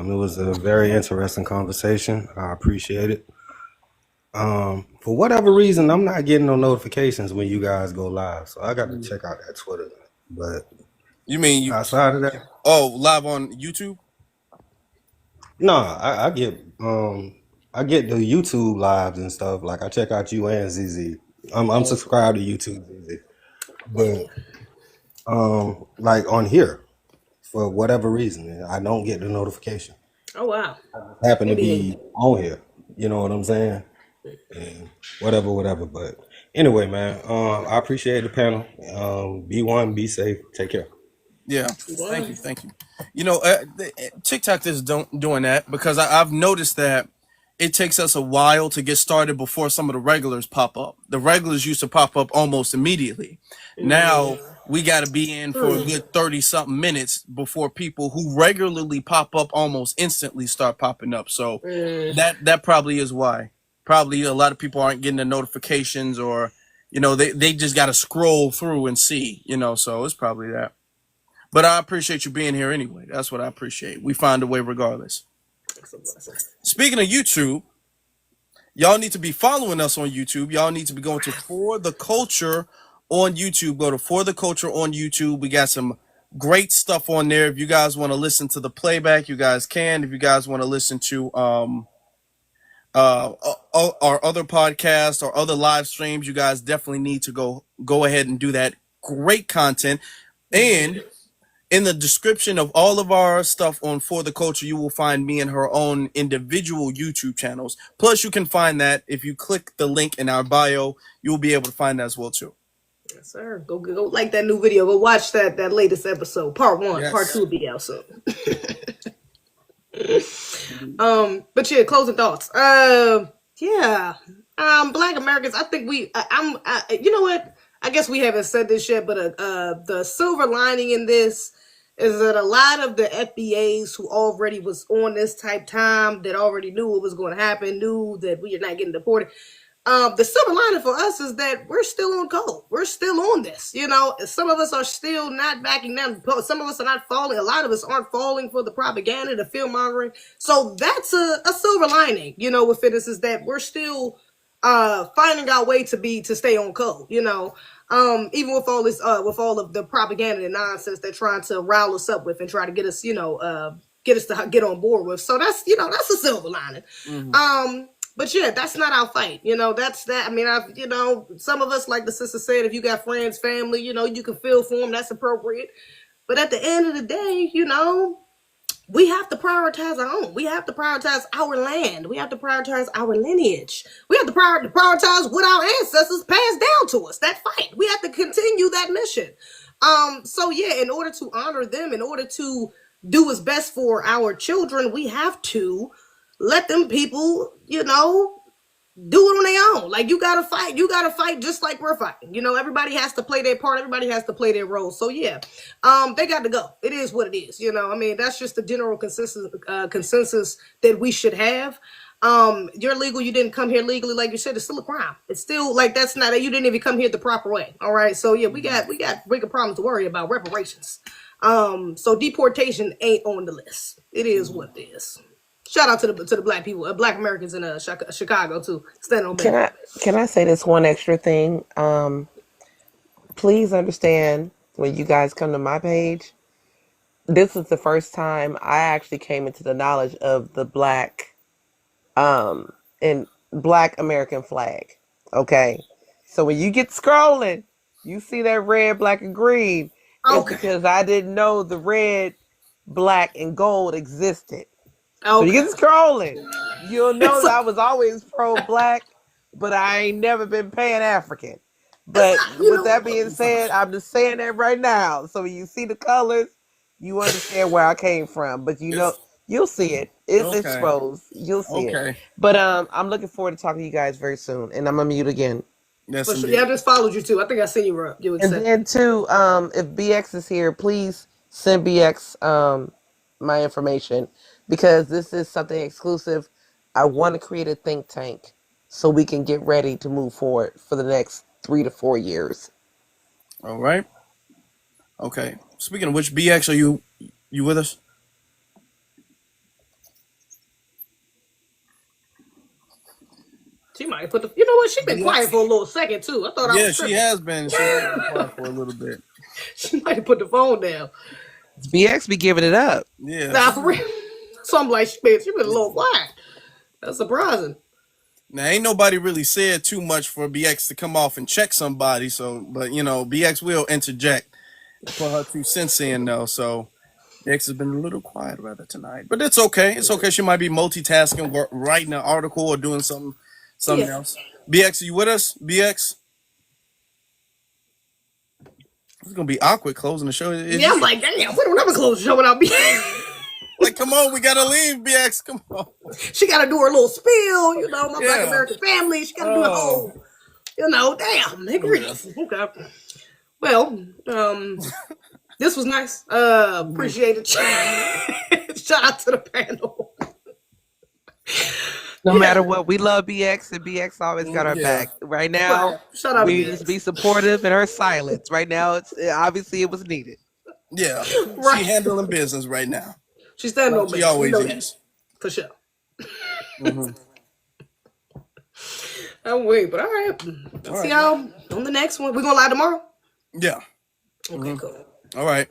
It was a very interesting conversation. I appreciate it. For whatever reason, I'm not getting no notifications when you guys go live, so I got to check out that Twitter. But You mean you? outside of that, Oh, live on YouTube. no, I get the YouTube lives and stuff. Like I check out you and ZZ. I'm subscribed to YouTube, ZZ. But like on here, for whatever reason, I don't get the notification. Oh wow. I happen to Maybe. be on here. You know what I'm saying? And whatever. But anyway, man, I appreciate the panel. Be one, be safe, take care. Yeah, One. thank you. You know, TikTok is doing that because I've noticed that it takes us a while to get started before some of the regulars pop up. The regulars used to pop up almost immediately. Now we got to be in for a good 30 something minutes before people who regularly pop up almost instantly start popping up. So that probably is why. Probably a lot of people aren't getting the notifications, or they just got to scroll through and see. So it's probably that. But I appreciate you being here anyway. That's what I appreciate. We find a way regardless. That's a blessing. Speaking of YouTube, y'all need to be following us on YouTube. Y'all need to be going to For the Culture on YouTube. Go to For the Culture on YouTube. We got some great stuff on there. If you guys want to listen to the playback, you guys can. If you guys want to listen to our other podcasts or other live streams, you guys definitely need to go ahead and do that. Great content. And in the description of all of our stuff on For the Culture, you will find me and her own individual YouTube channels. Plus, you can find that if you click the link in our bio, you will be able to find that as well too. Yes, sir. Go like that new video. Go watch that latest episode, part 1. Yes. Part 2 will be out soon. But yeah, closing thoughts. Yeah, Black Americans, I think you know what? I guess we haven't said this yet, but the silver lining in this is that a lot of the FBAs who already was on this type time, that already knew what was going to happen, knew that we are not getting deported. The silver lining for us is that we're still on code. We're still on this. You know, some of us are still not backing down. Some of us are not falling. A lot of us aren't falling for the propaganda, the fear mongering. So that's a silver lining, you know, with this is that we're still finding our way to stay on code, you know. Even with all this with all of the propaganda and nonsense they're trying to rile us up with and try to get us, you know, get us to get on board with. So that's, you know, that's a silver lining. But yeah, that's not our fight. You know, that's that. I mean, you know, some of us, like the sister said, if you got friends, family, you know, you can feel for them. That's appropriate. But at the end of the day, you know, we have to prioritize our own. We have to prioritize our land. We have to prioritize our lineage. We have to prioritize what our ancestors passed down to us. That fight. We have to continue that mission. So yeah, in order to honor them, in order to do what's best for our children, we have to let them people, you know, do it on their own. Like, you gotta fight just like we're fighting. You know, everybody has to play their part, everybody has to play their role. So yeah, they got to go. It is what it is. You know, I mean, that's just the general consensus that we should have. You're legal, you didn't come here legally, like you said, it's still a crime. It's still like, that's not you didn't even come here the proper way. All right. So yeah, we got bigger problems to worry about, reparations. So deportation ain't on the list. It is what it is. Shout out to the black people, black Americans in Chicago too. Stand on back. Can I say this one extra thing? Please understand, when you guys come to my page, this is the first time I actually came into the knowledge of the black and black American flag. Okay, so when you get scrolling, you see that red, black, and green. It's Okay. because I didn't know the red, black, and gold existed. So you Okay. get scrolling, you'll know It's that I was always pro-black, but I ain't never been pan-African. But not, you with know. that being said, I'm just saying that right now. So when you see the colors, you understand where I came from. But you know, It's you'll see it. It's okay. exposed. You'll see it. Okay. But I'm looking forward to talking to you guys very soon. And I'm gonna mute again. Yes, For sure. Yeah, I indeed. just followed you too. I think I seen you. You And accept. then too, if BX is here, please send BX my information, because this is something exclusive. I want to create a think tank so we can get ready to move forward for the next 3 to 4 years. All right. Okay. Speaking of which, BX, are you with us? She might put the. You know what? She been quiet BX? for a little second too. I thought I Yeah, was she tripping. has been. She has been quiet for a little bit. She might have put the phone down. BX be giving it up. Yeah. Nah, for real. So I'm like, she been a little quiet. That's surprising. Now, ain't nobody really said too much for BX to come off and check somebody. So, but you know, BX will interject, put her 2 cents in though. So, BX has been a little quiet rather tonight, but it's okay. It's okay. She might be multitasking, writing an article or doing something Yeah. else. BX, are you with us? BX, it's gonna be awkward closing the show. Yeah, I'm like, damn, we don't ever close the show without me. Like, come on, we gotta leave, BX. Come on. She got to do her little spiel, you know, my Black Yeah. American family. She got to do the whole, you know, damn, Yeah. okay. Well, this was nice. Appreciate it. Shout out to the panel. No matter what, we love BX, and BX always got our Yeah. back. Right now, Right. Shout out to we BX. just be supportive in her silence. Right now, it's obviously it was needed. Yeah. Right. She handling business right now. She's standing Like on she business. We always know that. is. For sure. Mhm. I'm wait, but all right. I'll All see right. y'all on the next one. We're gonna live tomorrow. Yeah. Okay, cool. All right.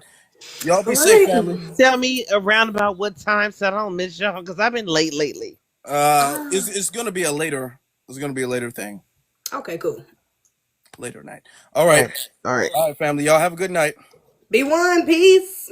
Y'all be All safe, right. family. Tell me around about what time so I don't miss y'all, because I've been late lately. It's gonna be a later. It's gonna be a later thing. Okay, cool. Later night. All right. All right. All right, family. Y'all have a good night. Be one. Peace.